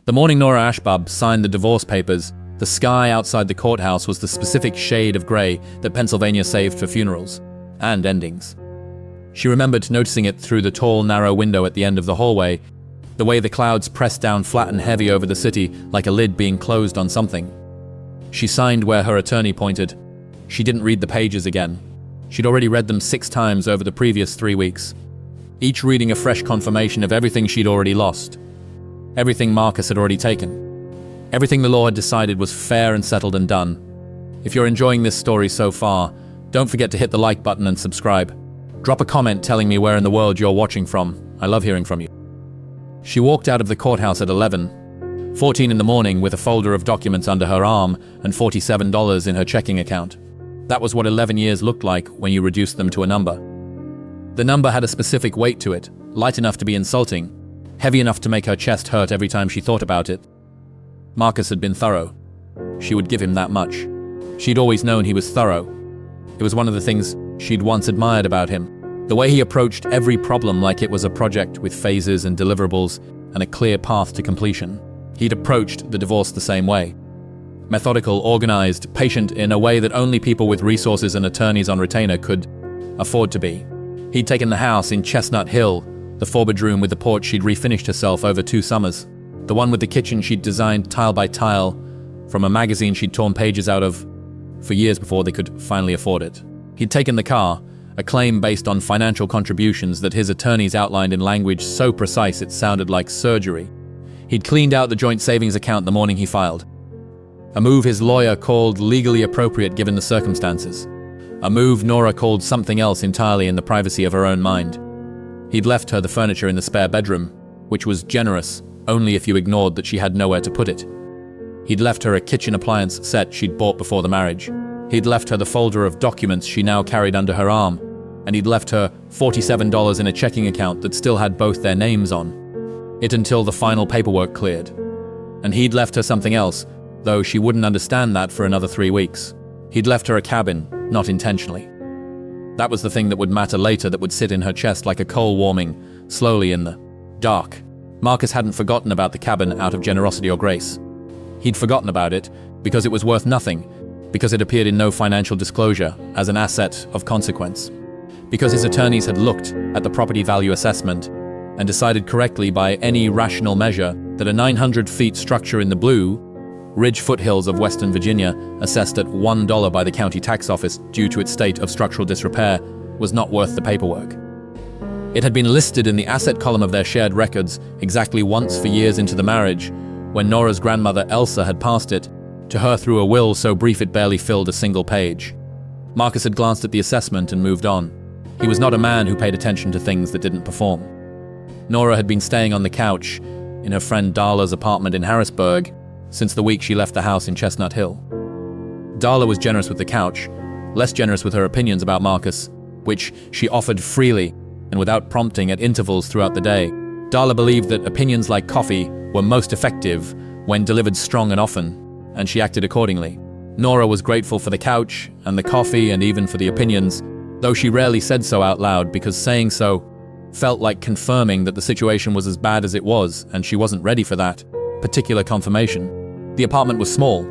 The morning Nora Ashbab signed the divorce papers, the sky outside the courthouse was the specific shade of gray that Pennsylvania saved for funerals and endings. She remembered noticing it through the tall, narrow window at the end of the hallway, the way the clouds pressed down flat and heavy over the city like a lid being closed on something. She signed where her attorney pointed. She didn't read the pages again. She'd already read them 6 times over the previous 3 weeks, each reading a fresh confirmation of everything she'd already lost, everything Marcus had already taken, everything the law had decided was fair and settled and done. If you're enjoying this story so far, don't forget to hit the like button and subscribe. Drop a comment telling me where in the world you're watching from. I love hearing from you. She walked out of the courthouse at 11:14 in the morning with a folder of documents under her arm and $47 in her checking account. That was what 11 years looked like when you reduced them to a number. The number had a specific weight to it, light enough to be insulting, heavy enough to make her chest hurt every time she thought about it. Marcus had been thorough. She would give him that much. She'd always known he was thorough. It was one of the things she'd once admired about him. The way he approached every problem like it was a project with phases and deliverables and a clear path to completion. He'd approached the divorce the same way. Methodical, organized, patient in a way that only people with resources and attorneys on retainer could afford to be. He'd taken the house in Chestnut Hill, the 4-bedroom with the porch she'd refinished herself over 2 summers, the one with the kitchen she'd designed tile by tile from a magazine she'd torn pages out of for years before they could finally afford it. He'd taken the car, a claim based on financial contributions that his attorneys outlined in language so precise it sounded like surgery. He'd cleaned out the joint savings account the morning he filed. A move his lawyer called legally appropriate given the circumstances. A move Nora called something else entirely in the privacy of her own mind. He'd left her the furniture in the spare bedroom, which was generous only if you ignored that she had nowhere to put it. He'd left her a kitchen appliance set she'd bought before the marriage. He'd left her the folder of documents she now carried under her arm, and he'd left her $47 in a checking account that still had both their names on it until the final paperwork cleared. And he'd left her something else, though she wouldn't understand that for another 3 weeks. He'd left her a cabin, not intentionally. That was the thing that would matter later, that would sit in her chest like a coal warming, slowly in the dark. Marcus hadn't forgotten about the cabin out of generosity or grace. He'd forgotten about it because it was worth nothing, because it appeared in no financial disclosure as an asset of consequence, because his attorneys had looked at the property value assessment and decided correctly by any rational measure that a 900-foot structure in the Blue Ridge foothills of Western Virginia, assessed at $1 by the county tax office due to its state of structural disrepair, was not worth the paperwork. It had been listed in the asset column of their shared records exactly once for years into the marriage, when Nora's grandmother Elsa had passed it to her through a will so brief it barely filled a single page. Marcus had glanced at the assessment and moved on. He was not a man who paid attention to things that didn't perform. Nora had been staying on the couch in her friend Darla's apartment in Harrisburg since the week she left the house in Chestnut Hill. Darla was generous with the couch, less generous with her opinions about Marcus, which she offered freely and without prompting at intervals throughout the day. Darla believed that opinions like coffee were most effective when delivered strong and often, and she acted accordingly. Nora was grateful for the couch and the coffee and even for the opinions, though she rarely said so out loud because saying so felt like confirming that the situation was as bad as it was, and she wasn't ready for that particular confirmation. The apartment was small.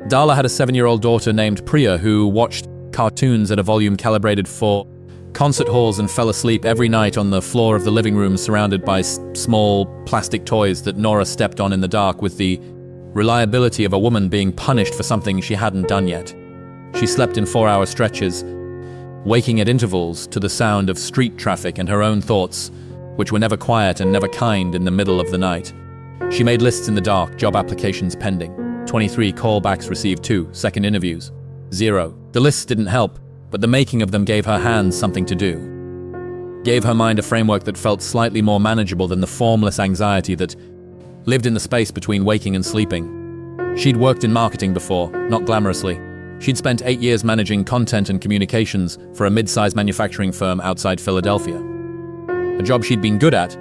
Darla had a 7-year-old daughter named Priya who watched cartoons at a volume calibrated for concert halls and fell asleep every night on the floor of the living room surrounded by small plastic toys that Nora stepped on in the dark with the reliability of a woman being punished for something she hadn't done yet. She slept in 4-hour stretches, waking at intervals to the sound of street traffic and her own thoughts, which were never quiet and never kind in the middle of the night. She made lists in the dark, job applications pending, 23 callbacks received, 2 second interviews, 0. The lists didn't help, but the making of them gave her hands something to do. Gave her mind a framework that felt slightly more manageable than the formless anxiety that lived in the space between waking and sleeping. She'd worked in marketing before, not glamorously. She'd spent 8 years managing content and communications for a mid-sized manufacturing firm outside Philadelphia. A job she'd been good at,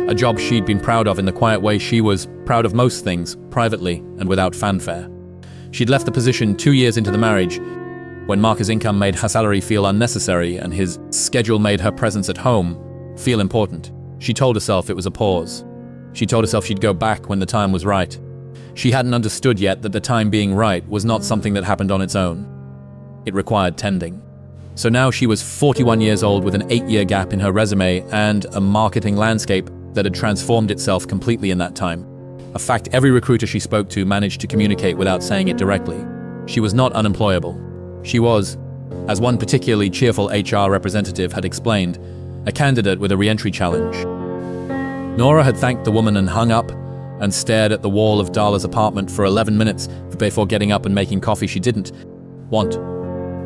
a job she'd been proud of in the quiet way she was proud of most things, privately and without fanfare. She'd left the position 2 years into the marriage, when Marcus' income made her salary feel unnecessary and his schedule made her presence at home feel important. She told herself it was a pause. She told herself she'd go back when the time was right. She hadn't understood yet that the time being right was not something that happened on its own. It required tending. So now she was 41 years old with an 8-year gap in her resume and a marketing landscape that had transformed itself completely in that time. A fact every recruiter she spoke to managed to communicate without saying it directly. She was not unemployable. She was, as one particularly cheerful HR representative had explained, a candidate with a re-entry challenge. Nora had thanked the woman and hung up and stared at the wall of Darla's apartment for 11 minutes before getting up and making coffee she didn't want.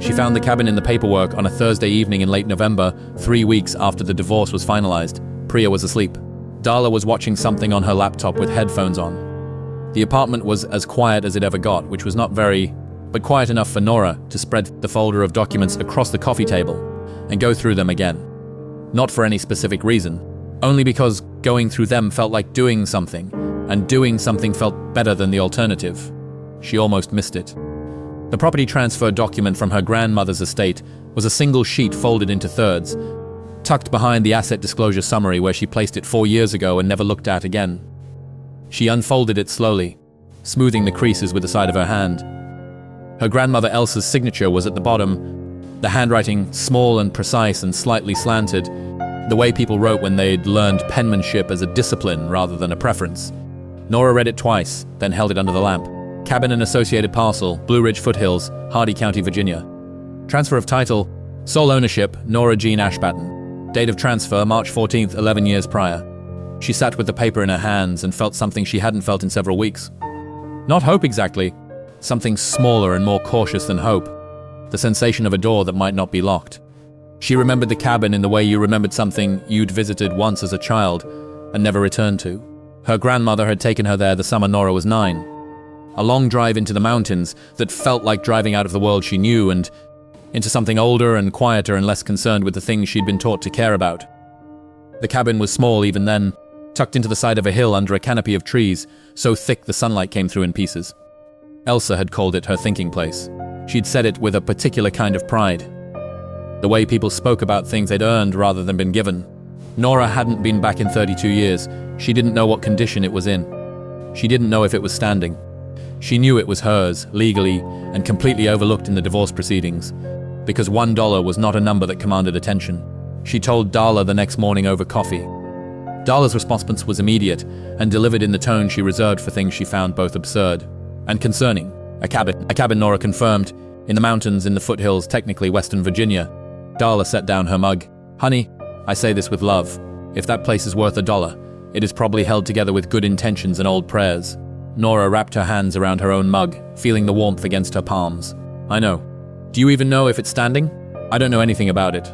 She found the cabin in the paperwork on a Thursday evening in late November, 3 weeks after the divorce was finalized. Priya was asleep. Darla was watching something on her laptop with headphones on. The apartment was as quiet as it ever got, which was not very, but quiet enough for Nora to spread the folder of documents across the coffee table and go through them again. Not for any specific reason, only because going through them felt like doing something, and doing something felt better than the alternative. She almost missed it. The property transfer document from her grandmother's estate was a single sheet folded into thirds, tucked behind the asset disclosure summary where she placed it 4 years ago and never looked at again. She unfolded it slowly, smoothing the creases with the side of her hand. Her grandmother Elsa's signature was at the bottom, the handwriting small and precise and slightly slanted, the way people wrote when they'd learned penmanship as a discipline rather than a preference. Nora read it twice, then held it under the lamp. Cabin and associated parcel, Blue Ridge Foothills, Hardy County, Virginia. Transfer of title, sole ownership, Nora Jean Ashbatten. Date of transfer, March 14th, 11 years prior. She sat with the paper in her hands and felt something she hadn't felt in several weeks. Not hope exactly, something smaller and more cautious than hope. The sensation of a door that might not be locked. She remembered the cabin in the way you remembered something you'd visited once as a child and never returned to. Her grandmother had taken her there the summer Nora was 9. A long drive into the mountains that felt like driving out of the world she knew and into something older and quieter and less concerned with the things she'd been taught to care about. The cabin was small even then, tucked into the side of a hill under a canopy of trees, so thick the sunlight came through in pieces. Elsa had called it her thinking place. She'd said it with a particular kind of pride. The way people spoke about things they'd earned rather than been given. Nora hadn't been back in 32 years. She didn't know what condition it was in. She didn't know if it was standing. She knew it was hers, legally, and completely overlooked in the divorce proceedings, because $1 was not a number that commanded attention. She told Darla the next morning over coffee. Darla's response was immediate, and delivered in the tone she reserved for things she found both absurd and concerning. A cabin Nora confirmed, in the mountains in the foothills, technically Western Virginia. Darla set down her mug. Honey, I say this with love. If that place is worth $1, it is probably held together with good intentions and old prayers. Nora wrapped her hands around her own mug, feeling the warmth against her palms. I know. Do you even know if it's standing? I don't know anything about it.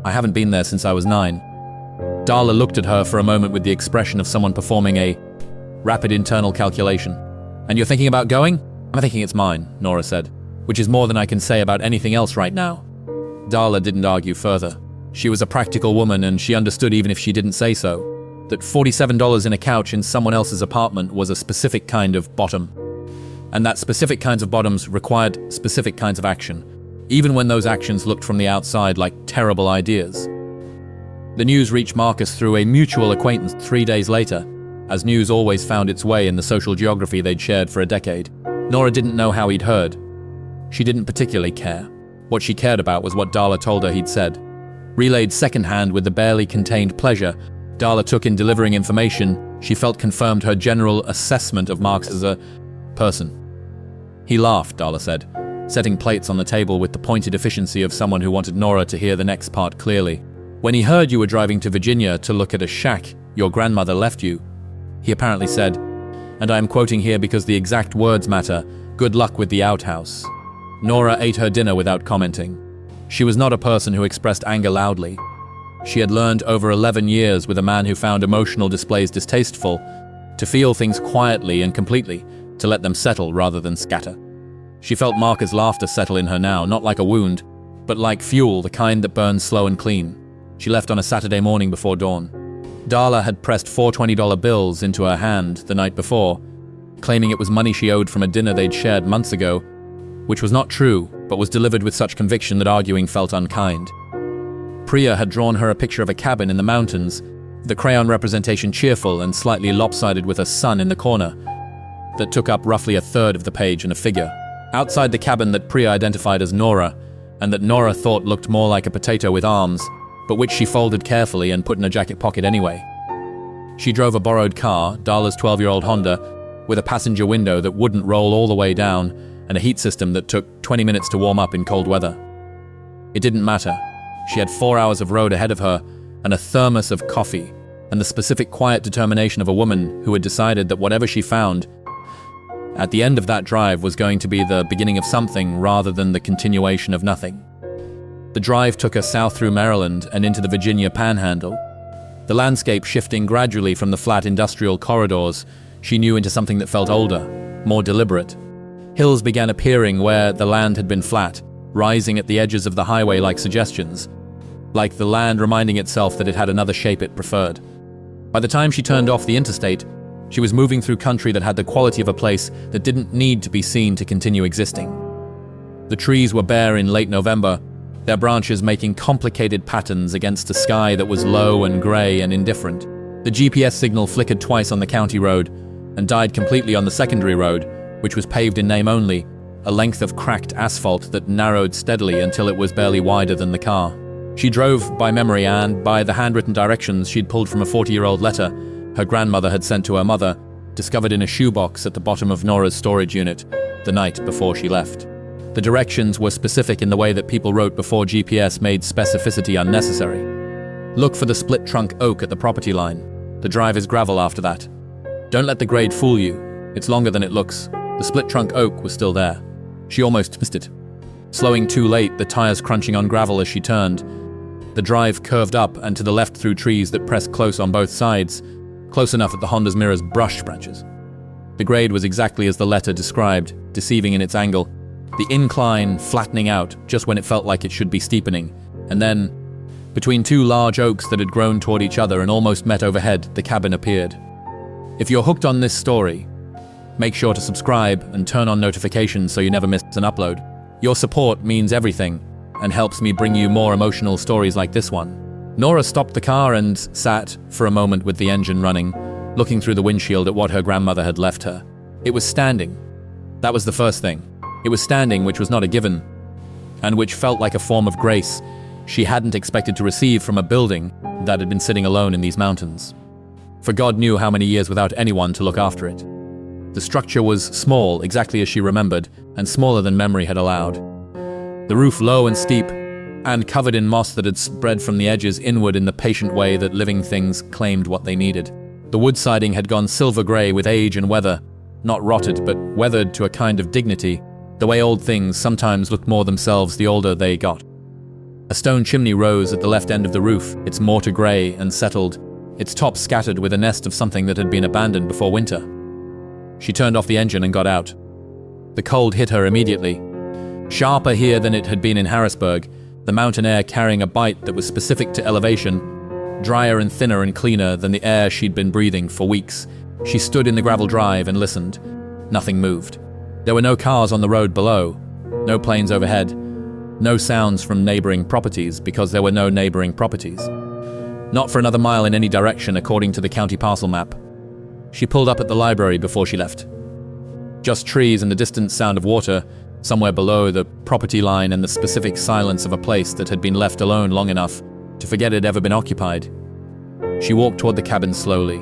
I haven't been there since I was 9. Darla looked at her for a moment with the expression of someone performing a rapid internal calculation. And you're thinking about going? I'm thinking it's mine, Nora said, which is more than I can say about anything else right now. Darla didn't argue further. She was a practical woman and she understood even if she didn't say so, that $47 in a couch in someone else's apartment was a specific kind of bottom. And that specific kinds of bottoms required specific kinds of action, even when those actions looked from the outside like terrible ideas. The news reached Marcus through a mutual acquaintance 3 days later, as news always found its way in the social geography they'd shared for a decade. Nora didn't know how he'd heard. She didn't particularly care. What she cared about was what Darla told her he'd said. Relayed secondhand with the barely contained pleasure Darla took in delivering information, she felt confirmed her general assessment of Marcus as a person. He laughed, Darla said, setting plates on the table with the pointed efficiency of someone who wanted Nora to hear the next part clearly. When he heard you were driving to Virginia to look at a shack your grandmother left you, he apparently said, and I am quoting here because the exact words matter, good luck with the outhouse. Nora ate her dinner without commenting. She was not a person who expressed anger loudly. She had learned over 11 years with a man who found emotional displays distasteful to feel things quietly and completely, to let them settle rather than scatter. She felt Marcus' laughter settle in her now, not like a wound, but like fuel, the kind that burns slow and clean. She left on a Saturday morning before dawn. Darla had pressed 4 $20 bills into her hand the night before, claiming it was money she owed from a dinner they'd shared months ago, which was not true, but was delivered with such conviction that arguing felt unkind. Priya had drawn her a picture of a cabin in the mountains the crayon representation cheerful and slightly lopsided with a sun in the corner that took up roughly a third of the page and a figure. Outside the cabin that Priya identified as Nora, and that Nora thought looked more like a potato with arms, but which she folded carefully and put in a jacket pocket anyway. She drove a borrowed car, Darla's 12-year-old Honda, with a passenger window that wouldn't roll all the way down and a heat system that took 20 minutes to warm up in cold weather. It didn't matter. She had 4 hours of road ahead of her and a thermos of coffee, and the specific quiet determination of a woman who had decided that whatever she found at the end of that drive was going to be the beginning of something rather than the continuation of nothing. The drive took her south through Maryland and into the Virginia Panhandle, the landscape shifting gradually from the flat industrial corridors she knew into something that felt older, more deliberate. Hills began appearing where the land had been flat, rising at the edges of the highway like suggestions, like the land reminding itself that it had another shape it preferred. By the time she turned off the interstate, she was moving through country that had the quality of a place that didn't need to be seen to continue existing. The trees were bare in late November, their branches making complicated patterns against a sky that was low and grey and indifferent. The GPS signal flickered twice on the county road and died completely on the secondary road, which was paved in name only, a length of cracked asphalt that narrowed steadily until it was barely wider than the car. She drove by memory and by the handwritten directions she'd pulled from a 40-year-old letter her grandmother had sent to her mother, discovered in a shoebox at the bottom of Nora's storage unit the night before she left. The directions were specific in the way that people wrote before GPS made specificity unnecessary. Look for the split-trunk oak at the property line. The drive is gravel after that. Don't let the grade fool you. It's longer than it looks. The split-trunk oak was still there. She almost missed it. Slowing too late, the tires crunching on gravel as she turned. The drive curved up and to the left through trees that pressed close on both sides, close enough that the Honda's mirrors brushed branches. The grade was exactly as the letter described, deceiving in its angle. The incline flattening out just when it felt like it should be steepening, and then, between two large oaks that had grown toward each other and almost met overhead, the cabin appeared. If you're hooked on this story, make sure to subscribe and turn on notifications so you never miss an upload. Your support means everything and helps me bring you more emotional stories like this one. Nora stopped the car and sat for a moment with the engine running, looking through the windshield at what her grandmother had left her. It was standing. That was the first thing. It was standing, which was not a given, and which felt like a form of grace she hadn't expected to receive from a building that had been sitting alone in these mountains. For God knew how many years without anyone to look after it. The structure was small, exactly as she remembered, and smaller than memory had allowed. The roof low and steep, and covered in moss that had spread from the edges inward in the patient way that living things claimed what they needed. The wood siding had gone silver grey with age and weather, not rotted, but weathered to a kind of dignity, the way old things sometimes looked more themselves the older they got. A stone chimney rose at the left end of the roof, its mortar grey and settled, its top scattered with a nest of something that had been abandoned before winter. She turned off the engine and got out. The cold hit her immediately. Sharper here than it had been in Harrisburg, the mountain air carrying a bite that was specific to elevation, drier and thinner and cleaner than the air she'd been breathing for weeks. She stood in the gravel drive and listened. Nothing moved. There were no cars on the road below, no planes overhead, no sounds from neighboring properties because there were no neighboring properties. Not for another mile in any direction according to the county parcel map. She pulled up at the library before she left. Just trees and the distant sound of water, somewhere below the property line, and the specific silence of a place that had been left alone long enough to forget it had ever been occupied. She walked toward the cabin slowly,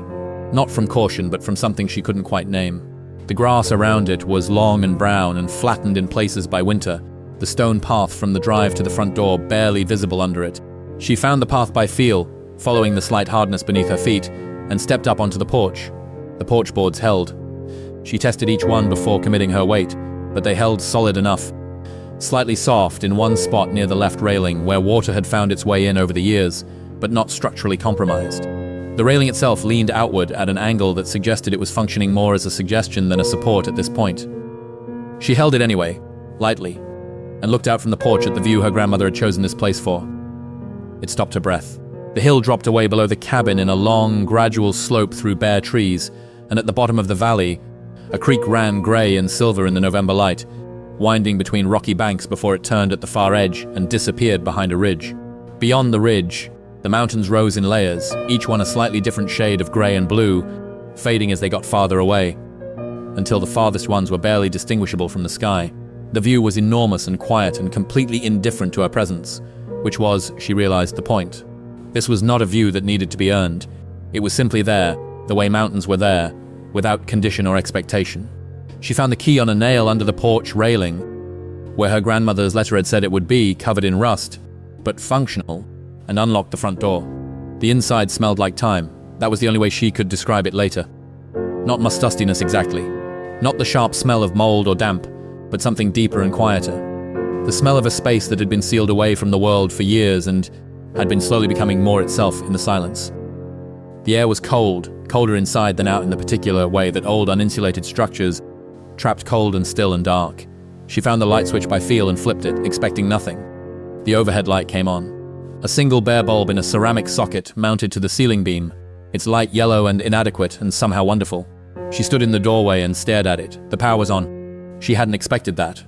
not from caution but from something she couldn't quite name. The grass around it was long and brown and flattened in places by winter, the stone path from the drive to the front door barely visible under it. She found the path by feel, following the slight hardness beneath her feet, and stepped up onto the porch. The porch boards held. She tested each one before committing her weight, but they held solid enough. Slightly soft in one spot near the left railing, where water had found its way in over the years, but not structurally compromised. The railing itself leaned outward at an angle that suggested it was functioning more as a suggestion than a support at this point. She held it anyway, lightly, and looked out from the porch at the view her grandmother had chosen this place for. It stopped her breath. The hill dropped away below the cabin in a long, gradual slope through bare trees, and at the bottom of the valley, a creek ran grey and silver in the November light, winding between rocky banks before it turned at the far edge and disappeared behind a ridge. Beyond the ridge, The mountains rose in layers, each one a slightly different shade of grey and blue, fading as they got farther away, until the farthest ones were barely distinguishable from the sky. The view was enormous and quiet and completely indifferent to her presence, which was, she realized, the point. This was not a view that needed to be earned. It was simply there, the way mountains were there, without condition or expectation. She found the key on a nail under the porch railing, where her grandmother's letter had said it would be, covered in rust, but functional, and unlocked the front door. The inside smelled like time. That was the only way she could describe it later. Not mustustiness exactly. Not the sharp smell of mold or damp, but something deeper and quieter. The smell of a space that had been sealed away from the world for years and had been slowly becoming more itself in the silence. The air was cold, colder inside than out in the particular way that old uninsulated structures trapped cold and still and dark. She found the light switch by feel and flipped it, expecting nothing. The overhead light came on. A single bare bulb in a ceramic socket mounted to the ceiling beam, its light yellow and inadequate and somehow wonderful. She stood in the doorway and stared at it. The power was on. She hadn't expected that.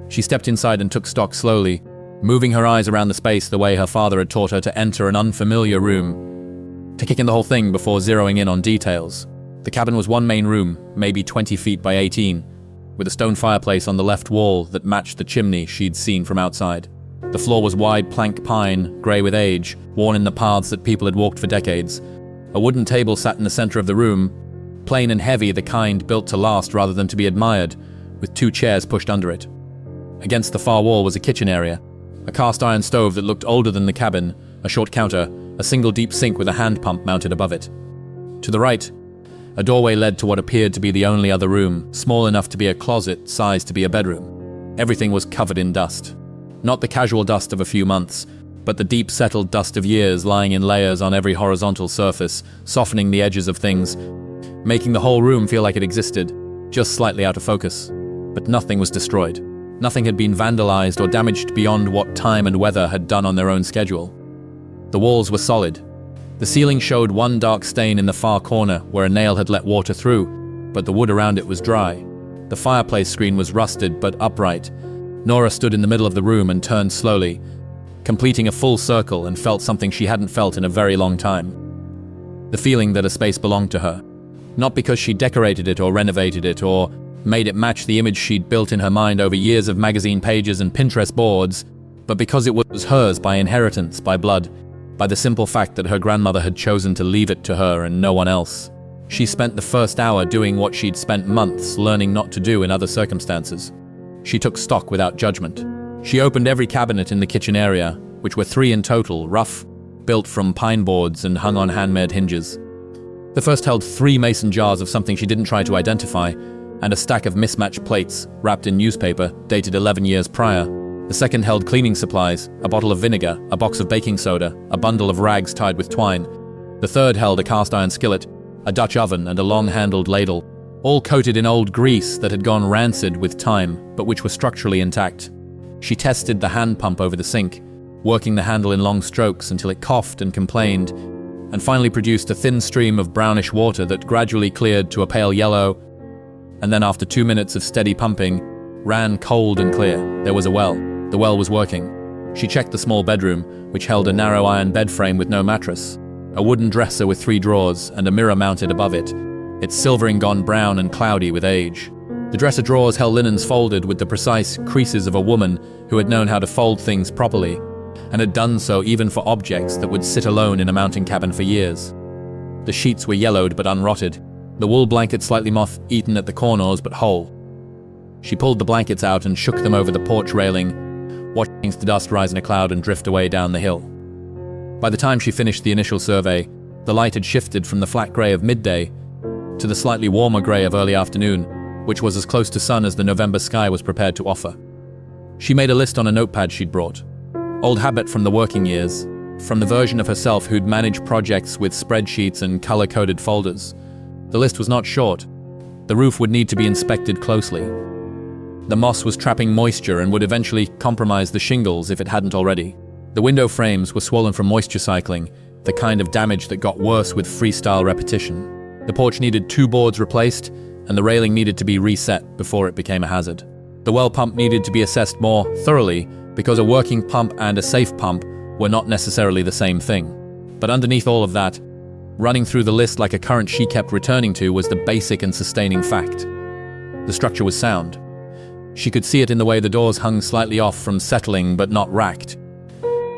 She stepped inside and took stock slowly, moving her eyes around the space the way her father had taught her to enter an unfamiliar room, to kick in the whole thing before zeroing in on details. The cabin was one main room, maybe 20 feet by 18, with a stone fireplace on the left wall that matched the chimney she'd seen from outside. The floor was wide plank pine, grey with age, worn in the paths that people had walked for decades. A wooden table sat in the center of the room, plain and heavy, the kind built to last rather than to be admired, with 2 chairs pushed under it. Against the far wall was a kitchen area, a cast iron stove that looked older than the cabin, a short counter, a single deep sink with a hand pump mounted above it. To the right, a doorway led to what appeared to be the only other room, small enough to be a closet, sized to be a bedroom. Everything was covered in dust. Not the casual dust of a few months, but the deep settled dust of years lying in layers on every horizontal surface, softening the edges of things, making the whole room feel like it existed, just slightly out of focus. But nothing was destroyed. Nothing had been vandalized or damaged beyond what time and weather had done on their own schedule. The walls were solid. The ceiling showed one dark stain in the far corner where a nail had let water through, but the wood around it was dry. The fireplace screen was rusted but upright. Nora stood in the middle of the room and turned slowly, completing a full circle, and felt something she hadn't felt in a very long time. The feeling that a space belonged to her. Not because she decorated it or renovated it or made it match the image she'd built in her mind over years of magazine pages and Pinterest boards, but because it was hers by inheritance, by blood, by the simple fact that her grandmother had chosen to leave it to her and no one else. She spent the first hour doing what she'd spent months learning not to do in other circumstances. She took stock without judgment. She opened every cabinet in the kitchen area, which were 3 in total, rough, built from pine boards and hung on handmade hinges. The first held 3 mason jars of something she didn't try to identify, and a stack of mismatched plates, wrapped in newspaper, dated 11 years prior. The second held cleaning supplies, a bottle of vinegar, a box of baking soda, a bundle of rags tied with twine. The third held a cast iron skillet, a Dutch oven, and a long-handled ladle, all coated in old grease that had gone rancid with time, but which were structurally intact. She tested the hand pump over the sink, working the handle in long strokes until it coughed and complained, and finally produced a thin stream of brownish water that gradually cleared to a pale yellow, and then after 2 minutes of steady pumping, ran cold and clear. There was a well. The well was working. She checked the small bedroom, which held a narrow iron bed frame with no mattress, a wooden dresser with 3 drawers, and a mirror mounted above it, its silvering gone brown and cloudy with age. The dresser drawers held linens folded with the precise creases of a woman who had known how to fold things properly, and had done so even for objects that would sit alone in a mountain cabin for years. The sheets were yellowed but unrotted, the wool blanket slightly moth-eaten at the corners but whole. She pulled the blankets out and shook them over the porch railing, watching the dust rise in a cloud and drift away down the hill. By the time she finished the initial survey, the light had shifted from the flat grey of midday to the slightly warmer grey of early afternoon, which was as close to sun as the November sky was prepared to offer. She made a list on a notepad she'd brought. Old habit from the working years, from the version of herself who'd managed projects with spreadsheets and color-coded folders. The list was not short. The roof would need to be inspected closely. The moss was trapping moisture and would eventually compromise the shingles if it hadn't already. The window frames were swollen from moisture cycling, the kind of damage that got worse with freestyle repetition. The porch needed 2 boards replaced, and the railing needed to be reset before it became a hazard. The well pump needed to be assessed more thoroughly because a working pump and a safe pump were not necessarily the same thing. But underneath all of that, running through the list like a current she kept returning to was the basic and sustaining fact. The structure was sound. She could see it in the way the doors hung slightly off from settling but not racked.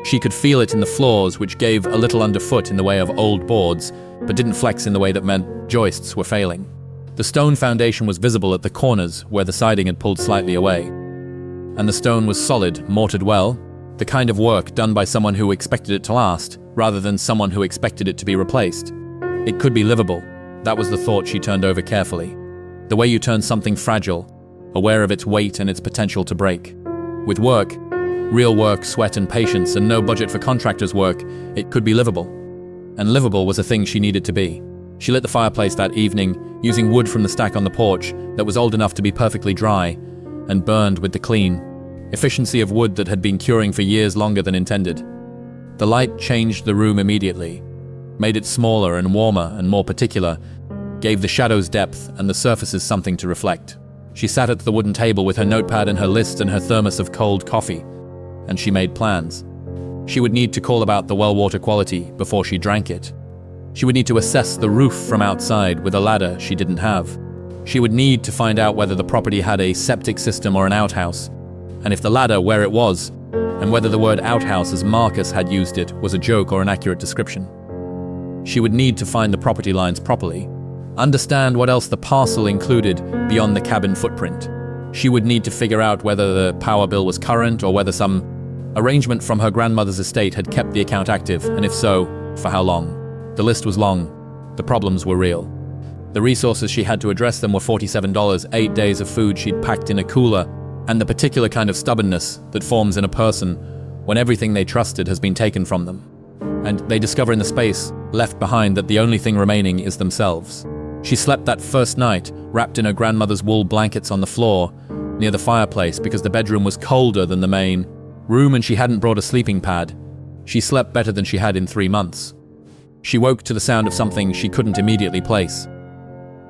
She could feel it in the floors, which gave a little underfoot in the way of old boards, but didn't flex in the way that meant joists were failing. The stone foundation was visible at the corners where the siding had pulled slightly away. And the stone was solid, mortared well, the kind of work done by someone who expected it to last, rather than someone who expected it to be replaced. It could be livable. That was the thought she turned over carefully. The way you turn something fragile, aware of its weight and its potential to break. With work, real work, sweat and patience, and no budget for contractors' work, it could be livable. And livable was a thing she needed to be. She lit the fireplace that evening, using wood from the stack on the porch that was old enough to be perfectly dry, and burned with the clean efficiency of wood that had been curing for years longer than intended. The light changed the room immediately, made it smaller and warmer and more particular, gave the shadows depth and the surfaces something to reflect. She sat at the wooden table with her notepad and her list and her thermos of cold coffee, and she made plans. She would need to call about the well water quality before she drank it. She would need to assess the roof from outside with a ladder she didn't have. She would need to find out whether the property had a septic system or an outhouse, and if the latter, where it was, and whether the word outhouse as Marcus had used it was a joke or an accurate description. She would need to find the property lines properly, understand what else the parcel included beyond the cabin footprint. She would need to figure out whether the power bill was current or whether some arrangement from her grandmother's estate had kept the account active, and if so, for how long. The list was long. The problems were real. The resources she had to address them were $47, 8 days of food she'd packed in a cooler, and the particular kind of stubbornness that forms in a person when everything they trusted has been taken from them. And they discover in the space left behind that the only thing remaining is themselves. She slept that first night, wrapped in her grandmother's wool blankets on the floor, near the fireplace because the bedroom was colder than the main room and she hadn't brought a sleeping pad. She slept better than she had in 3 months. She woke to the sound of something she couldn't immediately place.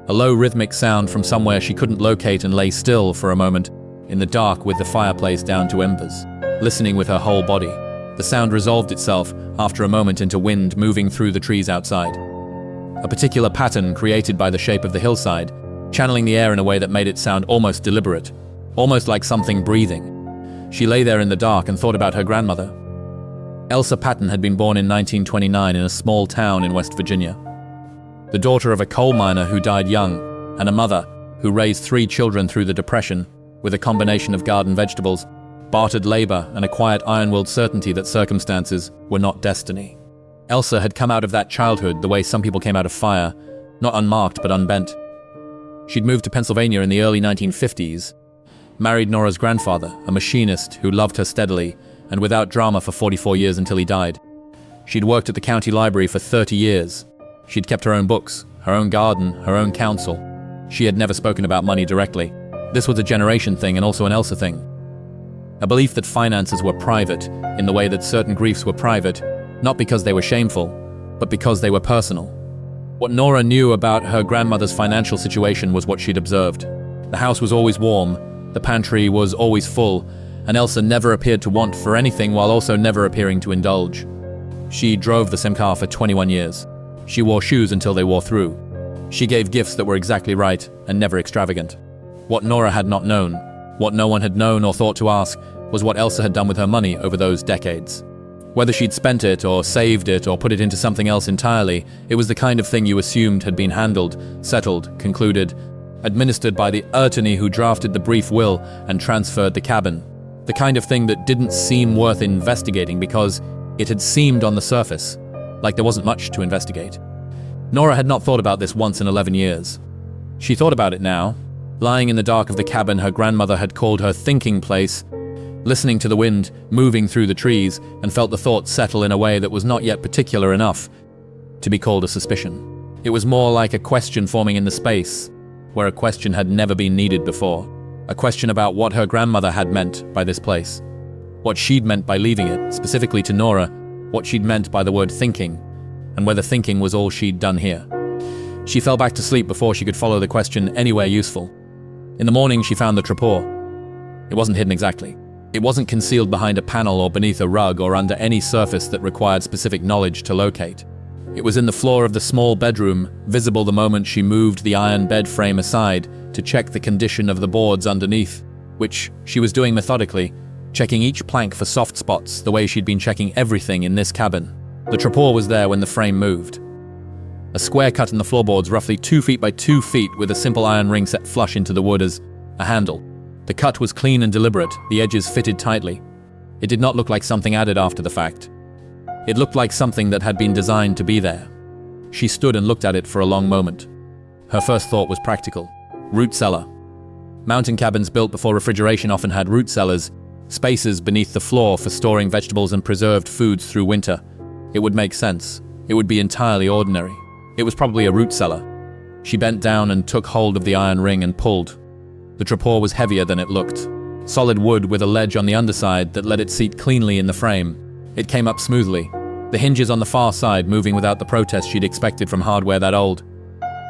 A low rhythmic sound from somewhere she couldn't locate, and lay still for a moment, in the dark with the fireplace down to embers, listening with her whole body. The sound resolved itself after a moment into wind moving through the trees outside. A particular pattern created by the shape of the hillside, channeling the air in a way that made it sound almost deliberate, almost like something breathing. She lay there in the dark and thought about her grandmother. Elsa Patton had been born in 1929 in a small town in West Virginia. The daughter of a coal miner who died young, and a mother who raised 3 children through the Depression with a combination of garden vegetables, bartered labor, and a quiet iron-willed certainty that circumstances were not destiny. Elsa had come out of that childhood the way some people came out of fire, not unmarked but unbent. She'd moved to Pennsylvania in the early 1950s, married Nora's grandfather, a machinist who loved her steadily and without drama for 44 years until he died. She'd worked at the county library for 30 years. She'd kept her own books, her own garden, her own counsel. She had never spoken about money directly. This was a generation thing and also an Elsa thing. A belief that finances were private, in the way that certain griefs were private, not because they were shameful, but because they were personal. What Nora knew about her grandmother's financial situation was what she'd observed. The house was always warm, the pantry was always full, and Elsa never appeared to want for anything while also never appearing to indulge. She drove the same car for 21 years. She wore shoes until they wore through. She gave gifts that were exactly right and never extravagant. What Nora had not known, what no one had known or thought to ask, was what Elsa had done with her money over those decades. Whether she'd spent it or saved it or put it into something else entirely, it was the kind of thing you assumed had been handled, settled, concluded, administered by the attorney who drafted the brief will and transferred the cabin. The kind of thing that didn't seem worth investigating because it had seemed on the surface like there wasn't much to investigate. Nora had not thought about this once in 11 years. She thought about it now, lying in the dark of the cabin her grandmother had called her thinking place, listening to the wind moving through the trees, and felt the thoughts settle in a way that was not yet particular enough to be called a suspicion. It was more like a question forming in the space, where a question had never been needed before. A question about what her grandmother had meant by this place. What she'd meant by leaving it, specifically to Nora, what she'd meant by the word thinking, and whether thinking was all she'd done here. She fell back to sleep before she could follow the question anywhere useful. In the morning, she found the trapor. It wasn't hidden exactly. It wasn't concealed behind a panel or beneath a rug or under any surface that required specific knowledge to locate. It was in the floor of the small bedroom, visible the moment she moved the iron bed frame aside to check the condition of the boards underneath, which she was doing methodically, checking each plank for soft spots the way she'd been checking everything in this cabin. The trapdoor was there when the frame moved. A square cut in the floorboards roughly 2 feet by 2 feet with a simple iron ring set flush into the wood as a handle. The cut was clean and deliberate, the edges fitted tightly. It did not look like something added after the fact. It looked like something that had been designed to be there. She stood and looked at it for a long moment. Her first thought was practical. Root cellar. Mountain cabins built before refrigeration often had root cellars, spaces beneath the floor for storing vegetables and preserved foods through winter. It would make sense. It would be entirely ordinary. It was probably a root cellar. She bent down and took hold of the iron ring and pulled. The trapdoor was heavier than it looked. Solid wood with a ledge on the underside that let it seat cleanly in the frame. It came up smoothly, the hinges on the far side moving without the protest she'd expected from hardware that old.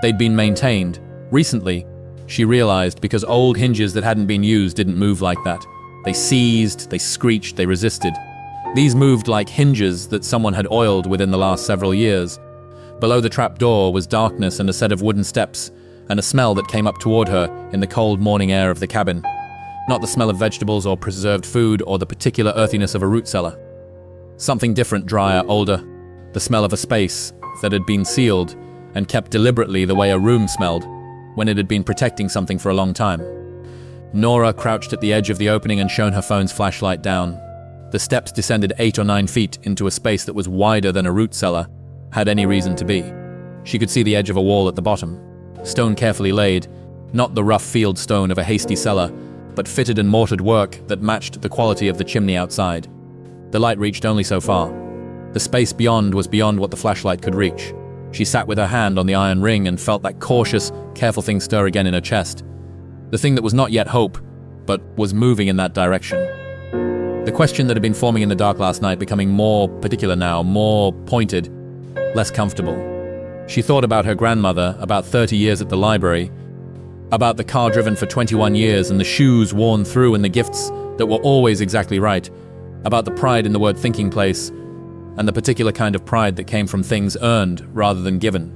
They'd been maintained. Recently, she realized, because old hinges that hadn't been used didn't move like that. They seized, they screeched, they resisted. These moved like hinges that someone had oiled within the last several years. Below the trapdoor was darkness and a set of wooden steps, and a smell that came up toward her in the cold morning air of the cabin. Not the smell of vegetables or preserved food or the particular earthiness of a root cellar. Something different, drier, older. The smell of a space that had been sealed and kept deliberately the way a room smelled when it had been protecting something for a long time. Nora crouched at the edge of the opening and shone her phone's flashlight down. The steps descended 8 or 9 feet into a space that was wider than a root cellar had any reason to be. She could see the edge of a wall at the bottom. Stone carefully laid, not the rough field stone of a hasty cellar, but fitted and mortared work that matched the quality of the chimney outside. The light reached only so far. The space beyond was beyond what the flashlight could reach. She sat with her hand on the iron ring and felt that cautious, careful thing stir again in her chest. The thing that was not yet hope, but was moving in that direction. The question that had been forming in the dark last night becoming more particular now, more pointed, less comfortable. She thought about her grandmother, about 30 years at the library, about the car driven for 21 years and the shoes worn through and the gifts that were always exactly right, about the pride in the word thinking place, and the particular kind of pride that came from things earned rather than given.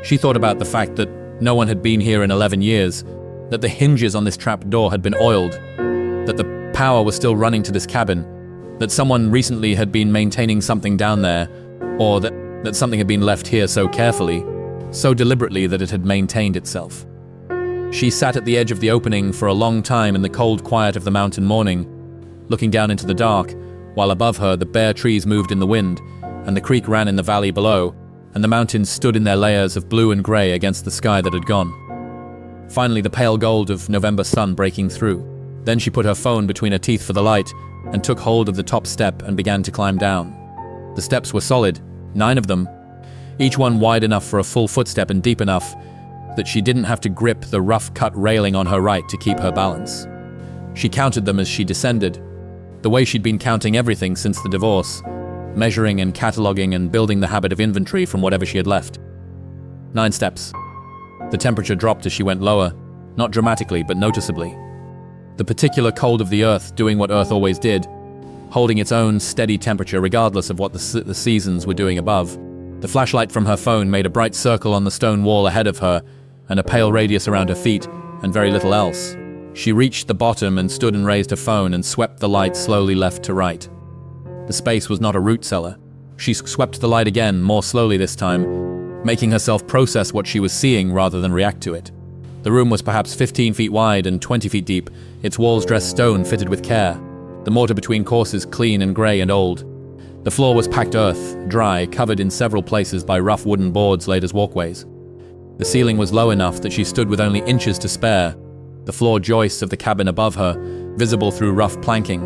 She thought about the fact that no one had been here in 11 years, that the hinges on this trap door had been oiled, that the power was still running to this cabin, that someone recently had been maintaining something down there, or that something had been left here so carefully, so deliberately that it had maintained itself. She sat at the edge of the opening for a long time in the cold quiet of the mountain morning, looking down into the dark, while above her the bare trees moved in the wind, and the creek ran in the valley below, and the mountains stood in their layers of blue and grey against the sky that had gone. Finally, the pale gold of November sun breaking through. Then she put her phone between her teeth for the light, and took hold of the top step and began to climb down. The steps were solid, 9 of them, each one wide enough for a full footstep and deep enough that she didn't have to grip the rough-cut railing on her right to keep her balance. She counted them as she descended, the way she'd been counting everything since the divorce, measuring and cataloging and building the habit of inventory from whatever she had left. 9 steps. The temperature dropped as she went lower, not dramatically but noticeably. The particular cold of the earth doing what earth always did, holding its own steady temperature regardless of what the seasons were doing above. The flashlight from her phone made a bright circle on the stone wall ahead of her, and a pale radius around her feet, and very little else. She reached the bottom and stood and raised her phone and swept the light slowly left to right. The space was not a root cellar. She swept the light again, more slowly this time, making herself process what she was seeing rather than react to it. The room was perhaps 15 feet wide and 20 feet deep, its walls dressed stone fitted with care, the mortar between courses clean and grey and old. The floor was packed earth, dry, covered in several places by rough wooden boards laid as walkways. The ceiling was low enough that she stood with only inches to spare, the floor joists of the cabin above her, visible through rough planking.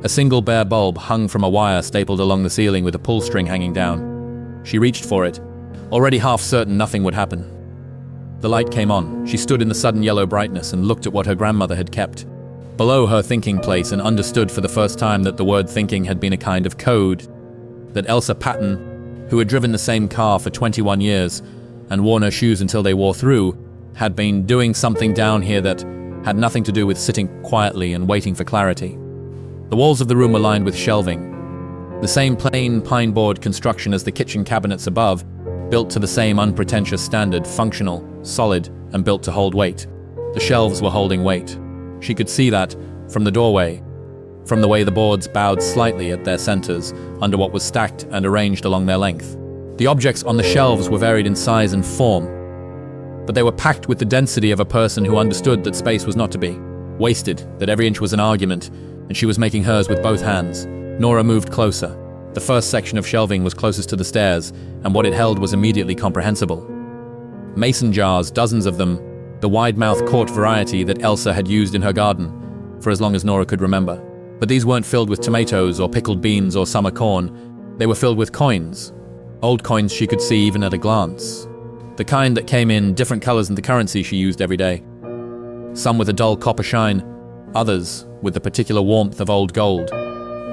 A single bare bulb hung from a wire stapled along the ceiling with a pull string hanging down. She reached for it, already half certain nothing would happen. The light came on. She stood in the sudden yellow brightness and looked at what her grandmother had kept. Below her thinking place, and understood for the first time that the word thinking had been a kind of code, that Elsa Patton, who had driven the same car for 21 years and worn her shoes until they wore through, had been doing something down here that had nothing to do with sitting quietly and waiting for clarity. The walls of the room were lined with shelving. The same plain pine board construction as the kitchen cabinets above, built to the same unpretentious standard, functional, solid, and built to hold weight. The shelves were holding weight. She could see that from the doorway, from the way the boards bowed slightly at their centers under what was stacked and arranged along their length. The objects on the shelves were varied in size and form, but they were packed with the density of a person who understood that space was not to be wasted, that every inch was an argument, and she was making hers with both hands. Nora moved closer. The first section of shelving was closest to the stairs, and what it held was immediately comprehensible. Mason jars, dozens of them, the wide-mouthed quart variety that Elsa had used in her garden, for as long as Nora could remember. But these weren't filled with tomatoes or pickled beans or summer corn. They were filled with coins. Old coins she could see even at a glance. The kind that came in different colors than the currency she used every day. Some with a dull copper shine, others with the particular warmth of old gold.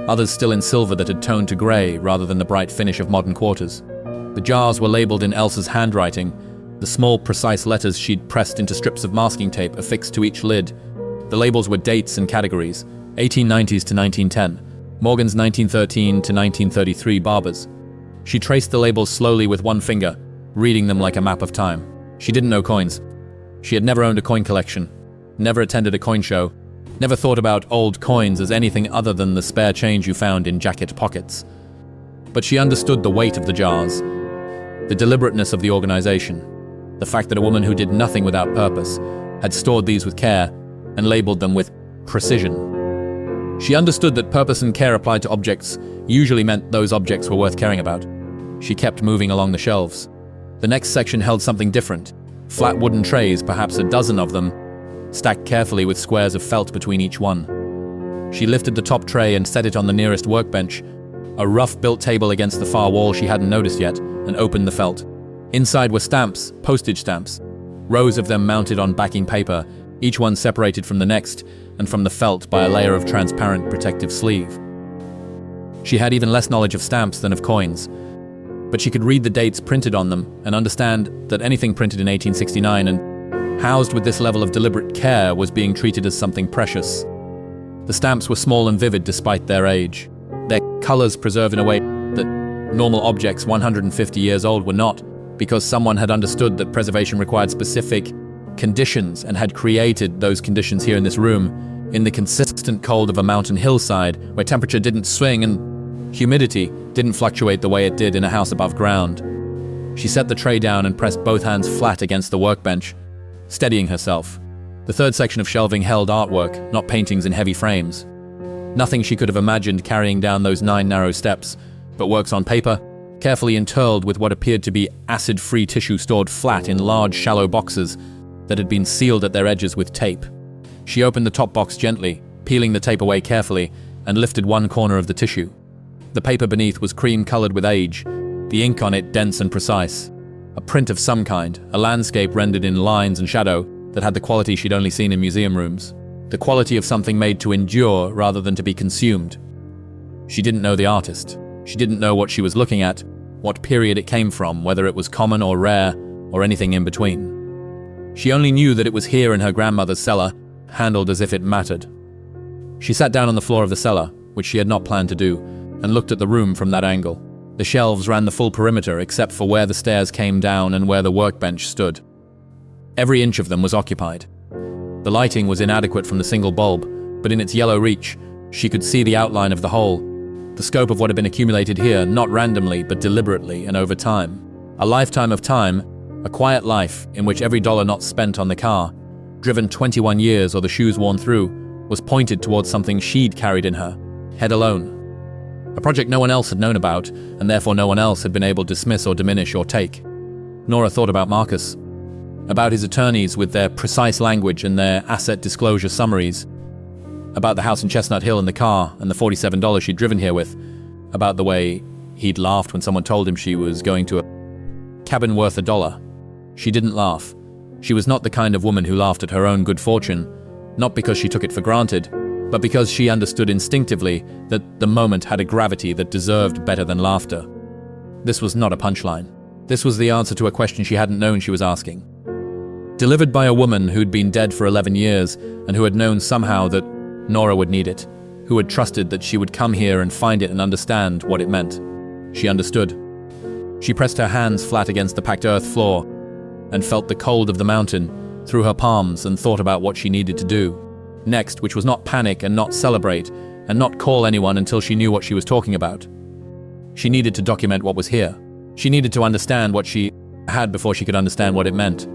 Others still in silver that had toned to grey rather than the bright finish of modern quarters. The jars were labelled in Elsa's handwriting, the small, precise letters she'd pressed into strips of masking tape affixed to each lid. The labels were dates and categories, 1890s to 1910, Morgan's 1913 to 1933 Barbers. She traced the labels slowly with one finger, reading them like a map of time. She didn't know coins. She had never owned a coin collection, never attended a coin show, never thought about old coins as anything other than the spare change you found in jacket pockets. But she understood the weight of the jars, the deliberateness of the organization, the fact that a woman who did nothing without purpose had stored these with care and labeled them with precision. She understood that purpose and care applied to objects usually meant those objects were worth caring about. She kept moving along the shelves. The next section held something different. Flat wooden trays, perhaps a dozen of them, stacked carefully with squares of felt between each one. She lifted the top tray and set it on the nearest workbench, a rough-built table against the far wall she hadn't noticed yet, and opened the felt. Inside were stamps, postage stamps, rows of them mounted on backing paper, each one separated from the next and from the felt by a layer of transparent protective sleeve. She had even less knowledge of stamps than of coins, but she could read the dates printed on them and understand that anything printed in 1869 and housed with this level of deliberate care was being treated as something precious. The stamps were small and vivid despite their age, their colors preserved in a way that normal objects 150 years old were not, because someone had understood that preservation required specific conditions and had created those conditions here in this room, in the consistent cold of a mountain hillside where temperature didn't swing and humidity didn't fluctuate the way it did in a house above ground. She set the tray down and pressed both hands flat against the workbench, steadying herself. The third section of shelving held artwork, not paintings in heavy frames. Nothing she could have imagined carrying down those 9 narrow steps, but works on paper, carefully interled with what appeared to be acid-free tissue stored flat in large, shallow boxes that had been sealed at their edges with tape. She opened the top box gently, peeling the tape away carefully, and lifted one corner of the tissue. The paper beneath was cream-colored with age, the ink on it dense and precise. A print of some kind, a landscape rendered in lines and shadow that had the quality she'd only seen in museum rooms. The quality of something made to endure rather than to be consumed. She didn't know the artist. She didn't know what she was looking at, what period it came from, whether it was common or rare, or anything in between. She only knew that it was here in her grandmother's cellar, handled as if it mattered. She sat down on the floor of the cellar, which she had not planned to do, and looked at the room from that angle. The shelves ran the full perimeter except for where the stairs came down and where the workbench stood. Every inch of them was occupied. The lighting was inadequate from the single bulb, but in its yellow reach, she could see the outline of the whole, the scope of what had been accumulated here, not randomly, but deliberately and over time. A lifetime of time, a quiet life in which every dollar not spent on the car, driven 21 years or the shoes worn through, was pointed towards something she'd carried in her, head alone. A project no one else had known about, and therefore no one else had been able to dismiss or diminish or take. Nora thought about Marcus, about his attorneys with their precise language and their asset disclosure summaries, about the house in Chestnut Hill and the car and the $47 she'd driven here with, about the way he'd laughed when someone told him she was going to a cabin worth $1. She didn't laugh. She was not the kind of woman who laughed at her own good fortune, not because she took it for granted, but because she understood instinctively that the moment had a gravity that deserved better than laughter. This was not a punchline. This was the answer to a question she hadn't known she was asking. Delivered by a woman who'd been dead for 11 years and who had known somehow that Nora would need it, who had trusted that she would come here and find it and understand what it meant. She understood. She pressed her hands flat against the packed earth floor and felt the cold of the mountain through her palms and thought about what she needed to do next, which was not panic and not celebrate and not call anyone until she knew what she was talking about. She needed to document what was here. She needed to understand what she had before she could understand what it meant.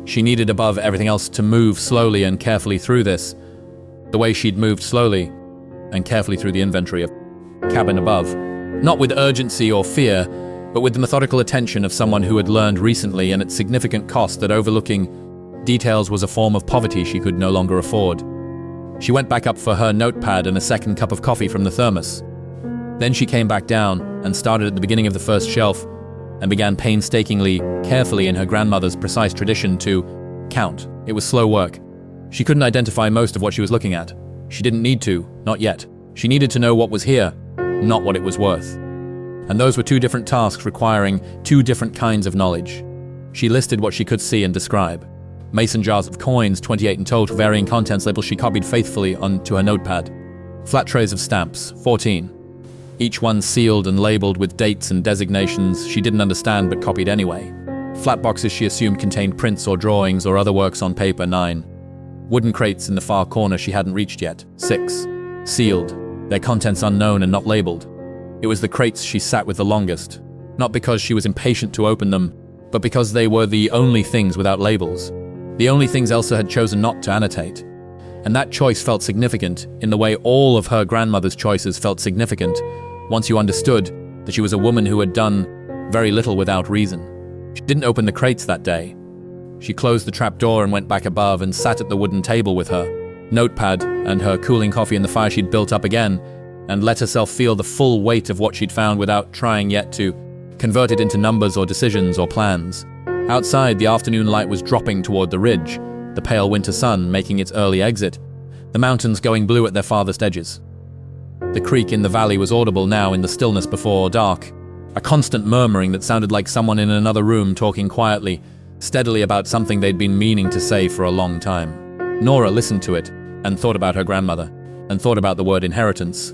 She needed, above everything else, to move slowly and carefully through this, the way she'd moved slowly and carefully through the inventory of cabin above, not with urgency or fear, but with the methodical attention of someone who had learned recently and at significant cost that overlooking details was a form of poverty she could no longer afford. She went back up for her notepad and a second cup of coffee from the thermos. Then she came back down and started at the beginning of the first shelf and began painstakingly, carefully in her grandmother's precise tradition to count. It was slow work. She couldn't identify most of what she was looking at. She didn't need to, not yet. She needed to know what was here, not what it was worth. And those were two different tasks requiring two different kinds of knowledge. She listed what she could see and describe. Mason jars of coins, 28 in total, varying contents labels she copied faithfully onto her notepad. Flat trays of stamps, 14. Each one sealed and labeled with dates and designations she didn't understand but copied anyway. Flat boxes she assumed contained prints or drawings or other works on paper, 9. Wooden crates in the far corner she hadn't reached yet, 6. Sealed, their contents unknown and not labeled. It was the crates she sat with the longest, not because she was impatient to open them, but because they were the only things without labels, the only things Elsa had chosen not to annotate. And that choice felt significant in the way all of her grandmother's choices felt significant once you understood that she was a woman who had done very little without reason. She didn't open the crates that day. She closed the trapdoor and went back above and sat at the wooden table with her notepad and her cooling coffee in the fire she'd built up again, and let herself feel the full weight of what she'd found without trying yet to convert it into numbers or decisions or plans. Outside, the afternoon light was dropping toward the ridge, the pale winter sun making its early exit, the mountains going blue at their farthest edges. The creek in the valley was audible now in the stillness before dark, a constant murmuring that sounded like someone in another room talking quietly, steadily about something they'd been meaning to say for a long time. Nora listened to it and thought about her grandmother, and thought about the word inheritance,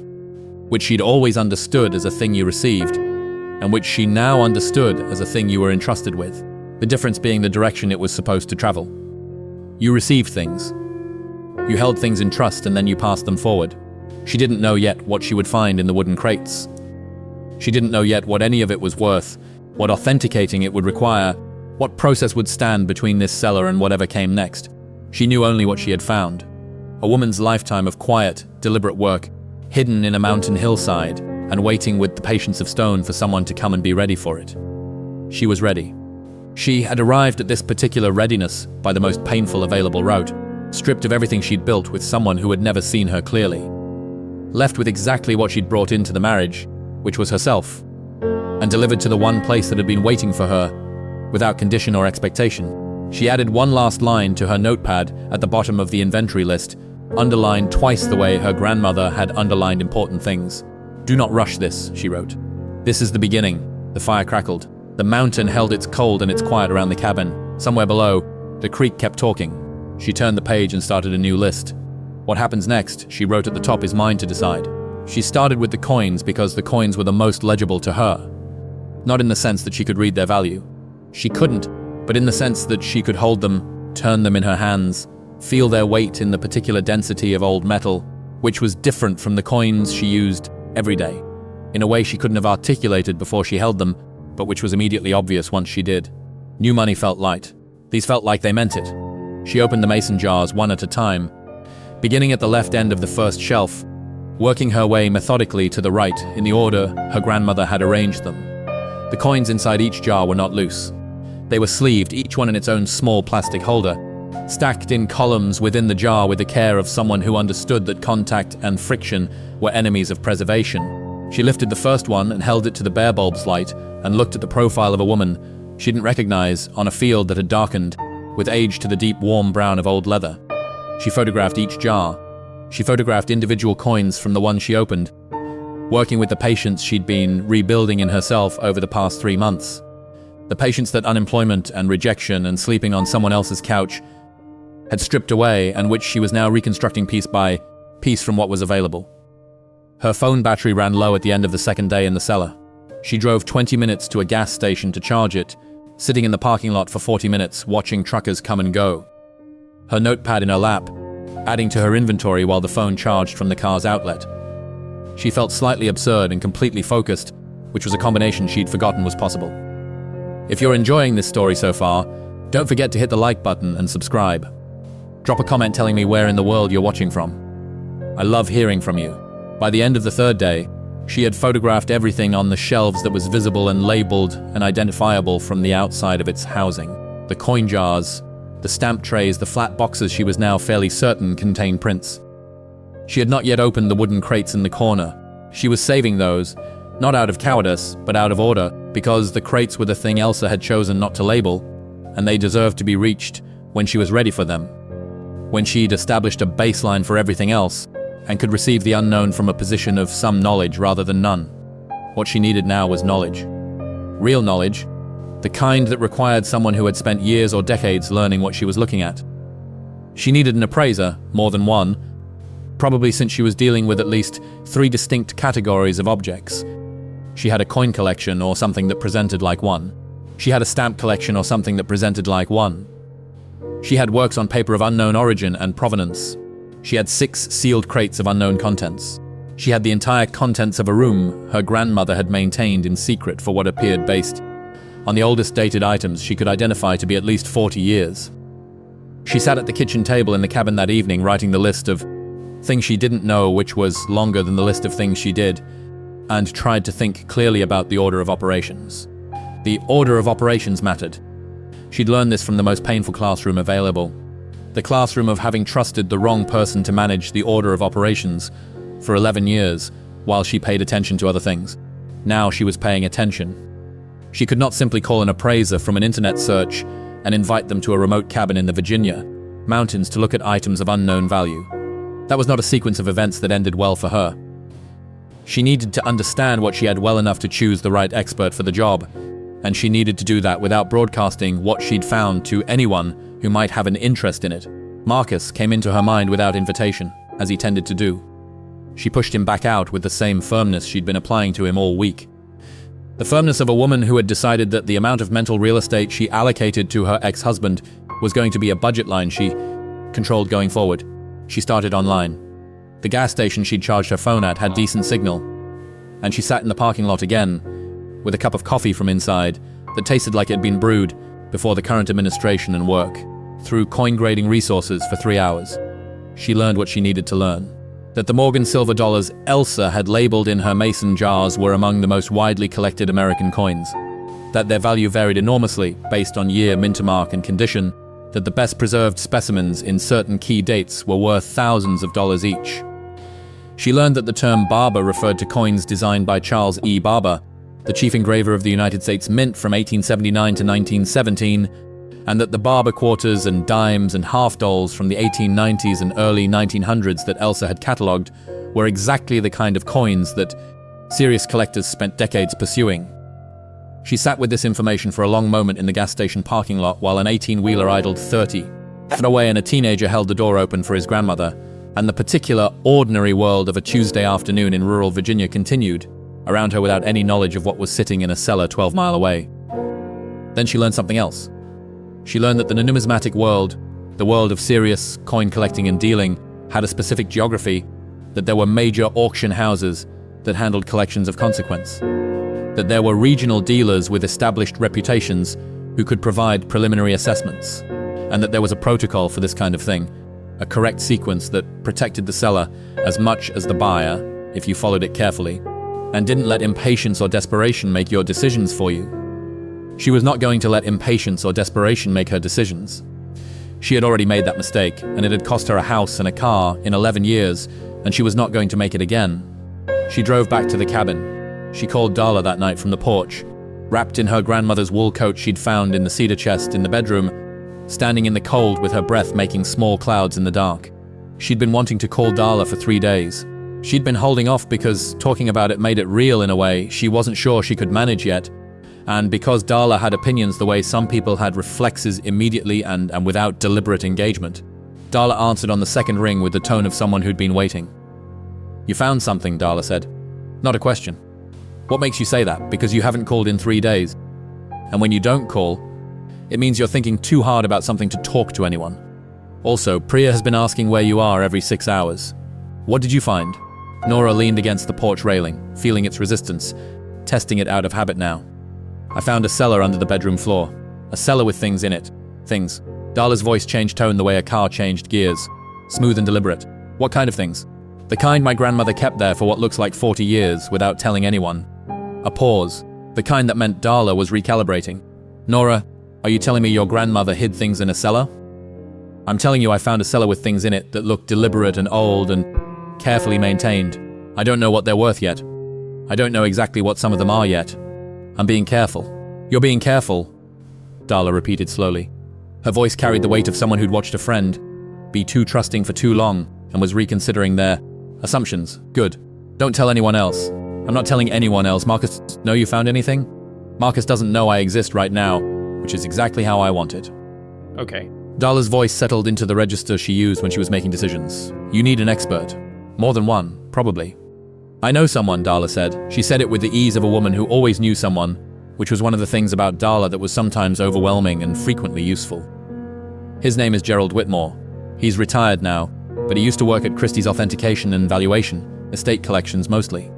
which she'd always understood as a thing you received, and which she now understood as a thing you were entrusted with, the difference being the direction it was supposed to travel. You received things. You held things in trust and then you passed them forward. She didn't know yet what she would find in the wooden crates. She didn't know yet what any of it was worth, what authenticating it would require, what process would stand between this seller and whatever came next. She knew only what she had found. A woman's lifetime of quiet, deliberate work, hidden in a mountain hillside, and waiting with the patience of stone for someone to come and be ready for it. She was ready. She had arrived at this particular readiness by the most painful available route, stripped of everything she'd built with someone who had never seen her clearly. Left with exactly what she'd brought into the marriage, which was herself, and delivered to the one place that had been waiting for her, without condition or expectation. She added one last line to her notepad at the bottom of the inventory list, underlined twice the way her grandmother had underlined important things. "Do not rush this," she wrote. "This is the beginning." The fire crackled. The mountain held its cold and its quiet around the cabin. Somewhere below, the creek kept talking. She turned the page and started a new list. What happens next, she wrote at the top, is mine to decide. She started with the coins because the coins were the most legible to her. Not in the sense that she could read their value. She couldn't, but in the sense that she could hold them, turn them in her hands, feel their weight in the particular density of old metal, which was different from the coins she used every day, in a way she couldn't have articulated before she held them, but which was immediately obvious once she did. New money felt light. These felt like they meant it. She opened the mason jars one at a time, beginning at the left end of the first shelf, working her way methodically to the right in the order her grandmother had arranged them. The coins inside each jar were not loose. They were sleeved, each one in its own small plastic holder, stacked in columns within the jar with the care of someone who understood that contact and friction were enemies of preservation. She lifted the first one and held it to the bare bulb's light and looked at the profile of a woman she didn't recognize on a field that had darkened, with age to the deep warm brown of old leather. She photographed each jar. She photographed individual coins from the one she opened, working with the patience she'd been rebuilding in herself over the past 3 months. The patience that unemployment and rejection and sleeping on someone else's couch had stripped away, and which she was now reconstructing piece by piece from what was available. Her phone battery ran low at the end of the second day in the cellar. She drove 20 minutes to a gas station to charge it, sitting in the parking lot for 40 minutes, watching truckers come and go. Her notepad in her lap, adding to her inventory while the phone charged from the car's outlet. She felt slightly absurd and completely focused, which was a combination she'd forgotten was possible. If you're enjoying this story so far, don't forget to hit the like button and subscribe. Drop a comment telling me where in the world you're watching from. I love hearing from you. By the end of the third day, she had photographed everything on the shelves that was visible and labeled and identifiable from the outside of its housing. The coin jars, the stamp trays, the flat boxes she was now fairly certain contained prints. She had not yet opened the wooden crates in the corner. She was saving those, not out of cowardice, but out of order, because the crates were the thing Elsa had chosen not to label, and they deserved to be reached when she was ready for them. When she'd established a baseline for everything else, and could receive the unknown from a position of some knowledge rather than none. What she needed now was knowledge. Real knowledge, the kind that required someone who had spent years or decades learning what she was looking at. She needed an appraiser, more than one, probably since she was dealing with at least 3 distinct categories of objects. She had a coin collection or something that presented like one. She had a stamp collection or something that presented like one. She had works on paper of unknown origin and provenance. She had 6 sealed crates of unknown contents. She had the entire contents of a room her grandmother had maintained in secret for what appeared based on the oldest dated items she could identify to be at least 40 years. She sat at the kitchen table in the cabin that evening writing the list of things she didn't know, which was longer than the list of things she did, and tried to think clearly about the order of operations. The order of operations mattered. She'd learned this from the most painful classroom available. The classroom of having trusted the wrong person to manage the order of operations for 11 years while she paid attention to other things. Now she was paying attention. She could not simply call an appraiser from an internet search and invite them to a remote cabin in the Virginia mountains to look at items of unknown value. That was not a sequence of events that ended well for her. She needed to understand what she had well enough to choose the right expert for the job, and she needed to do that without broadcasting what she'd found to anyone who might have an interest in it. Marcus came into her mind without invitation, as he tended to do. She pushed him back out with the same firmness she'd been applying to him all week. The firmness of a woman who had decided that the amount of mental real estate she allocated to her ex-husband was going to be a budget line she controlled going forward. She started online. The gas station she'd charged her phone at had decent signal, and she sat in the parking lot again, with a cup of coffee from inside that tasted like it had been brewed before the current administration and work. Through coin-grading resources for 3 hours, she learned what she needed to learn. That the Morgan silver dollars Elsa had labeled in her mason jars were among the most widely collected American coins. That their value varied enormously based on year, mintermark, and condition. That the best preserved specimens in certain key dates were worth thousands of dollars each. She learned that the term Barber referred to coins designed by Charles E. Barber, the chief engraver of the United States Mint from 1879 to 1917, and that the Barber quarters and dimes and half dolls from the 1890s and early 1900s that Elsa had catalogued were exactly the kind of coins that serious collectors spent decades pursuing. She sat with this information for a long moment in the gas station parking lot while an 18-wheeler idled 30 feet away and a teenager held the door open for his grandmother, and the particular ordinary world of a Tuesday afternoon in rural Virginia continued around her without any knowledge of what was sitting in a cellar 12 miles away. Then she learned something else. She learned that the numismatic world, the world of serious coin collecting and dealing, had a specific geography, that there were major auction houses that handled collections of consequence, that there were regional dealers with established reputations who could provide preliminary assessments, and that there was a protocol for this kind of thing, a correct sequence that protected the seller as much as the buyer, if you followed it carefully, and didn't let impatience or desperation make your decisions for you. She was not going to let impatience or desperation make her decisions. She had already made that mistake, and it had cost her a house and a car in 11 years, and she was not going to make it again. She drove back to the cabin. She called Darla that night from the porch, wrapped in her grandmother's wool coat she'd found in the cedar chest in the bedroom, standing in the cold with her breath making small clouds in the dark. She'd been wanting to call Darla for 3 days. She'd been holding off because talking about it made it real in a way she wasn't sure she could manage yet, and because Darla had opinions the way some people had reflexes immediately and without deliberate engagement. Darla answered on the second ring with the tone of someone who'd been waiting. You found something, Darla said. Not a question. What makes you say that? Because you haven't called in 3 days. And when you don't call, it means you're thinking too hard about something to talk to anyone. Also, Priya has been asking where you are every 6 hours. What did you find? Nora leaned against the porch railing, feeling its resistance, testing it out of habit now. I found a cellar under the bedroom floor. A cellar with things in it. Things. Darla's voice changed tone the way a car changed gears. Smooth and deliberate. What kind of things? The kind my grandmother kept there for what looks like 40 years without telling anyone. A pause. The kind that meant Darla was recalibrating. Nora, are you telling me your grandmother hid things in a cellar? I'm telling you I found a cellar with things in it that looked deliberate and old and carefully maintained. I don't know what they're worth yet. I don't know exactly what some of them are yet. I'm being careful. You're being careful, Darla repeated slowly. Her voice carried the weight of someone who'd watched a friend be too trusting for too long and was reconsidering their assumptions. Good. Don't tell anyone else. I'm not telling anyone else. Marcus, know you found anything? Marcus doesn't know I exist right now, which is exactly how I want it. Okay. Darla's voice settled into the register she used when she was making decisions. You need an expert. More than one, probably. I know someone, Darla said. She said it with the ease of a woman who always knew someone, which was one of the things about Darla that was sometimes overwhelming and frequently useful. His name is Gerald Whitmore. He's retired now, but he used to work at Christie's Authentication and Valuation, estate collections mostly.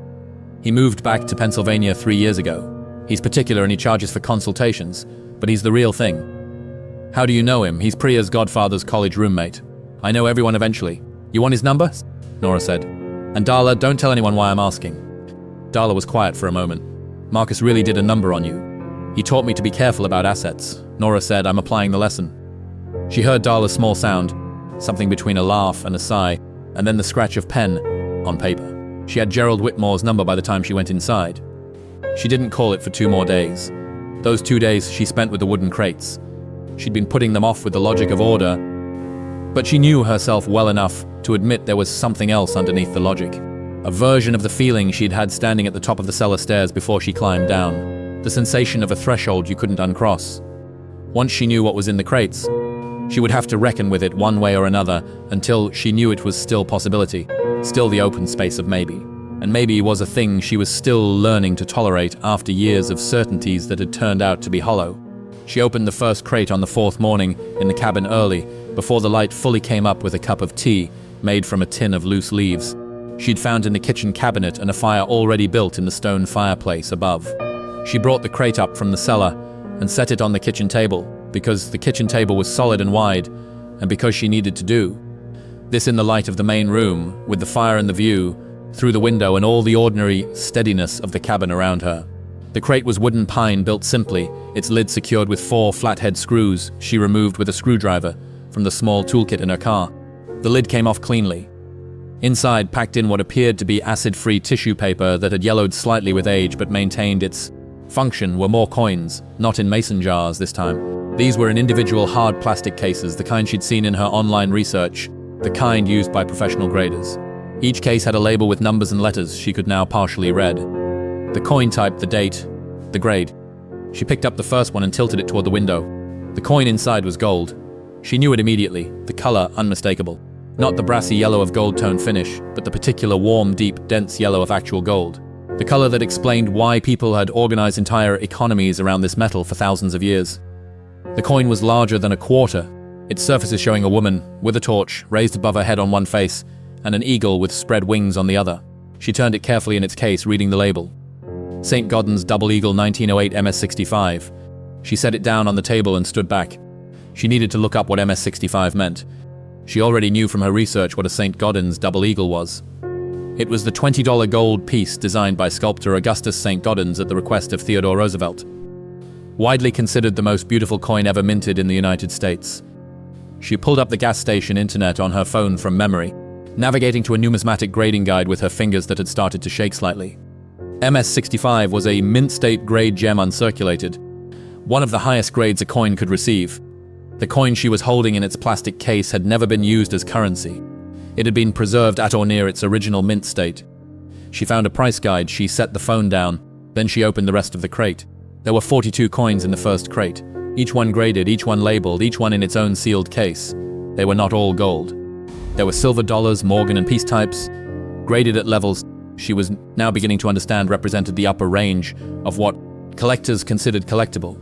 He moved back to Pennsylvania 3 years ago. He's particular and he charges for consultations, but he's the real thing. How do you know him? He's Priya's godfather's college roommate. I know everyone eventually. You want his number? Nora said. And Darla, don't tell anyone why I'm asking. Darla was quiet for a moment. Marcus really did a number on you. He taught me to be careful about assets. Nora said, I'm applying the lesson. She heard Darla's small sound, something between a laugh and a sigh, and then the scratch of pen on paper. She had Gerald Whitmore's number by the time she went inside. She didn't call it for 2 more days. Those 2 days she spent with the wooden crates. She'd been putting them off with the logic of order, but she knew herself well enough to admit there was something else underneath the logic. A version of the feeling she'd had standing at the top of the cellar stairs before she climbed down. The sensation of a threshold you couldn't uncross. Once she knew what was in the crates, she would have to reckon with it one way or another until she knew it was still possibility, still the open space of maybe. And maybe was a thing she was still learning to tolerate after years of certainties that had turned out to be hollow. She opened the first crate on the 4th morning in the cabin early, before the light fully came up with a cup of tea made from a tin of loose leaves. She'd found in the kitchen cabinet and a fire already built in the stone fireplace above. She brought the crate up from the cellar and set it on the kitchen table, because the kitchen table was solid and wide, and because she needed to do. This in the light of the main room, with the fire and the view, through the window and all the ordinary steadiness of the cabin around her. The crate was wooden pine built simply, its lid secured with 4 flathead screws she removed with a screwdriver from the small toolkit in her car. The lid came off cleanly. Inside, packed in what appeared to be acid-free tissue paper that had yellowed slightly with age but maintained its function, were more coins, not in mason jars this time. These were in individual hard plastic cases, the kind she'd seen in her online research, the kind used by professional graders. Each case had a label with numbers and letters she could now partially read. The coin type, the date, the grade. She picked up the first one and tilted it toward the window. The coin inside was gold. She knew it immediately, the color unmistakable. Not the brassy yellow of gold-tone finish, but the particular warm, deep, dense yellow of actual gold. The color that explained why people had organized entire economies around this metal for thousands of years. The coin was larger than a quarter, its surface showing a woman, with a torch, raised above her head on one face, and an eagle with spread wings on the other. She turned it carefully in its case, reading the label. St. Gaudens Double Eagle 1908 MS65. She set it down on the table and stood back. She needed to look up what MS65 meant. She already knew from her research what a St. Gaudens Double Eagle was. It was the $20 gold piece designed by sculptor Augustus St. Gaudens at the request of Theodore Roosevelt. Widely considered the most beautiful coin ever minted in the United States. She pulled up the gas station internet on her phone from memory, navigating to a numismatic grading guide with her fingers that had started to shake slightly. MS65 was a mint state grade gem uncirculated, one of the highest grades a coin could receive. The coin she was holding in its plastic case had never been used as currency. It had been preserved at or near its original mint state. She found a price guide, she set the phone down, then she opened the rest of the crate. There were 42 coins in the first crate, each one graded, each one labeled, each one in its own sealed case. They were not all gold. There were silver dollars, Morgan and peace types, graded at levels she was now beginning to understand represented the upper range of what collectors considered collectible.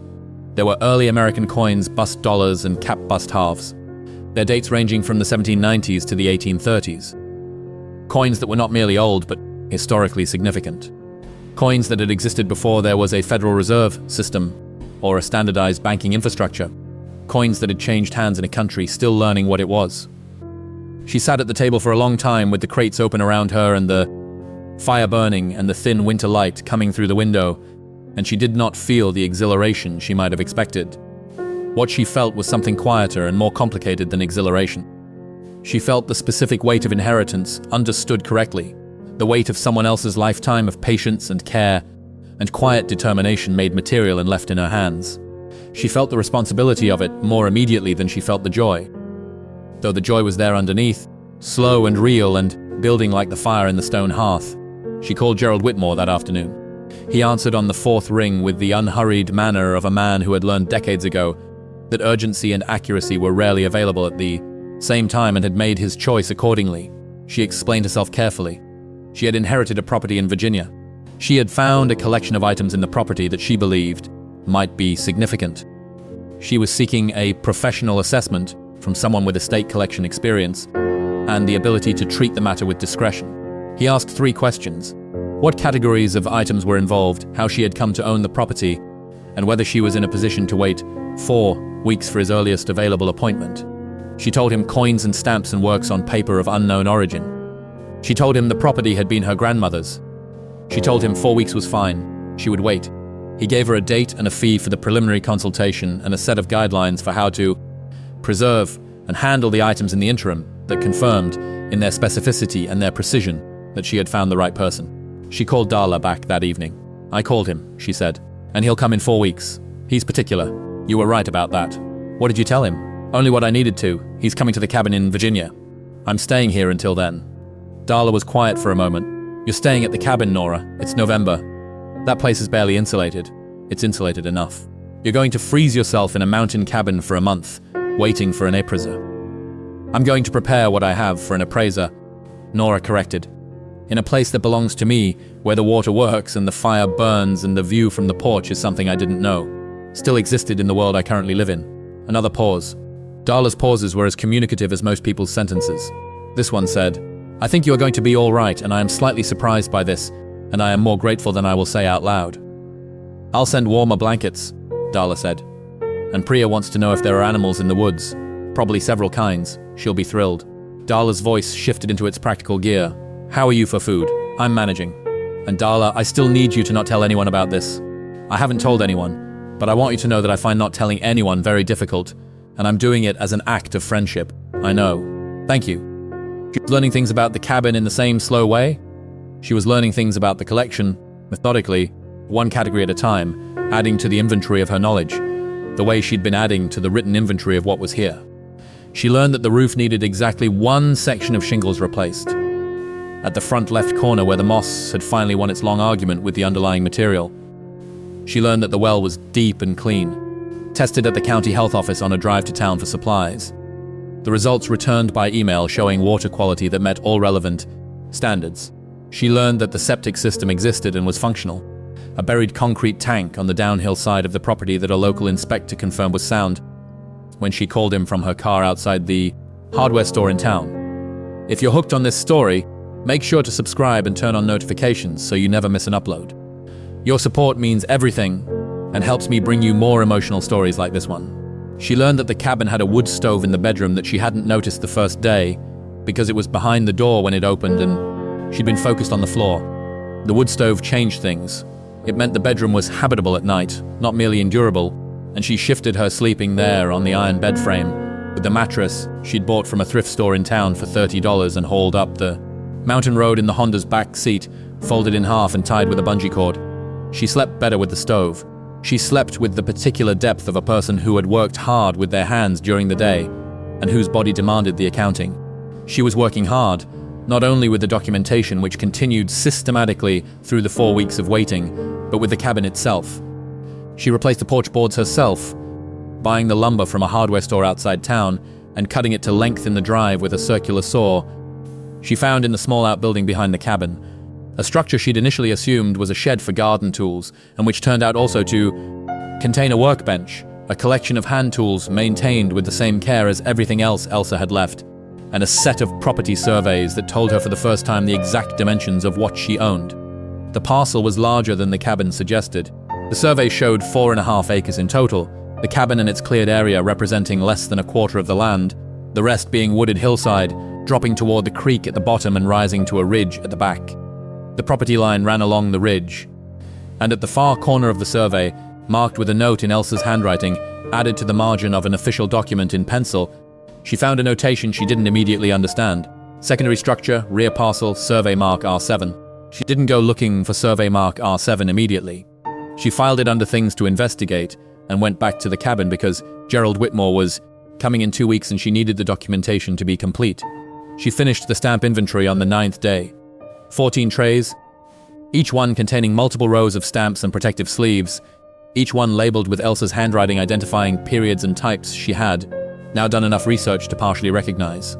There were early American coins, bust dollars, and cap bust halves, their dates ranging from the 1790s to the 1830s. Coins that were not merely old, but historically significant. Coins that had existed before there was a Federal Reserve system or a standardized banking infrastructure. Coins that had changed hands in a country still learning what it was. She sat at the table for a long time with the crates open around her and the fire burning and the thin winter light coming through the window, and she did not feel the exhilaration she might have expected. What she felt was something quieter and more complicated than exhilaration. She felt the specific weight of inheritance understood correctly, the weight of someone else's lifetime of patience and care, and quiet determination made material and left in her hands. She felt the responsibility of it more immediately than she felt the joy. Though the joy was there underneath, slow and real and building like the fire in the stone hearth. She called Gerald Whitmore that afternoon. He answered on the fourth ring with the unhurried manner of a man who had learned decades ago that urgency and accuracy were rarely available at the same time and had made his choice accordingly. She explained herself carefully. She had inherited a property in Virginia. She had found a collection of items in the property that she believed might be significant. She was seeking a professional assessment from someone with estate collection experience and the ability to treat the matter with discretion. He asked 3 questions: what categories of items were involved, how she had come to own the property, and whether she was in a position to wait 4 weeks for his earliest available appointment. She told him coins and stamps and works on paper of unknown origin. She told him the property had been her grandmother's. She told him 4 weeks was fine. She would wait. He gave her a date and a fee for the preliminary consultation and a set of guidelines for how to preserve and handle the items in the interim that confirmed, in their specificity and their precision, that she had found the right person. She called Darla back that evening. I called him, she said, and he'll come in 4 weeks. He's particular. You were right about that. What did you tell him? Only what I needed to. He's coming to the cabin in Virginia. I'm staying here until then. Darla was quiet for a moment. You're staying at the cabin, Nora. It's November. That place is barely insulated. It's insulated enough. You're going to freeze yourself in a mountain cabin for a month, waiting for an appraiser. I'm going to prepare what I have for an appraiser, Nora corrected. In a place that belongs to me, where the water works and the fire burns and the view from the porch is something I didn't know. Still existed in the world I currently live in. Another pause. Darla's pauses were as communicative as most people's sentences. This one said, I think you are going to be all right, and I am slightly surprised by this, and I am more grateful than I will say out loud. I'll send warmer blankets, Darla said. And Priya wants to know if there are animals in the woods. Probably several kinds. She'll be thrilled. Darla's voice shifted into its practical gear. How are you for food? I'm managing. And Darla, I still need you to not tell anyone about this. I haven't told anyone, but I want you to know that I find not telling anyone very difficult, and I'm doing it as an act of friendship. I know. Thank you. She was learning things about the cabin in the same slow way. She was learning things about the collection, methodically, one category at a time, adding to the inventory of her knowledge, the way she'd been adding to the written inventory of what was here. She learned that the roof needed exactly 1 section of shingles replaced. At the front left corner where the moss had finally won its long argument with the underlying material. She learned that the well was deep and clean, tested at the county health office on a drive to town for supplies. The results returned by email showing water quality that met all relevant standards. She learned that the septic system existed and was functional, a buried concrete tank on the downhill side of the property that a local inspector confirmed was sound when she called him from her car outside the hardware store in town. If you're hooked on this story, make sure to subscribe and turn on notifications so you never miss an upload. Your support means everything and helps me bring you more emotional stories like this one. She learned that the cabin had a wood stove in the bedroom that she hadn't noticed the first day because it was behind the door when it opened and she'd been focused on the floor. The wood stove changed things. It meant the bedroom was habitable at night, not merely endurable, and she shifted her sleeping there on the iron bed frame with the mattress she'd bought from a thrift store in town for $30 and hauled up the mountain road in the Honda's back seat, folded in half and tied with a bungee cord. She slept better with the stove. She slept with the particular depth of a person who had worked hard with their hands during the day and whose body demanded the accounting. She was working hard, not only with the documentation which continued systematically through the 4 weeks of waiting, but with the cabin itself. She replaced the porch boards herself, buying the lumber from a hardware store outside town and cutting it to length in the drive with a circular saw she found in the small outbuilding behind the cabin, a structure she'd initially assumed was a shed for garden tools, and which turned out also to contain a workbench, a collection of hand tools maintained with the same care as everything else Elsa had left, and a set of property surveys that told her for the first time the exact dimensions of what she owned. The parcel was larger than the cabin suggested. The survey showed 4.5 acres in total, the cabin and its cleared area representing less than a quarter of the land, the rest being wooded hillside, dropping toward the creek at the bottom and rising to a ridge at the back. The property line ran along the ridge, and at the far corner of the survey, marked with a note in Elsa's handwriting, added to the margin of an official document in pencil, she found a notation she didn't immediately understand. Secondary structure, rear parcel, survey mark R7. She didn't go looking for survey mark R7 immediately. She filed it under things to investigate and went back to the cabin because Gerald Whitmore was coming in 2 weeks and she needed the documentation to be complete. She finished the stamp inventory on the 9th day. 14 trays, each one containing multiple rows of stamps and protective sleeves, each one labeled with Elsa's handwriting identifying periods and types she had now done enough research to partially recognize.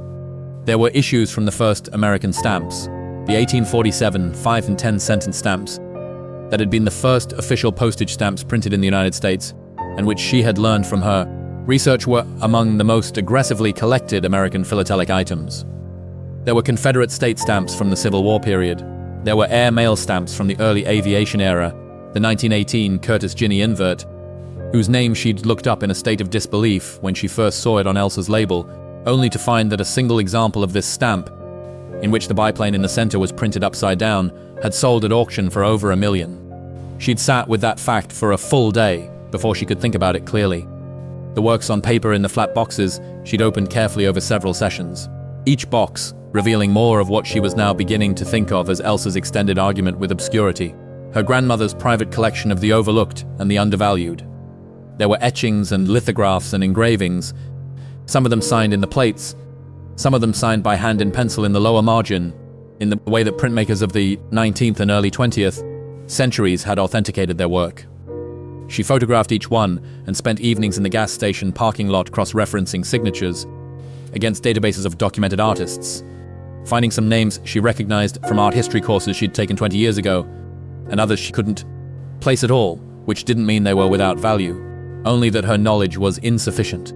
There were issues from the first American stamps, the 1847 5 and 10 cent stamps, that had been the first official postage stamps printed in the United States, and which she had learned from her research were among the most aggressively collected American philatelic items. There were Confederate state stamps from the Civil War period. There were air mail stamps from the early aviation era, the 1918 Curtis Ginny invert, whose name she'd looked up in a state of disbelief when she first saw it on Elsa's label, only to find that a single example of this stamp, in which the biplane in the center was printed upside down, had sold at auction for over $1 million. She'd sat with that fact for a full day before she could think about it clearly. The works on paper in the flat boxes she'd opened carefully over several sessions, each box revealing more of what she was now beginning to think of as Elsa's extended argument with obscurity, her grandmother's private collection of the overlooked and the undervalued. There were etchings and lithographs and engravings, some of them signed in the plates, some of them signed by hand in pencil in the lower margin, in the way that printmakers of the 19th and early 20th centuries had authenticated their work. She photographed each one and spent evenings in the gas station parking lot cross-referencing signatures against databases of documented artists, finding some names she recognized from art history courses she'd taken 20 years ago, and others she couldn't place at all, which didn't mean they were without value, only that her knowledge was insufficient.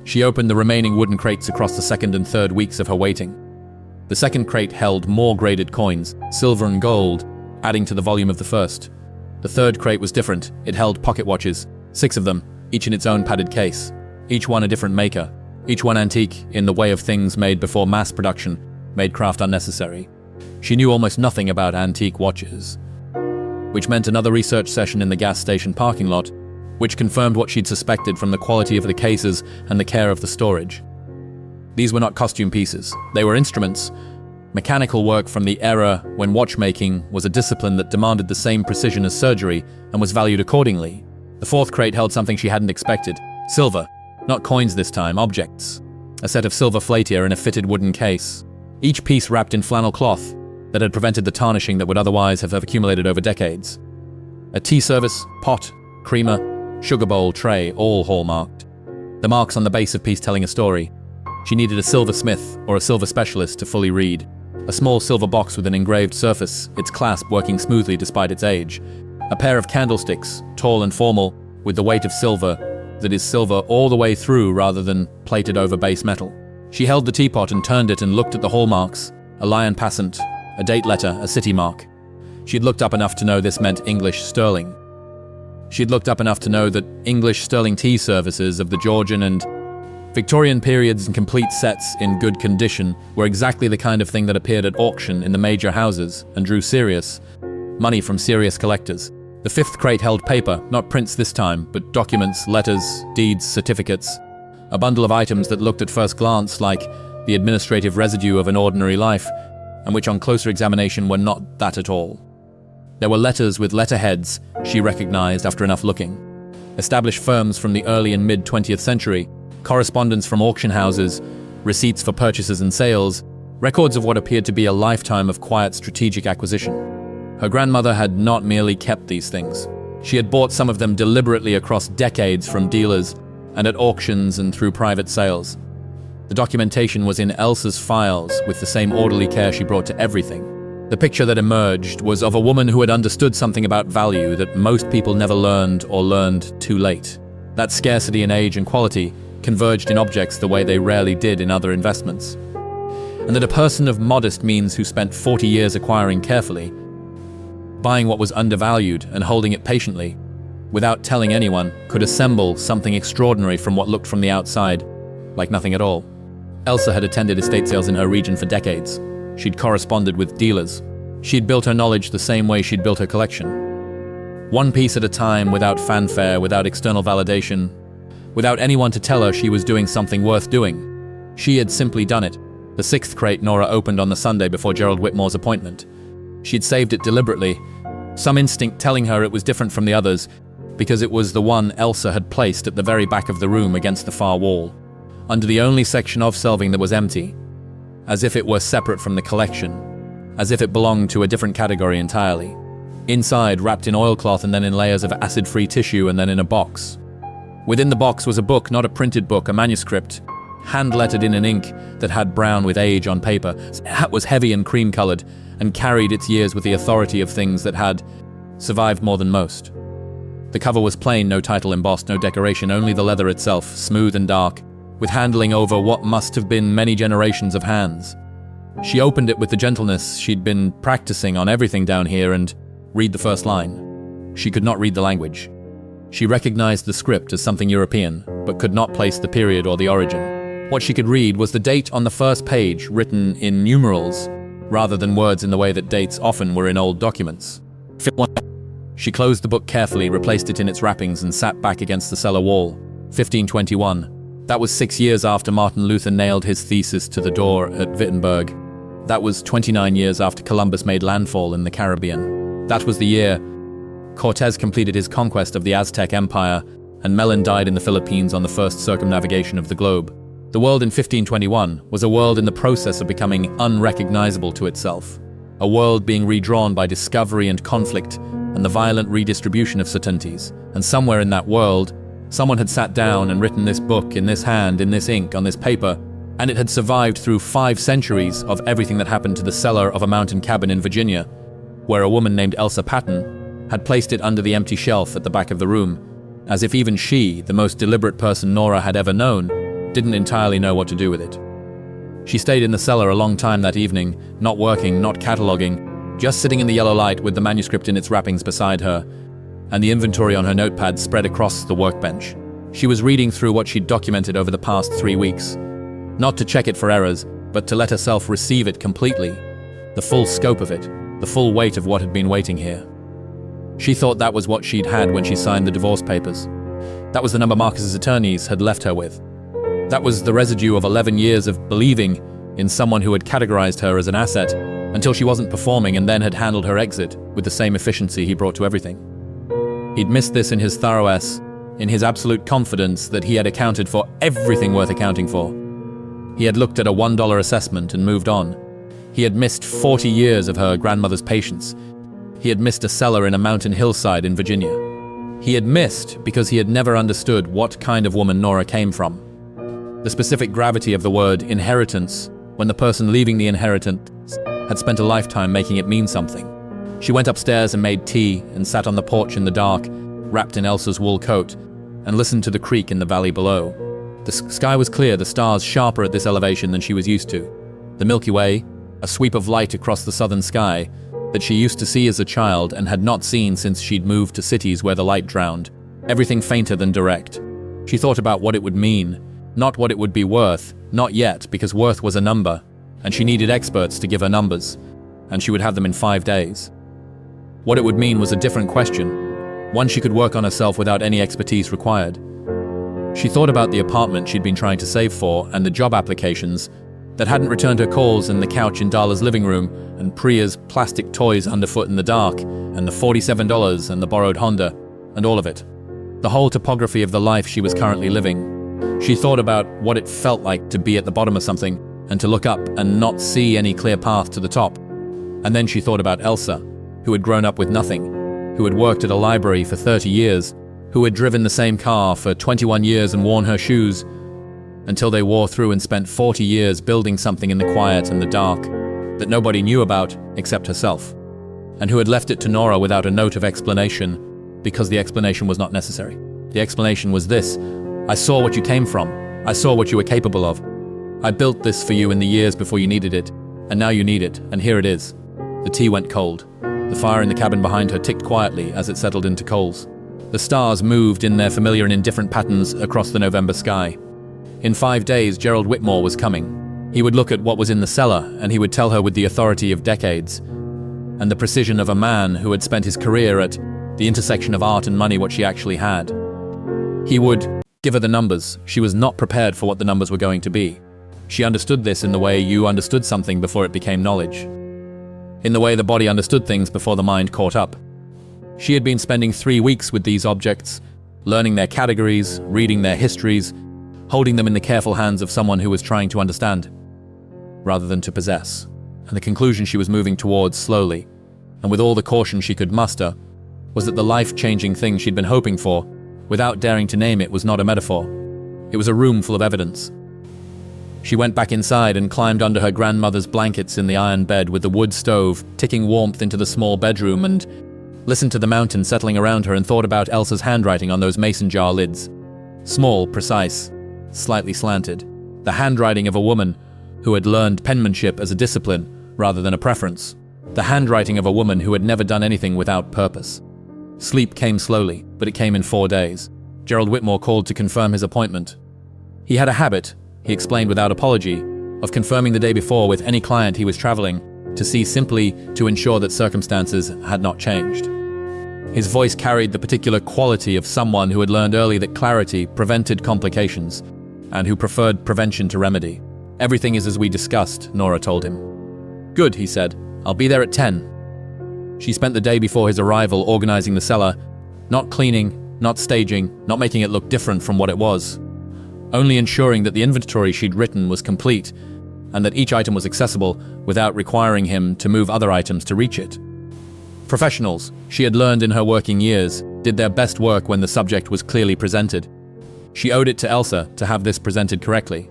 She opened the remaining wooden crates across the second and third weeks of her waiting. The second crate held more graded coins, silver and gold, adding to the volume of the first. The third crate was different. It held pocket watches, 6 of them, each in its own padded case, each one a different maker, each one antique in the way of things made before mass production made craft unnecessary. She knew almost nothing about antique watches, which meant another research session in the gas station parking lot, which confirmed what she'd suspected from the quality of the cases and the care of the storage. These were not costume pieces. They were instruments, mechanical work from the era when watchmaking was a discipline that demanded the same precision as surgery and was valued accordingly. The fourth crate held something she hadn't expected. Silver. Not coins this time, objects. A set of silver flatia in a fitted wooden case, each piece wrapped in flannel cloth that had prevented the tarnishing that would otherwise have accumulated over decades. A tea service, pot, creamer, sugar bowl, tray, all hallmarked. The marks on the base of piece telling a story. She needed a silversmith or a silver specialist to fully read. A small silver box with an engraved surface, its clasp working smoothly despite its age. A pair of candlesticks, tall and formal, with the weight of silver, that is silver all the way through rather than plated over base metal. She held the teapot and turned it and looked at the hallmarks, a lion passant, a date letter, a city mark. She'd looked up enough to know this meant English sterling. She'd looked up enough to know that English sterling tea services of the Georgian and Victorian periods in complete sets in good condition were exactly the kind of thing that appeared at auction in the major houses and drew serious money from serious collectors. The fifth crate held paper, not prints this time, but documents, letters, deeds, certificates, a bundle of items that looked at first glance like the administrative residue of an ordinary life, and which on closer examination were not that at all. There were letters with letterheads she recognized after enough looking, established firms from the early and mid-20th century, correspondence from auction houses, receipts for purchases and sales, records of what appeared to be a lifetime of quiet strategic acquisition. Her grandmother had not merely kept these things. She had bought some of them deliberately across decades from dealers and at auctions and through private sales. The The documentation was in Elsa's files with the same orderly care she brought to everything. The picture that emerged was of a woman who had understood something about value that most people never learned or learned too late. That scarcity in age and quality converged in objects the way they rarely did in other investments. And that a person of modest means who spent 40 years acquiring carefully, buying what was undervalued and holding it patiently, without telling anyone, could assemble something extraordinary from what looked from the outside like nothing at all. Elsa had attended estate sales in her region for decades. She'd corresponded with dealers. She'd built her knowledge the same way she'd built her collection. One piece at a time, without fanfare, without external validation, without anyone to tell her she was doing something worth doing. She had simply done it. The 6th crate Nora opened on the Sunday before Gerald Whitmore's appointment. She'd saved it deliberately, some instinct telling her it was different from the others, because it was the one Elsa had placed at the very back of the room against the far wall, under the only section of shelving that was empty, as if it were separate from the collection, as if it belonged to a different category entirely. Inside, wrapped in oilcloth and then in layers of acid-free tissue and then in a box. Within the box was a book, not a printed book, a manuscript, hand-lettered in an ink that had brown with age on paper. Its hat was heavy and cream-colored and carried its years with the authority of things that had survived more than most. The cover was plain, no title embossed, no decoration, only the leather itself, smooth and dark, with handling over what must have been many generations of hands. She opened it with the gentleness she'd been practicing on everything down here and read the first line. She could not read the language. She recognized the script as something European, but could not place the period or the origin. What she could read was the date on the first page written in numerals, rather than words in the way that dates often were in old documents. She closed the book carefully, replaced it in its wrappings, and sat back against the cellar wall. 1521. That was 6 years after Martin Luther nailed his thesis to the door at Wittenberg. That was 29 years after Columbus made landfall in the Caribbean. That was the year Cortez completed his conquest of the Aztec Empire, and Mellon died in the Philippines on the first circumnavigation of the globe. The world in 1521 was a world in the process of becoming unrecognizable to itself, a world being redrawn by discovery and conflict and the violent redistribution of certainties. And somewhere in that world, someone had sat down and written this book in this hand, in this ink, on this paper, and it had survived through 5 centuries of everything that happened to the cellar of a mountain cabin in Virginia, where a woman named Elsa Patton had placed it under the empty shelf at the back of the room, as if even she, the most deliberate person Nora had ever known, didn't entirely know what to do with it. She stayed in the cellar a long time that evening, not working, not cataloging, just sitting in the yellow light with the manuscript in its wrappings beside her, and the inventory on her notepad spread across the workbench. She was reading through what she'd documented over the past 3 weeks, not to check it for errors, but to let herself receive it completely, the full scope of it, the full weight of what had been waiting here. She thought that was what she'd had when she signed the divorce papers. That was the number Marcus's attorneys had left her with. That was the residue of 11 years of believing in someone who had categorized her as an asset until she wasn't performing and then had handled her exit with the same efficiency he brought to everything. He'd missed this in his thoroughness, in his absolute confidence that he had accounted for everything worth accounting for. He had looked at a $1 assessment and moved on. He had missed 40 years of her grandmother's patience. He had missed a cellar in a mountain hillside in Virginia. He had missed because he had never understood what kind of woman Nora came from. The specific gravity of the word inheritance, when the person leaving the inheritance had spent a lifetime making it mean something. She went upstairs and made tea and sat on the porch in the dark, wrapped in Elsa's wool coat, and listened to the creek in the valley below. The sky was clear, the stars sharper at this elevation than she was used to. The Milky Way, a sweep of light across the southern sky, that she used to see as a child and had not seen since she'd moved to cities where the light drowned. Everything fainter than direct. She thought about what it would mean, not what it would be worth, not yet, because worth was a number, and she needed experts to give her numbers, and she would have them in 5 days. What it would mean was a different question, one she could work on herself without any expertise required. She thought about the apartment she'd been trying to save for and the job applications that hadn't returned her calls, and the couch in Darla's living room, and Priya's plastic toys underfoot in the dark, and the $47 and the borrowed Honda, and all of it. The whole topography of the life she was currently living. She thought about what it felt like to be at the bottom of something and to look up and not see any clear path to the top. And then she thought about Elsa, who had grown up with nothing, who had worked at a library for 30 years, who had driven the same car for 21 years and worn her shoes, until they wore through and spent 40 years building something in the quiet and the dark that nobody knew about except herself, and who had left it to Nora without a note of explanation because the explanation was not necessary. The explanation was this: I saw what you came from. I saw what you were capable of. I built this for you in the years before you needed it, and now you need it, and here it is. The tea went cold. The fire in the cabin behind her ticked quietly as it settled into coals. The stars moved in their familiar and indifferent patterns across the November sky. In 5 days, Gerald Whitmore was coming. He would look at what was in the cellar, and he would tell her with the authority of decades, and the precision of a man who had spent his career at the intersection of art and money what she actually had. He would give her the numbers. She was not prepared for what the numbers were going to be. She understood this in the way you understood something before it became knowledge. In the way the body understood things before the mind caught up. She had been spending 3 weeks with these objects, learning their categories, reading their histories, holding them in the careful hands of someone who was trying to understand, rather than to possess. And the conclusion she was moving towards slowly, and with all the caution she could muster, was that the life-changing thing she'd been hoping for, without daring to name it, was not a metaphor. It was a room full of evidence. She went back inside and climbed under her grandmother's blankets in the iron bed with the wood stove ticking warmth into the small bedroom, and listened to the mountain settling around her and thought about Elsa's handwriting on those mason jar lids. Small, precise, slightly slanted. The handwriting of a woman who had learned penmanship as a discipline rather than a preference. The handwriting of a woman who had never done anything without purpose. Sleep came slowly, but it came in 4 days. Gerald Whitmore called to confirm his appointment. He had a habit, he explained without apology, of confirming the day before with any client he was traveling to see, simply to ensure that circumstances had not changed. His voice carried the particular quality of someone who had learned early that clarity prevented complications, and who preferred prevention to remedy. "Everything is as we discussed," Nora told him. "Good," he said. "I'll be there at 10. She spent the day before his arrival organizing the cellar, not cleaning, not staging, not making it look different from what it was, only ensuring that the inventory she'd written was complete and that each item was accessible without requiring him to move other items to reach it. Professionals, she had learned in her working years, did their best work when the subject was clearly presented. She owed it to Elsa to have this presented correctly.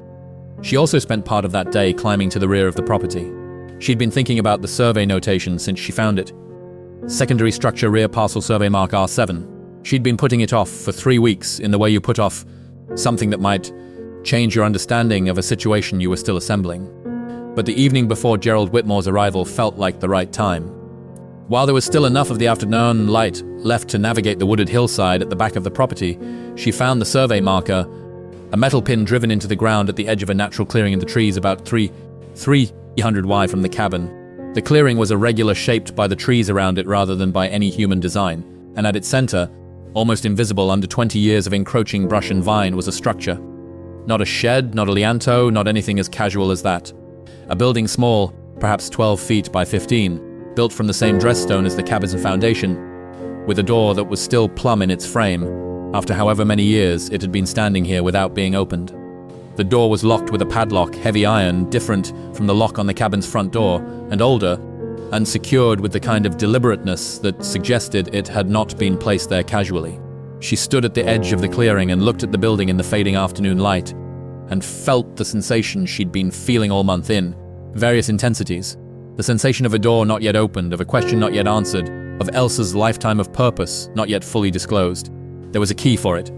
She also spent part of that day climbing to the rear of the property. She'd been thinking about the survey notation since she found it. Secondary structure rear parcel survey mark R7. She'd been putting it off for 3 weeks in the way you put off something that might change your understanding of a situation you were still assembling. But the evening before Gerald Whitmore's arrival felt like the right time. While there was still enough of the afternoon light left to navigate the wooded hillside at the back of the property, she found the survey marker, a metal pin driven into the ground at the edge of a natural clearing in the trees about 300 wide from the cabin. The clearing was irregular, shaped by the trees around it rather than by any human design, and at its center, almost invisible under 20 years of encroaching brush and vine, was a structure. Not a shed, not a lianto, not anything as casual as that. A building small, perhaps 12 feet by 15, built from the same dress stone as the cabin's foundation, with a door that was still plumb in its frame, after however many years it had been standing here without being opened. The door was locked with a padlock, heavy iron, different from the lock on the cabin's front door, and older, and secured with the kind of deliberateness that suggested it had not been placed there casually. She stood at the edge of the clearing and looked at the building in the fading afternoon light, and felt the sensation she'd been feeling all month in various intensities. The sensation of a door not yet opened, of a question not yet answered, of Elsa's lifetime of purpose not yet fully disclosed. There was a key for it.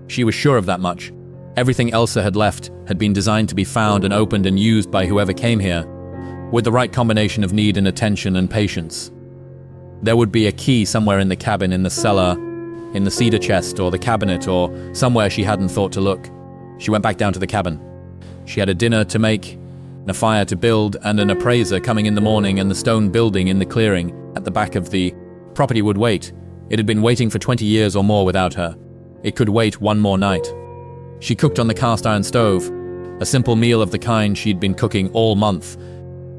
She was sure of that much. Everything Elsa had left had been designed to be found and opened and used by whoever came here, with the right combination of need and attention and patience. There would be a key somewhere in the cabin, in the cellar, in the cedar chest or the cabinet, or somewhere she hadn't thought to look. She went back down to the cabin. She had a dinner to make, and a fire to build, and an appraiser coming in the morning, and the stone building in the clearing at the back of the property would wait. It had been waiting for 20 years or more without her. It could wait one more night. She cooked on the cast iron stove, a simple meal of the kind she'd been cooking all month,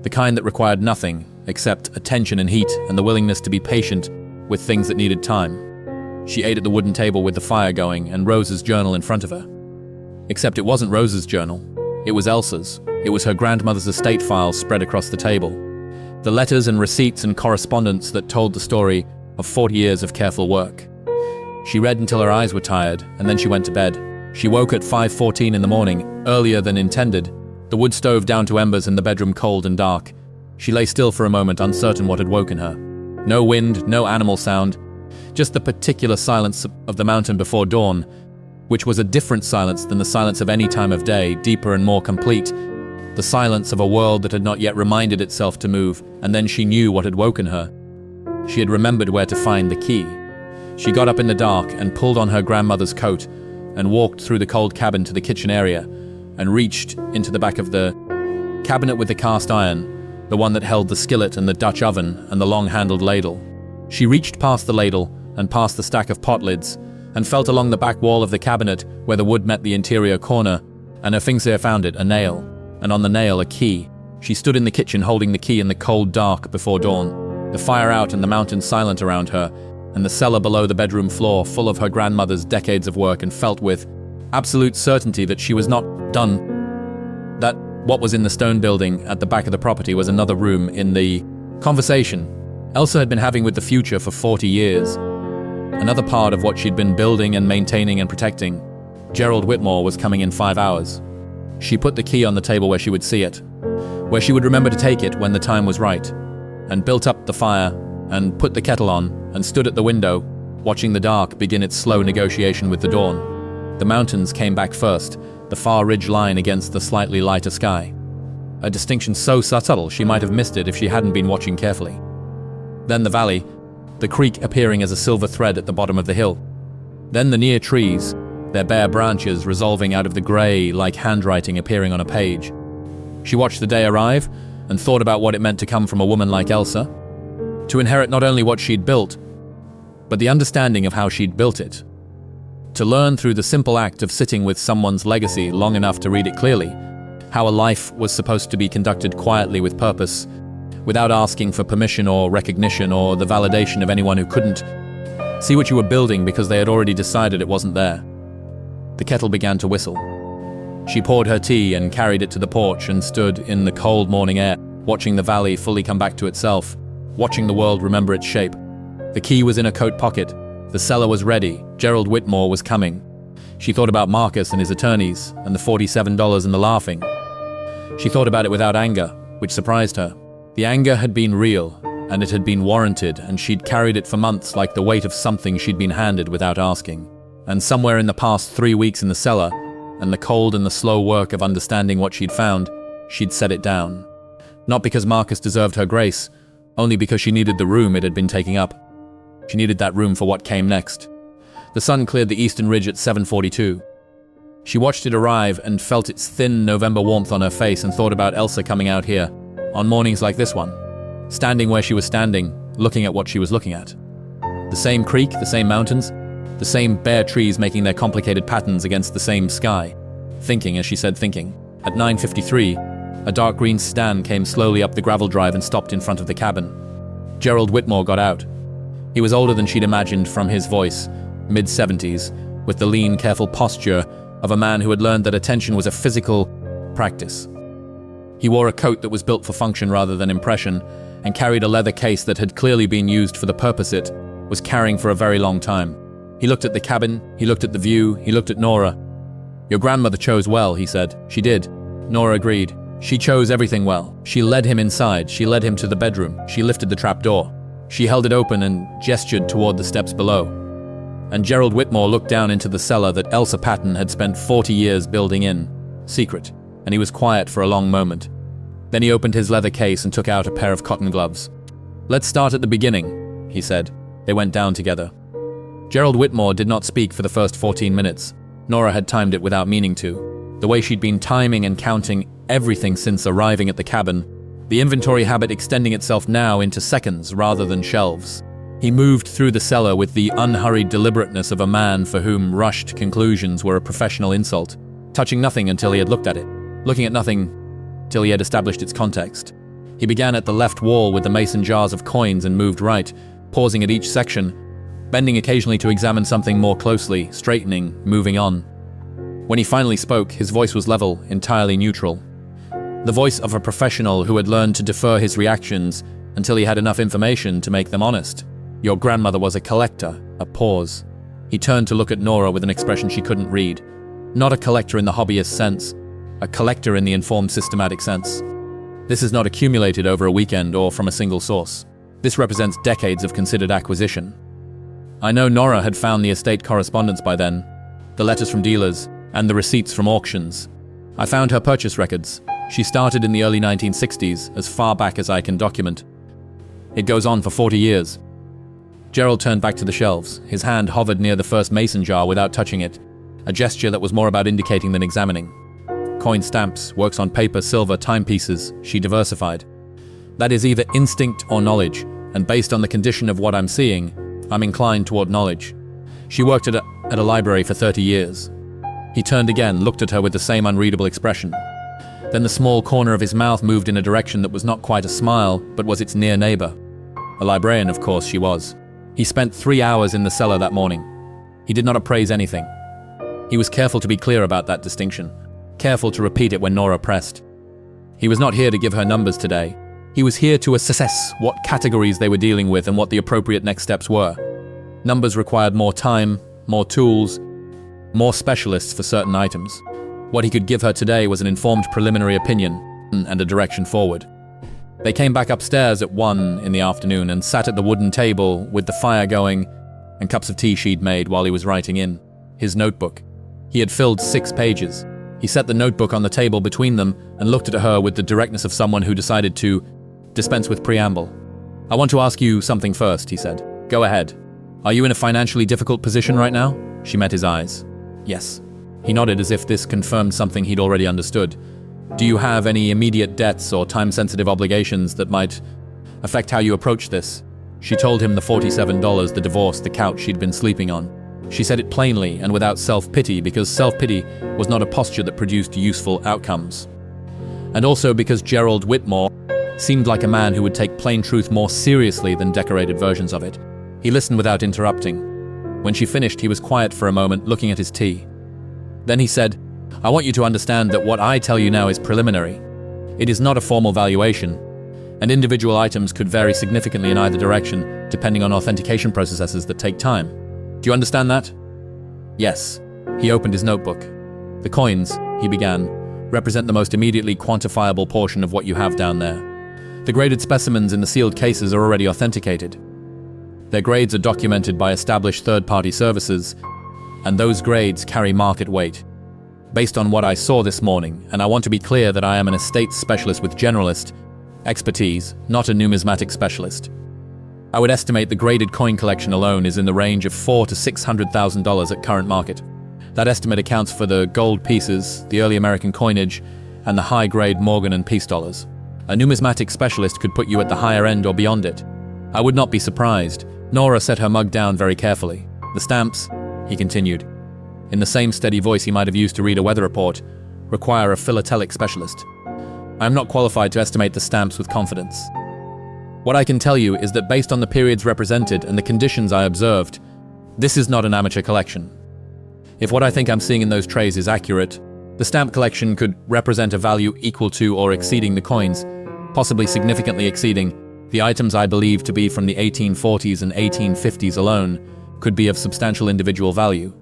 the kind that required nothing except attention and heat and the willingness to be patient with things that needed time. She ate at the wooden table with the fire going and Rose's journal in front of her. Except it wasn't Rose's journal. It was Elsa's. It was her grandmother's estate files spread across the table. The letters and receipts and correspondence that told the story of 40 years of careful work. She read until her eyes were tired, and then she went to bed. She woke at 5:14 in the morning, earlier than intended, the wood stove down to embers and the bedroom cold and dark. She lay still for a moment, uncertain what had woken her. No wind, no animal sound, just the particular silence of the mountain before dawn, which was a different silence than the silence of any time of day, deeper and more complete. The silence of a world that had not yet reminded itself to move, and then she knew what had woken her. She had remembered where to find the key. She got up in the dark and pulled on her grandmother's coat and walked through the cold cabin to the kitchen area and reached into the back of the cabinet with the cast iron, the one that held the skillet and the Dutch oven and the long-handled ladle. She reached past the ladle and past the stack of pot lids and felt along the back wall of the cabinet where the wood met the interior corner, and her finger found it, a nail, and on the nail a key. She stood in the kitchen holding the key in the cold dark before dawn, the fire out and the mountain silent around her, and the cellar below the bedroom floor full of her grandmother's decades of work, and felt with absolute certainty that she was not done, that what was in the stone building at the back of the property was another room in the conversation Elsa had been having with the future for 40 years. Another part of what she'd been building and maintaining and protecting. Gerald Whitmore was coming in 5 hours. She put the key on the table where she would see it, where she would remember to take it when the time was right, and built up the fire and put the kettle on and stood at the window, watching the dark begin its slow negotiation with the dawn. The mountains came back first, the far ridge line against the slightly lighter sky. A distinction so subtle she might have missed it if she hadn't been watching carefully. Then the valley, the creek appearing as a silver thread at the bottom of the hill. Then the near trees, their bare branches resolving out of the grey like handwriting appearing on a page. She watched the day arrive and thought about what it meant to come from a woman like Elsa, to inherit not only what she'd built, but the understanding of how she'd built it. To learn through the simple act of sitting with someone's legacy long enough to read it clearly, how a life was supposed to be conducted quietly with purpose, without asking for permission or recognition or the validation of anyone who couldn't see what you were building because they had already decided it wasn't there. The kettle began to whistle. She poured her tea and carried it to the porch and stood in the cold morning air, watching the valley fully come back to itself, watching the world remember its shape. The key was in her coat pocket. The cellar was ready. Gerald Whitmore was coming. She thought about Marcus and his attorneys and the $47 and the laughing. She thought about it without anger, which surprised her. The anger had been real, and it had been warranted, and she'd carried it for months like the weight of something she'd been handed without asking. And somewhere in the past 3 weeks in the cellar, and the cold and the slow work of understanding what she'd found, she'd set it down. Not because Marcus deserved her grace, only because she needed the room it had been taking up. She needed that room for what came next. The sun cleared the eastern ridge at 7:42. She watched it arrive and felt its thin November warmth on her face and thought about Elsa coming out here, on mornings like this one, standing where she was standing, looking at what she was looking at. The same creek, the same mountains, the same bare trees making their complicated patterns against the same sky. Thinking, as she said thinking. At 9:53, a dark green sedan came slowly up the gravel drive and stopped in front of the cabin. Gerald Whitmore got out. He was older than she'd imagined from his voice, mid-70s, with the lean, careful posture of a man who had learned that attention was a physical practice. He wore a coat that was built for function rather than impression, and carried a leather case that had clearly been used for the purpose it was carrying for a very long time. He looked at the cabin, he looked at the view, he looked at Nora. "Your grandmother chose well," he said. "She did." Nora agreed. She chose everything well. She led him inside, she led him to the bedroom, she lifted the trap door. She held it open and gestured toward the steps below. And Gerald Whitmore looked down into the cellar that Elsa Patton had spent 40 years building in, secret, and he was quiet for a long moment. Then he opened his leather case and took out a pair of cotton gloves. "Let's start at the beginning," he said. They went down together. Gerald Whitmore did not speak for the first 14 minutes. Nora had timed it without meaning to. The way she'd been timing and counting everything since arriving at the cabin, the inventory habit extending itself now into seconds rather than shelves. He moved through the cellar with the unhurried deliberateness of a man for whom rushed conclusions were a professional insult, touching nothing until he had looked at it, looking at nothing till he had established its context. He began at the left wall with the mason jars of coins and moved right, pausing at each section, bending occasionally to examine something more closely, straightening, moving on. When he finally spoke, his voice was level, entirely neutral. The voice of a professional who had learned to defer his reactions until he had enough information to make them honest. "Your grandmother was a collector." A pause. He turned to look at Nora with an expression she couldn't read. Not a collector in the hobbyist sense, a collector in the informed systematic sense. This is not accumulated over a weekend or from a single source. This represents decades of considered acquisition. I know Nora had found the estate correspondence by then, the letters from dealers, and the receipts from auctions. I found her purchase records. She started in the early 1960s, as far back as I can document. It goes on for 40 years. Gerald turned back to the shelves. His hand hovered near the first mason jar without touching it, a gesture that was more about indicating than examining. Coin stamps, works on paper, silver, timepieces, she diversified. That is either instinct or knowledge, and based on the condition of what I'm seeing, I'm inclined toward knowledge. She worked at a library for 30 years. He turned again, looked at her with the same unreadable expression. Then the small corner of his mouth moved in a direction that was not quite a smile, but was its near neighbor. A librarian, of course, she was. He spent 3 hours in the cellar that morning. He did not appraise anything. He was careful to be clear about that distinction, careful to repeat it when Nora pressed. He was not here to give her numbers today. He was here to assess what categories they were dealing with and what the appropriate next steps were. Numbers required more time, more tools, more specialists for certain items. What he could give her today was an informed preliminary opinion and a direction forward. They came back upstairs at 1 in the afternoon and sat at the wooden table with the fire going and cups of tea she'd made while he was writing in his notebook. He had filled 6 pages. He set the notebook on the table between them and looked at her with the directness of someone who decided to dispense with preamble. "I want to ask you something first," he said. "Go ahead. Are you in a financially difficult position right now?" She met his eyes. "Yes." He nodded as if this confirmed something he'd already understood. "Do you have any immediate debts or time-sensitive obligations that might affect how you approach this?" She told him the $47, the divorce, the couch she'd been sleeping on. She said it plainly and without self-pity, because self-pity was not a posture that produced useful outcomes. And also because Gerald Whitmore seemed like a man who would take plain truth more seriously than decorated versions of it. He listened without interrupting. When she finished, he was quiet for a moment, looking at his tea. Then he said, "I want you to understand that what I tell you now is preliminary. It is not a formal valuation, and individual items could vary significantly in either direction, depending on authentication processes that take time. Do you understand that?" "Yes." He opened his notebook. "The coins," he began, "represent the most immediately quantifiable portion of what you have down there. The graded specimens in the sealed cases are already authenticated. Their grades are documented by established third-party services, and those grades carry market weight. Based on what I saw this morning, and I want to be clear that I am an estate specialist with generalist expertise, not a numismatic specialist. I would estimate the graded coin collection alone is in the range of $400,000 to $600,000 at current market. That estimate accounts for the gold pieces, the early American coinage, and the high-grade Morgan and Peace dollars. A numismatic specialist could put you at the higher end or beyond it. I would not be surprised." Nora set her mug down very carefully. "The stamps," he continued, in the same steady voice he might have used to read a weather report, "require a philatelic specialist. I am not qualified to estimate the stamps with confidence. What I can tell you is that based on the periods represented and the conditions I observed, this is not an amateur collection. If what I think I'm seeing in those trays is accurate, the stamp collection could represent a value equal to or exceeding the coins, possibly significantly exceeding. The items I believe to be from the 1840s and 1850s alone could be of substantial individual value."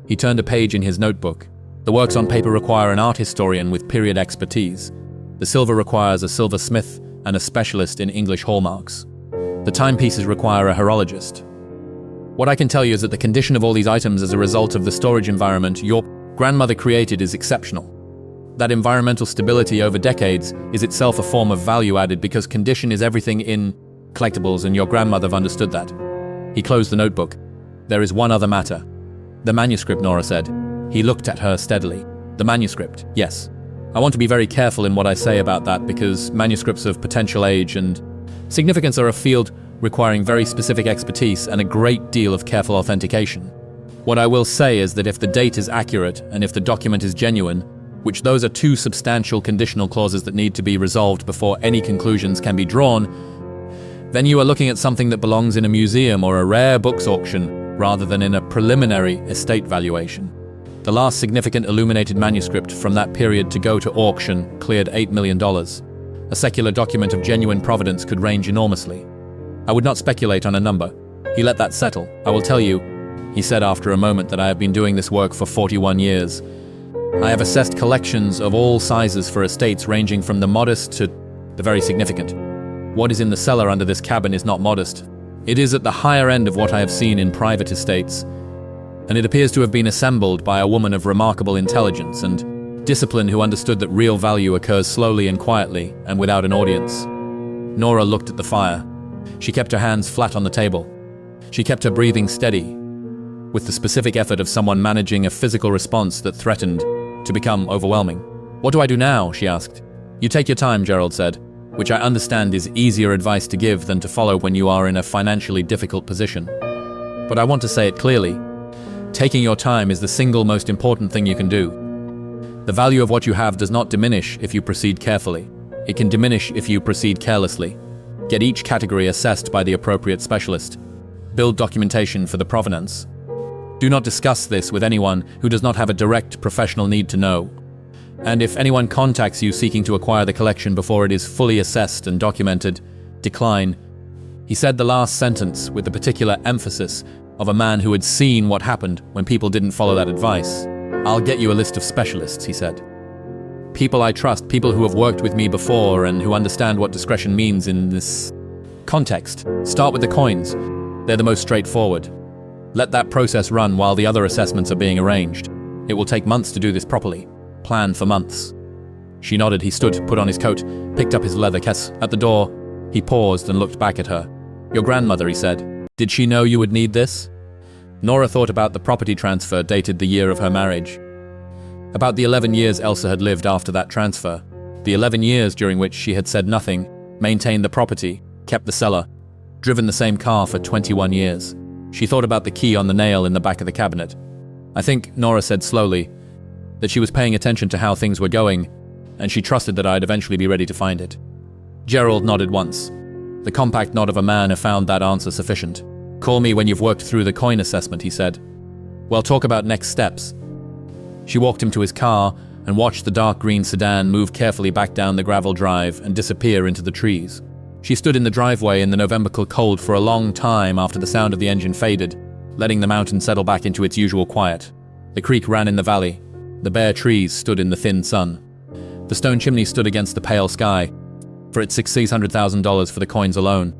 He turned a page in his notebook. "The works on paper require an art historian with period expertise. The silver requires a silversmith and a specialist in English hallmarks. The timepieces require a horologist. What I can tell you is that the condition of all these items as a result of the storage environment your grandmother created is exceptional. That environmental stability over decades is itself a form of value added because condition is everything in collectibles, and your grandmother understood that." He closed the notebook. "There is one other matter." "The manuscript," Nora said. He looked at her steadily. "The manuscript, yes. I want to be very careful in what I say about that because manuscripts of potential age and significance are a field requiring very specific expertise and a great deal of careful authentication. What I will say is that if the date is accurate and if the document is genuine, which those are 2 substantial conditional clauses that need to be resolved before any conclusions can be drawn, then you are looking at something that belongs in a museum or a rare books auction rather than in a preliminary estate valuation. The last significant illuminated manuscript from that period to go to auction cleared $8 million. A secular document of genuine provenance could range enormously. I would not speculate on a number. He let that settle. "I will tell you," he said after a moment, "that I have been doing this work for 41 years. I have assessed collections of all sizes for estates ranging from the modest to the very significant. What is in the cellar under this cabin is not modest. It is at the higher end of what I have seen in private estates, and it appears to have been assembled by a woman of remarkable intelligence and discipline who understood that real value occurs slowly and quietly and without an audience. Nora looked at the fire. She kept her hands flat on the table. She kept her breathing steady, with the specific effort of someone managing a physical response that threatened to become overwhelming. "What do I do now?" she asked. "You take your time," Gerald said, which I understand is easier advice to give than to follow when you are in a financially difficult position. But I want to say it clearly. Taking your time is the single most important thing you can do. The value of what you have does not diminish if you proceed carefully. It can diminish if you proceed carelessly. Get each category assessed by the appropriate specialist. Build documentation for the provenance. Do not discuss this with anyone who does not have a direct professional need to know. And if anyone contacts you seeking to acquire the collection before it is fully assessed and documented, decline. He said the last sentence with the particular emphasis of a man who had seen what happened when people didn't follow that advice. "I'll get you a list of specialists," he said. "People I trust, people who have worked with me before and who understand what discretion means in this context. Start with the coins. They're the most straightforward. Let that process run while the other assessments are being arranged. It will take months to do this properly. Plan for months." She nodded. He stood, put on his coat, picked up his leather case. At the door, he paused and looked back at her. "Your grandmother," he said. "Did she know you would need this?" Nora thought about the property transfer dated the year of her marriage. About the 11 years Elsa had lived after that transfer. The 11 years during which she had said nothing, maintained the property, kept the cellar, driven the same car for 21 years. She thought about the key on the nail in the back of the cabinet. "I think," Nora said slowly, "that she was paying attention to how things were going, and she trusted that I'd eventually be ready to find it." Gerald nodded once. The compact nod of a man who found that answer sufficient. "Call me when you've worked through the coin assessment," he said. "We'll talk about next steps." She walked him to his car and watched the dark green sedan move carefully back down the gravel drive and disappear into the trees. She stood in the driveway in the November cold for a long time after the sound of the engine faded, letting the mountain settle back into its usual quiet. The creek ran in the valley. The bare trees stood in the thin sun. The stone chimney stood against the pale sky, for its $600,000 for the coins alone.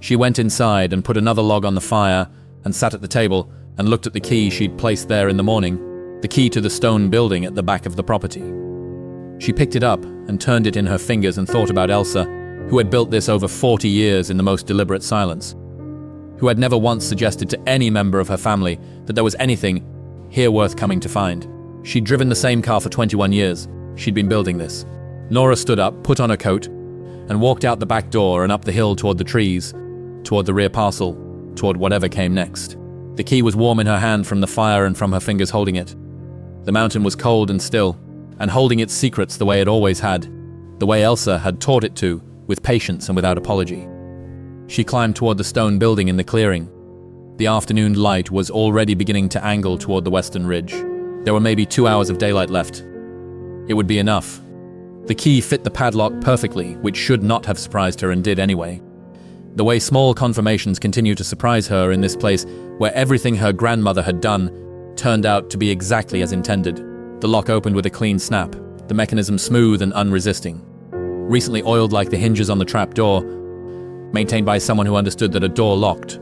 She went inside and put another log on the fire and sat at the table and looked at the key she'd placed there in the morning, the key to the stone building at the back of the property. She picked it up and turned it in her fingers and thought about Elsa, who had built this over 40 years in the most deliberate silence, who had never once suggested to any member of her family that there was anything here worth coming to find. She'd driven the same car for 21 years. She'd been building this. Nora stood up, put on her coat, and walked out the back door and up the hill toward the trees, toward the rear parcel, toward whatever came next. The key was warm in her hand from the fire and from her fingers holding it. The mountain was cold and still, and holding its secrets the way it always had, the way Elsa had taught it to, with patience and without apology. She climbed toward the stone building in the clearing. The afternoon light was already beginning to angle toward the western ridge. There were maybe 2 hours of daylight left. It would be enough. The key fit the padlock perfectly, which should not have surprised her and did anyway. The way small confirmations continue to surprise her in this place where everything her grandmother had done turned out to be exactly as intended. The lock opened with a clean snap, the mechanism smooth and unresisting. Recently oiled like the hinges on the trap door, maintained by someone who understood that a door locked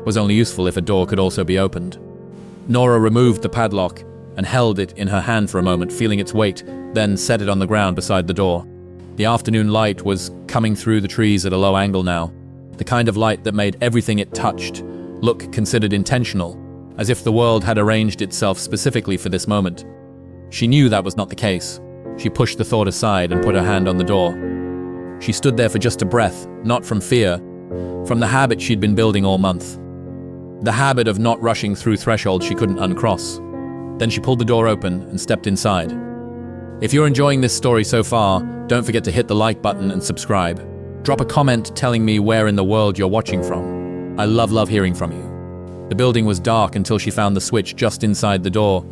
was only useful if a door could also be opened. Nora removed the padlock and held it in her hand for a moment, feeling its weight, then set it on the ground beside the door. The afternoon light was coming through the trees at a low angle now, the kind of light that made everything it touched look considered intentional, as if the world had arranged itself specifically for this moment. She knew that was not the case. She pushed the thought aside and put her hand on the door. She stood there for just a breath, not from fear, from the habit she'd been building all month. The habit of not rushing through thresholds she couldn't uncross. Then she pulled the door open and stepped inside. If you're enjoying this story so far, don't forget to hit the like button and subscribe. Drop a comment telling me where in the world you're watching from. I love hearing from you. The building was dark until she found the switch just inside the door.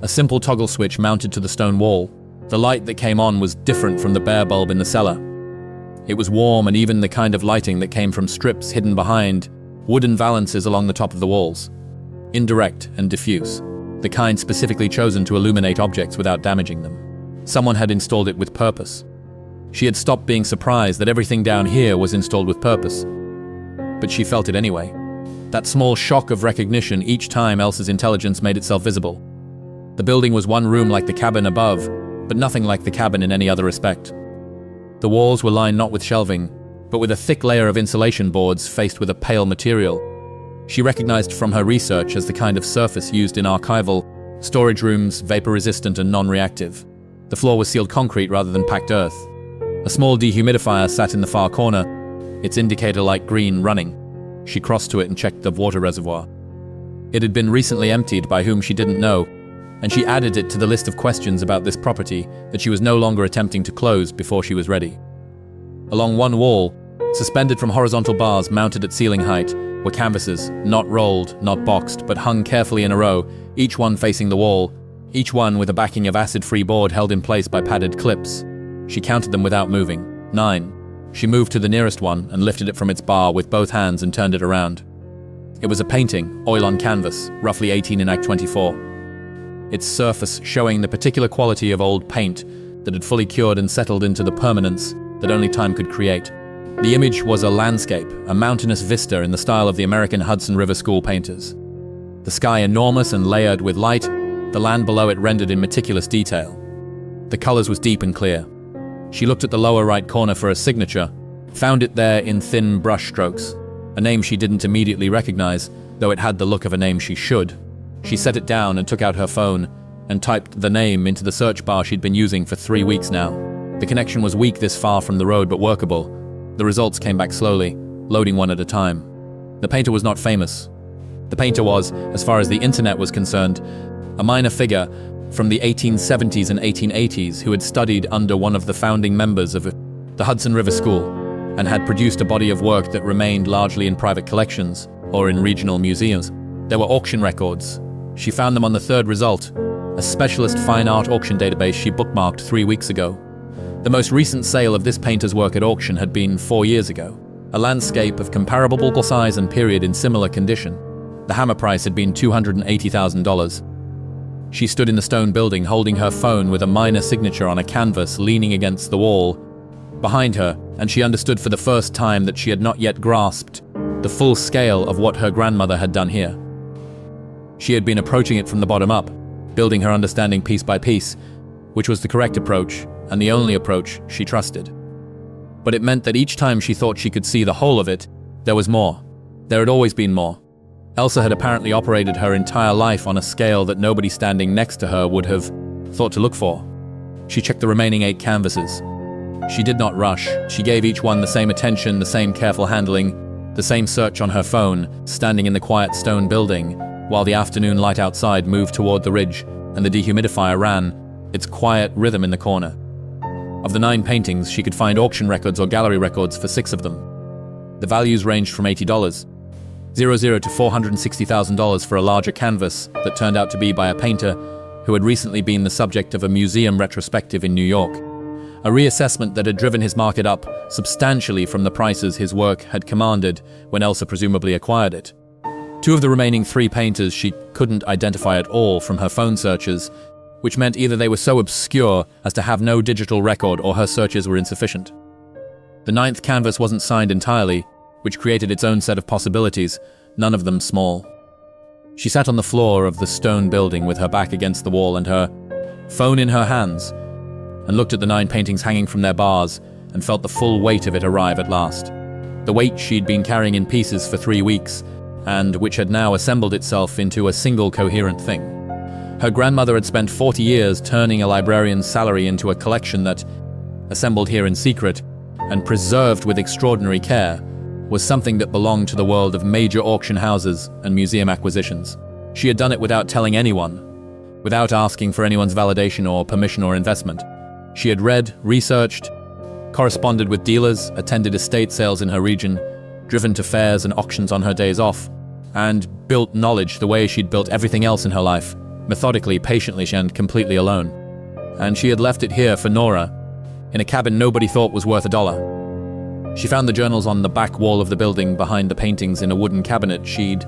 A simple toggle switch mounted to the stone wall. The light that came on was different from the bare bulb in the cellar. It was warm and even the kind of lighting that came from strips hidden behind wooden valances along the top of the walls. Indirect and diffuse. the kind specifically chosen to illuminate objects without damaging them. Someone had installed it with purpose. She had stopped being surprised that everything down here was installed with purpose. But she felt it anyway. That small shock of recognition each time Elsa's intelligence made itself visible. The building was one room like the cabin above, but nothing like the cabin in any other respect. The walls were lined not with shelving, but with a thick layer of insulation boards faced with a pale material she recognized from her research as the kind of surface used in archival storage rooms, vapor-resistant and non-reactive. The floor was sealed concrete rather than packed earth. A small dehumidifier sat in the far corner, its indicator light green running. She crossed to it and checked the water reservoir. It had been recently emptied by whom she didn't know, and she added it to the list of questions about this property that she was no longer attempting to close before she was ready. Along one wall, suspended from horizontal bars mounted at ceiling height, were canvases, not rolled, not boxed, but hung carefully in a row, each one facing the wall, each one with a backing of acid-free board held in place by padded clips. She counted them without moving. 9. She moved to the nearest one and lifted it from its bar with both hands and turned it around. It was a painting, oil on canvas, roughly 18 in Act 24. Its surface showing the particular quality of old paint that had fully cured and settled into the permanence that only time could create. The image was a landscape, a mountainous vista in the style of the American Hudson River School painters. The sky enormous and layered with light, the land below it rendered in meticulous detail. The colors was deep and clear. She looked at the lower right corner for a signature, found it there in thin brush strokes, a name she didn't immediately recognize, though it had the look of a name she should. She set it down and took out her phone and typed the name into the search bar she'd been using for 3 weeks now. The connection was weak this far from the road, but workable. The results came back slowly, loading one at a time. The painter was not famous. The painter was, as far as the internet was concerned, a minor figure from the 1870s and 1880s who had studied under one of the founding members of the Hudson River School and had produced a body of work that remained largely in private collections or in regional museums. There were auction records. She found them on the third result, a specialist fine art auction database she bookmarked 3 weeks ago. The most recent sale of this painter's work at auction had been 4 years ago, a landscape of comparable size and period in similar condition. The hammer price had been $280,000. She stood in the stone building holding her phone with a minor signature on a canvas leaning against the wall behind her, and she understood for the first time that she had not yet grasped the full scale of what her grandmother had done here. She had been approaching it from the bottom up, building her understanding piece by piece, which was the correct approach and the only approach she trusted. But it meant that each time she thought she could see the whole of it, there was more. There had always been more. Elsa had apparently operated her entire life on a scale that nobody standing next to her would have thought to look for. She checked the remaining 8 canvases. She did not rush. She gave each one the same attention, the same careful handling, the same search on her phone, standing in the quiet stone building, while the afternoon light outside moved toward the ridge and the dehumidifier ran its quiet rhythm in the corner. Of the 9 paintings, she could find auction records or gallery records for 6 of them. The values ranged from $80,000 to $460,000 for a larger canvas that turned out to be by a painter who had recently been the subject of a museum retrospective in New York, a reassessment that had driven his market up substantially from the prices his work had commanded when Elsa presumably acquired it. 2 of the remaining 3 painters she couldn't identify at all from her phone searches, which meant either they were so obscure as to have no digital record or her searches were insufficient. The 9th canvas wasn't signed entirely, which created its own set of possibilities, none of them small. She sat on the floor of the stone building with her back against the wall and her phone in her hands, and looked at the 9 paintings hanging from their bars and felt the full weight of it arrive at last. The weight she'd been carrying in pieces for 3 weeks, and which had now assembled itself into a single coherent thing. Her grandmother had spent 40 years turning a librarian's salary into a collection that, assembled here in secret and preserved with extraordinary care, was something that belonged to the world of major auction houses and museum acquisitions. She had done it without telling anyone, without asking for anyone's validation or permission or investment. She had read, researched, corresponded with dealers, attended estate sales in her region, driven to fairs and auctions on her days off, and built knowledge the way she'd built everything else in her life, methodically, patiently, and completely alone. And she had left it here for Nora, in a cabin nobody thought was worth $1. She found the journals on the back wall of the building behind the paintings in a wooden cabinet she'd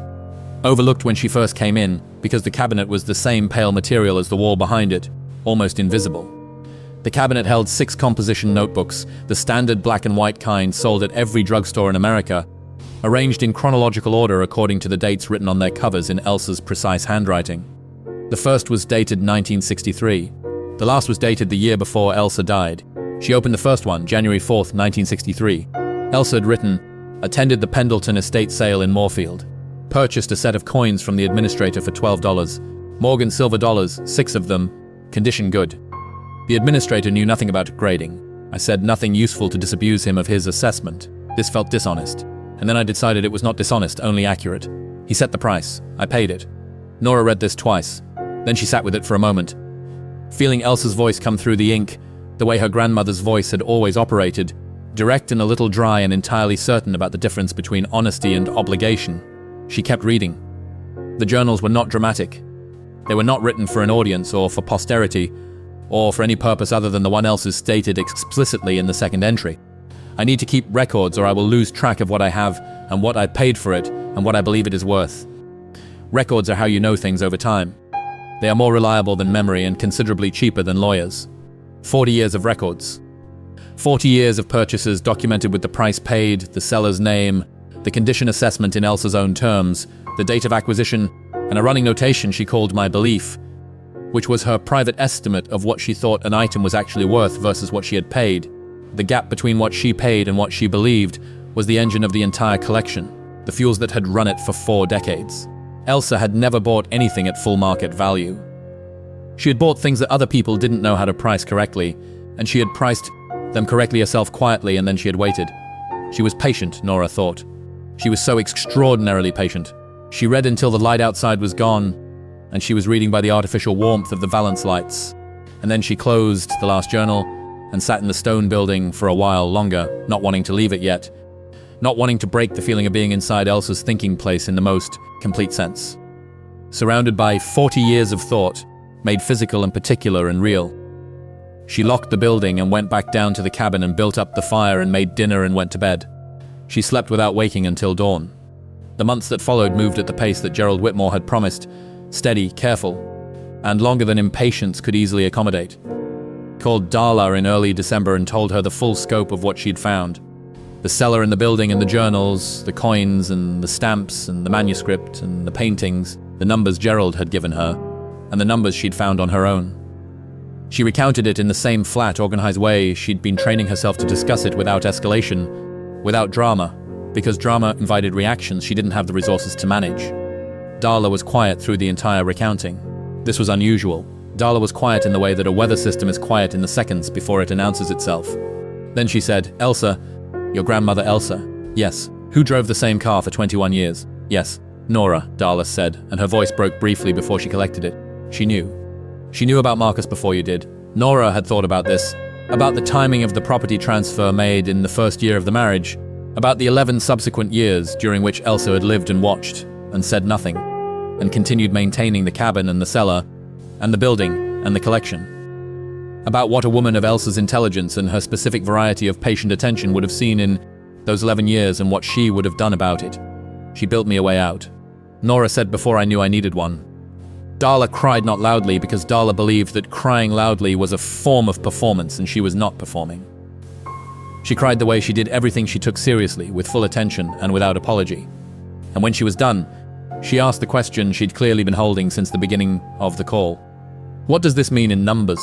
Overlooked when she first came in, because the cabinet was the same pale material as the wall behind it, almost invisible. The cabinet held 6 composition notebooks, the standard black and white kind sold at every drugstore in America, arranged in chronological order according to the dates written on their covers in Elsa's precise handwriting. The first was dated 1963. The last was dated the year before Elsa died. She opened the first one, January 4th, 1963. Elsa had written, "Attended the Pendleton estate sale in Moorfield. Purchased a set of coins from the administrator for $12. Morgan silver dollars, 6 of them, condition good." The administrator knew nothing about grading. I said nothing useful to disabuse him of his assessment. This felt dishonest. And then I decided it was not dishonest, only accurate. He set the price. I paid it. Nora read this twice. Then she sat with it for a moment. Feeling Elsa's voice come through the ink, the way her grandmother's voice had always operated, direct and a little dry and entirely certain about the difference between honesty and obligation, she kept reading. The journals were not dramatic. They were not written for an audience or for posterity, or for any purpose other than the one Elsa's stated explicitly in the second entry. I need to keep records or I will lose track of what I have and what I paid for it and what I believe it is worth. Records are how you know things over time. They are more reliable than memory and considerably cheaper than lawyers. 40 years of records. 40 years of purchases documented with the price paid, the seller's name, the condition assessment in Elsa's own terms, the date of acquisition, and a running notation she called my belief, which was her private estimate of what she thought an item was actually worth versus what she had paid. The gap between what she paid and what she believed was the engine of the entire collection, the fuels that had run it for 4 decades. Elsa had never bought anything at full market value. She had bought things that other people didn't know how to price correctly, and she had priced them correctly herself quietly, and then she had waited. She was patient, Nora thought. She was so extraordinarily patient. She read until the light outside was gone, and she was reading by the artificial warmth of the valance lights. And then she closed the last journal and sat in the stone building for a while longer, not wanting to leave it yet, not wanting to break the feeling of being inside Elsa's thinking place in the most complete sense. Surrounded by 40 years of thought, made physical and particular and real. She locked the building and went back down to the cabin and built up the fire and made dinner and went to bed. She slept without waking until dawn. The months that followed moved at the pace that Gerald Whitmore had promised, steady, careful, and longer than impatience could easily accommodate. Called Darla in early December and told her the full scope of what she'd found. The cellar and the building and the journals, the coins and the stamps and the manuscript and the paintings, the numbers Gerald had given her, and the numbers she'd found on her own. She recounted it in the same flat, organized way she'd been training herself to discuss it without escalation, without drama, because drama invited reactions she didn't have the resources to manage. Darla was quiet through the entire recounting. This was unusual. Darla was quiet in the way that a weather system is quiet in the seconds before it announces itself. Then she said, "Elsa, your grandmother Elsa." "Yes." "Who drove the same car for 21 years?" "Yes." "Nora," Darla said, and her voice broke briefly before she collected it. "She knew. She knew about Marcus before you did." Nora had thought about this, about the timing of the property transfer made in the first year of the marriage, about the 11 subsequent years during which Elsa had lived and watched, and said nothing, and continued maintaining the cabin and the cellar, and the building, and the collection. About what a woman of Elsa's intelligence and her specific variety of patient attention would have seen in those 11 years and what she would have done about it. She built me a way out. Nora said before I knew I needed one. Darla cried not loudly because Darla believed that crying loudly was a form of performance and she was not performing. She cried the way she did everything she took seriously, with full attention and without apology. And when she was done, she asked the question she'd clearly been holding since the beginning of the call. What does this mean in numbers?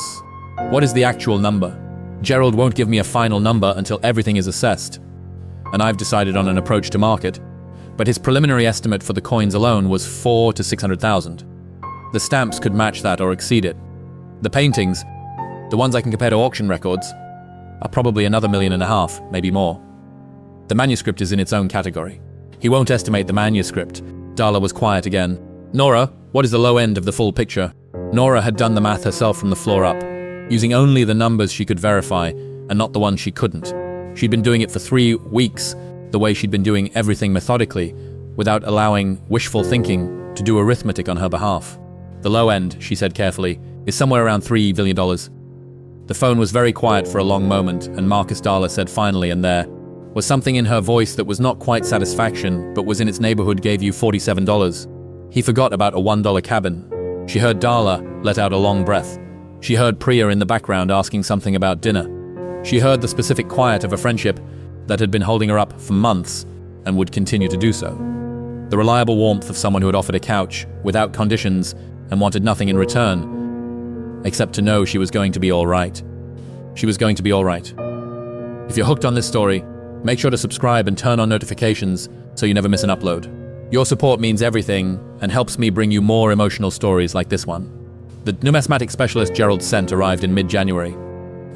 What is the actual number? Gerald won't give me a final number until everything is assessed, and I've decided on an approach to market, but his preliminary estimate for the coins alone was 4 to 600,000. The stamps could match that or exceed it. The paintings, the ones I can compare to auction records, are probably another $1.5 million, maybe more. The manuscript is in its own category. He won't estimate the manuscript. Darla was quiet again. "Nora, what is the low end of the full picture?" Nora had done the math herself from the floor up, using only the numbers she could verify and not the ones she couldn't. She'd been doing it for 3 weeks, the way she'd been doing everything methodically, without allowing wishful thinking to do arithmetic on her behalf. "The low end," she said carefully, "is somewhere around $3 billion. The phone was very quiet for a long moment, and Marcus Darla said finally, and there was something in her voice that was not quite satisfaction, but was in its neighborhood, "Gave you $47. He forgot about a $1 cabin. She heard Darla let out a long breath. She heard Priya in the background asking something about dinner. She heard the specific quiet of a friendship that had been holding her up for months and would continue to do so. The reliable warmth of someone who had offered a couch without conditions and wanted nothing in return, except to know she was going to be all right. She was going to be all right. If you're hooked on this story, make sure to subscribe and turn on notifications so you never miss an upload. Your support means everything and helps me bring you more emotional stories like this one. The numismatic specialist Gerald Sent arrived in mid-January,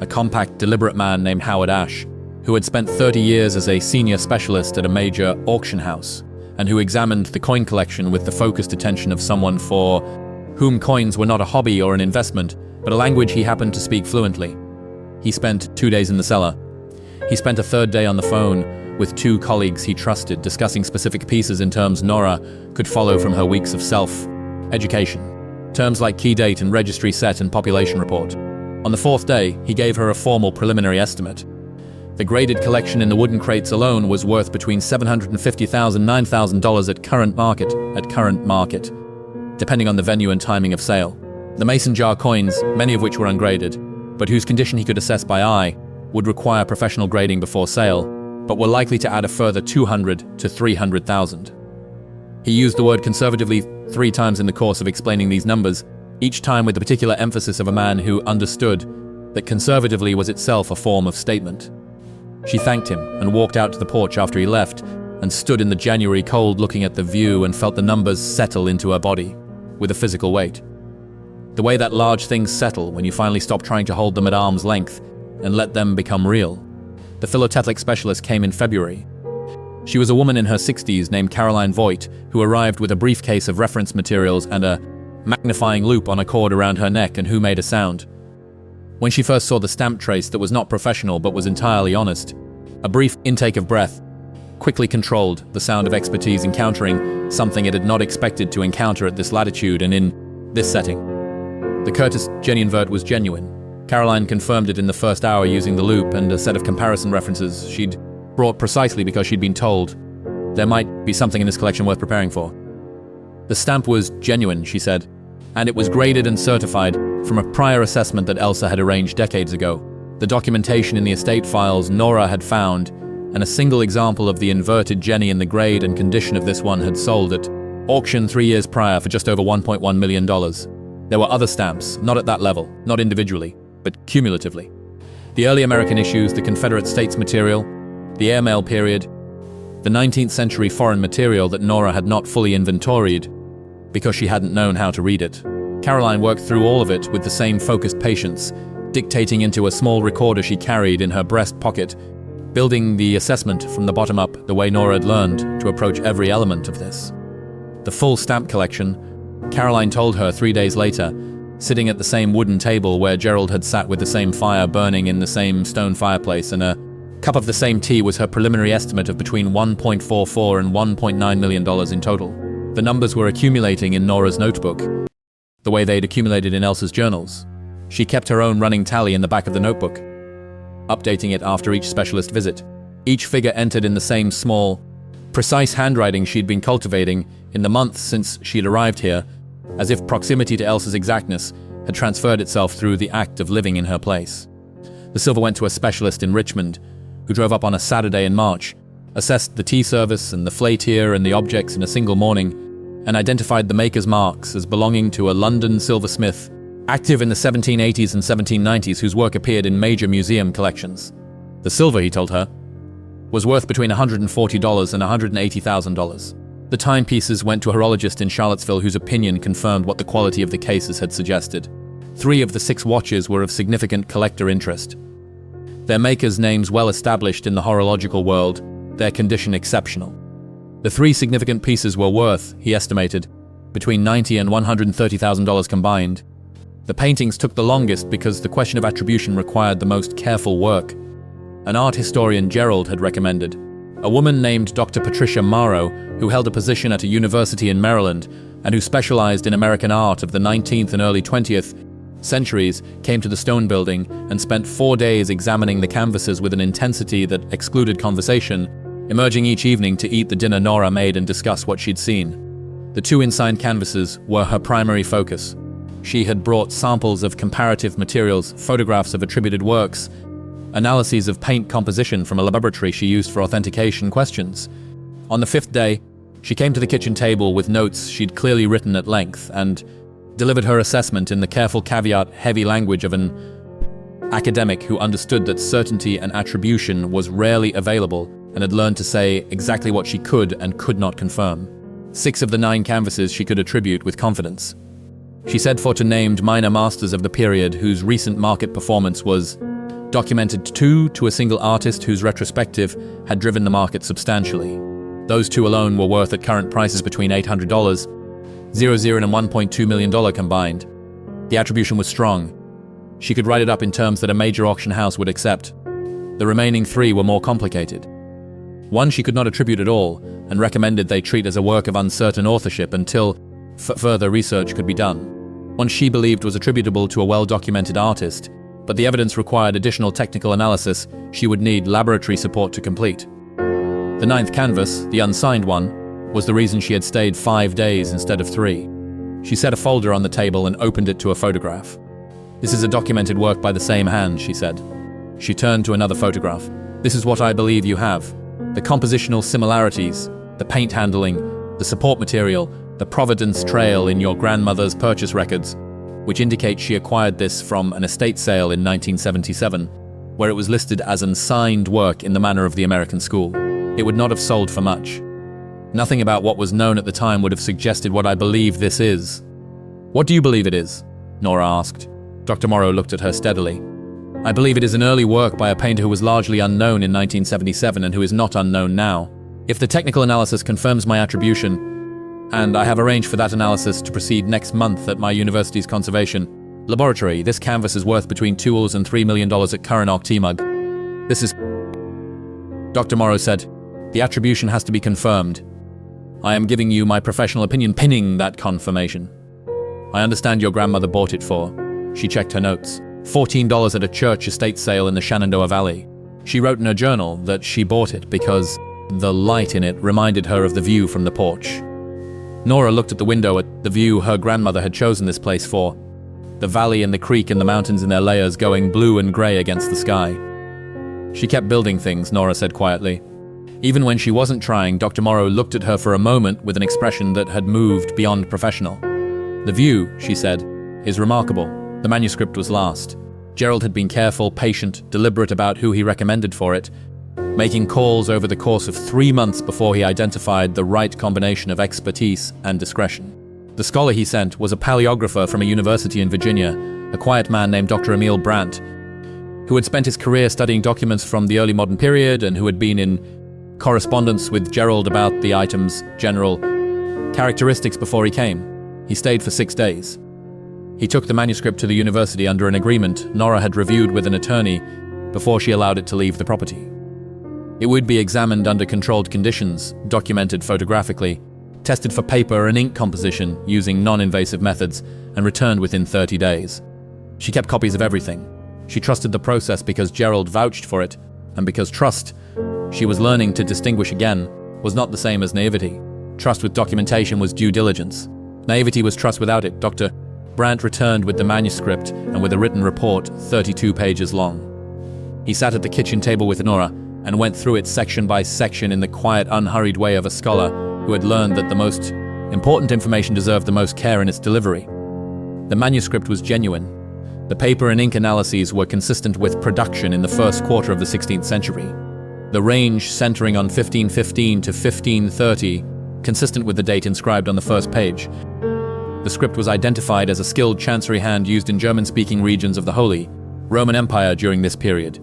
a compact, deliberate man named Howard Ash, who had spent 30 years as a senior specialist at a major auction house, and who examined the coin collection with the focused attention of someone for whom coins were not a hobby or an investment, but a language he happened to speak fluently. He spent 2 days in the cellar. He spent a third day on the phone with 2 colleagues he trusted, discussing specific pieces in terms Nora could follow from her weeks of self-education. Terms like key date and registry set and population report. On the 4th day, he gave her a formal preliminary estimate. The graded collection in the wooden crates alone was worth between $750,000 and $9,000 at current market, depending on the venue and timing of sale. The mason jar coins, many of which were ungraded, but whose condition he could assess by eye, would require professional grading before sale, but were likely to add a further $200,000 to $300,000. He used the word conservatively 3 times in the course of explaining these numbers, each time with the particular emphasis of a man who understood that conservatively was itself a form of statement. She thanked him and walked out to the porch after he left and stood in the January cold looking at the view and felt the numbers settle into her body with a physical weight. The way that large things settle when you finally stop trying to hold them at arm's length and let them become real. The philatelic specialist came in February. She was a woman in her 60s named Caroline Voigt, who arrived with a briefcase of reference materials and a magnifying loupe on a cord around her neck, and who made a sound. When she first saw the stamp trace that was not professional but was entirely honest, a brief intake of breath quickly controlled the sound of expertise encountering something it had not expected to encounter at this latitude and in this setting. The Curtis Genienwert was genuine. Caroline confirmed it in the first hour using the loupe and a set of comparison references she'd brought precisely because she'd been told there might be something in this collection worth preparing for. The stamp was genuine, she said, and it was graded and certified from a prior assessment that Elsa had arranged decades ago. The documentation in the estate files Nora had found, and a single example of the inverted Jenny in the grade and condition of this one had sold at auction 3 years prior for just over $1.1 million. There were other stamps, not at that level, not individually, but cumulatively. The early American issues, the Confederate States material, the airmail period, the 19th century foreign material that Nora had not fully inventoried because she hadn't known how to read it. Caroline worked through all of it with the same focused patience, dictating into a small recorder she carried in her breast pocket, building the assessment from the bottom up the way Nora had learned to approach every element of this. The full stamp collection, Caroline told her 3 days later, sitting at the same wooden table where Gerald had sat with the same fire burning in the same stone fireplace and a cup of the same tea, was her preliminary estimate of between $1.44 and $1.9 million in total. The numbers were accumulating in Nora's notebook, the way they'd accumulated in Elsa's journals. She kept her own running tally in the back of the notebook, updating it after each specialist visit. Each figure entered in the same small, precise handwriting she'd been cultivating in the months since she'd arrived here, as if proximity to Elsa's exactness had transferred itself through the act of living in her place. The silver went to a specialist in Richmond, who drove up on a Saturday in March, assessed the tea service and the flaitier and the objects in a single morning, and identified the maker's marks as belonging to a London silversmith active in the 1780s and 1790s whose work appeared in major museum collections. The silver, he told her, was worth between $140 and $180,000. The timepieces went to a horologist in Charlottesville whose opinion confirmed what the quality of the cases had suggested. 3 of the 6 watches were of significant collector interest. Their makers' names well established in the horological world, their condition exceptional. The 3 significant pieces were worth, he estimated, between $90,000 and $130,000 combined. The paintings took the longest because the question of attribution required the most careful work. An art historian Gerald had recommended, a woman named Dr. Patricia Morrow, who held a position at a university in Maryland and who specialized in American art of the 19th and early 20th centuries, came to the stone building and spent 4 days examining the canvases with an intensity that excluded conversation, emerging each evening to eat the dinner Nora made and discuss what she'd seen. The two unsigned canvases were her primary focus. She had brought samples of comparative materials, photographs of attributed works, analyses of paint composition from a laboratory she used for authentication questions. On the fifth day, she came to the kitchen table with notes she'd clearly written at length and delivered her assessment in the careful caveat-heavy language of an academic who understood that certainty and attribution was rarely available and had learned to say exactly what she could and could not confirm. 6 of the 9 canvases she could attribute with confidence. She said for to named minor masters of the period whose recent market performance was documented 2 to a single artist whose retrospective had driven the market substantially. Those 2 alone were worth at current prices between $800, $0 and $1.2 million combined. The attribution was strong. She could write it up in terms that a major auction house would accept. The remaining 3 were more complicated. One she could not attribute at all, and recommended they treat as a work of uncertain authorship until further research could be done. One she believed was attributable to a well-documented artist, but the evidence required additional technical analysis she would need laboratory support to complete. The 9th canvas, the unsigned one, was the reason she had stayed 5 days instead of 3. She set a folder on the table and opened it to a photograph. "This is a documented work by the same hand," she said. She turned to another photograph. "This is what I believe you have. The compositional similarities, the paint handling, the support material, the Providence Trail in your grandmother's purchase records, which indicate she acquired this from an estate sale in 1977, where it was listed as an signed work in the manner of the American school. It would not have sold for much. Nothing about what was known at the time would have suggested what I believe this is." "What do you believe it is?" Nora asked. Dr. Morrow looked at her steadily. "I believe it is an early work by a painter who was largely unknown in 1977 and who is not unknown now. If the technical analysis confirms my attribution, and I have arranged for that analysis to proceed next month at my university's conservation laboratory, this canvas is worth between $2 and $3 million at current Octimug. This is..." Dr. Morrow said, "The attribution has to be confirmed. I am giving you my professional opinion pinning that confirmation. I understand your grandmother bought it for," she checked her notes, "$14 at a church estate sale in the Shenandoah Valley. She wrote in her journal that she bought it because the light in it reminded her of the view from the porch." Nora looked at the window at the view her grandmother had chosen this place for, the valley and the creek and the mountains in their layers going blue and gray against the sky. "She kept building things," Nora said quietly. Even when she wasn't trying, Dr. Morrow looked at her for a moment with an expression that had moved beyond professional. "The view," she said, "is remarkable. The manuscript was last. Gerald had been careful, patient, deliberate about who he recommended for it, making calls over the course of 3 months before he identified the right combination of expertise and discretion. The scholar he sent was a paleographer from a university in Virginia, a quiet man named Dr. Emil Brandt, who had spent his career studying documents from the early modern period and who had been in correspondence with Gerald about the item's general characteristics before he came. He stayed for 6 days. He took the manuscript to the university under an agreement Nora had reviewed with an attorney before she allowed it to leave the property. It would be examined under controlled conditions, documented photographically, tested for paper and ink composition using non-invasive methods, and returned within 30 days. She kept copies of everything. She trusted the process because Gerald vouched for it, and because trust, she was learning to distinguish again, was not the same as naivety. Trust with documentation was due diligence. Naivety was trust without it. Dr. Brandt returned with the manuscript and with a written report 32 pages long. He sat at the kitchen table with Nora and went through it section by section in the quiet, unhurried way of a scholar who had learned that the most important information deserved the most care in its delivery. The manuscript was genuine. The paper and ink analyses were consistent with production in the first quarter of the 16th century. The range centering on 1515 to 1530, consistent with the date inscribed on the first page. The script was identified as a skilled chancery hand used in German-speaking regions of the Holy Roman Empire during this period.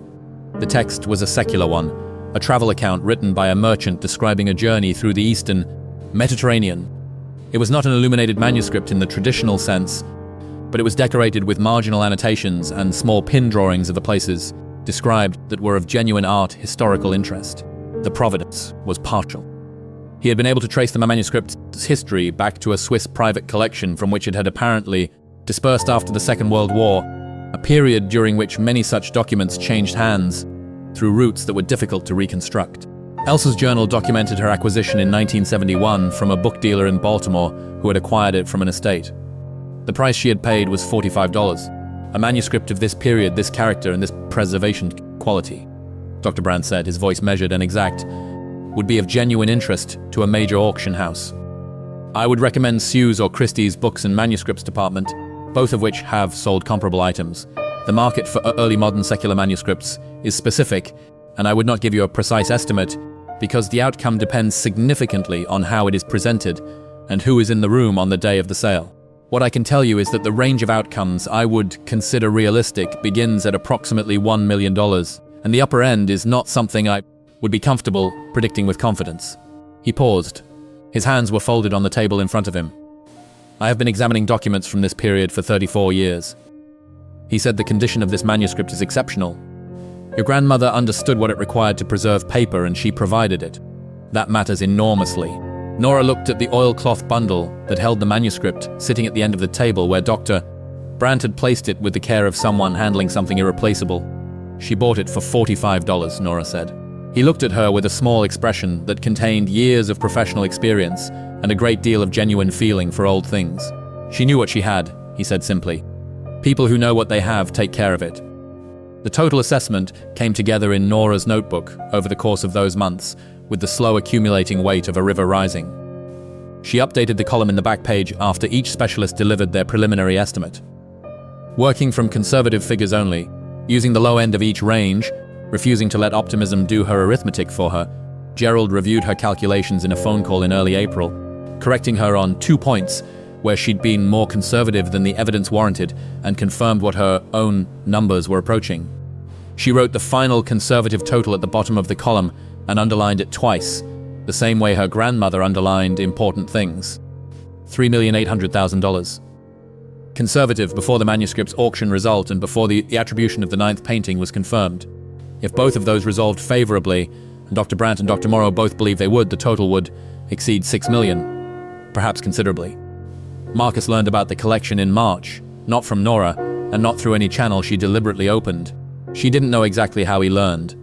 The text was a secular one, a travel account written by a merchant describing a journey through the Eastern Mediterranean. It was not an illuminated manuscript in the traditional sense, but it was decorated with marginal annotations and small pin drawings of the places described that were of genuine art historical interest. The provenance was partial. He had been able to trace the manuscript's history back to a Swiss private collection from which it had apparently dispersed after the Second World War, a period during which many such documents changed hands through routes that were difficult to reconstruct. Elsa's journal documented her acquisition in 1971 from a book dealer in Baltimore who had acquired it from an estate. The price she had paid was $45. A manuscript of this period, this character, and this preservation quality, Dr. Brandt said, his voice measured and exact, would be of genuine interest to a major auction house. I would recommend Sew's or Christie's Books and Manuscripts department, both of which have sold comparable items. The market for early modern secular manuscripts is specific, and I would not give you a precise estimate because the outcome depends significantly on how it is presented and who is in the room on the day of the sale. What I can tell you is that the range of outcomes I would consider realistic begins at approximately $1 million, and the upper end is not something I would be comfortable predicting with confidence. He paused. His hands were folded on the table in front of him. I have been examining documents from this period for 34 years. He said the condition of this manuscript is exceptional. Your grandmother understood what it required to preserve paper, and she provided it. That matters enormously. Nora looked at the oilcloth bundle that held the manuscript sitting at the end of the table where Dr. Brandt had placed it with the care of someone handling something irreplaceable. She bought it for $45, Nora said. He looked at her with a small expression that contained years of professional experience and a great deal of genuine feeling for old things. She knew what she had, he said simply. People who know what they have take care of it. The total assessment came together in Nora's notebook over the course of those months, with the slow accumulating weight of a river rising. She updated the column in the back page after each specialist delivered their preliminary estimate. Working from conservative figures only, using the low end of each range, refusing to let optimism do her arithmetic for her, Gerald reviewed her calculations in a phone call in early April, correcting her on 2 points where she'd been more conservative than the evidence warranted and confirmed what her own numbers were approaching. She wrote the final conservative total at the bottom of the column and underlined it twice, the same way her grandmother underlined important things. $3,800,000. Conservative before the manuscript's auction result and before the attribution of the 9th painting was confirmed. If both of those resolved favorably, and Dr. Brandt and Dr. Morrow both believe they would, the total would exceed $6 million, perhaps considerably. Marcus learned about the collection in March, not from Nora, and not through any channel she deliberately opened. She didn't know exactly how he learned.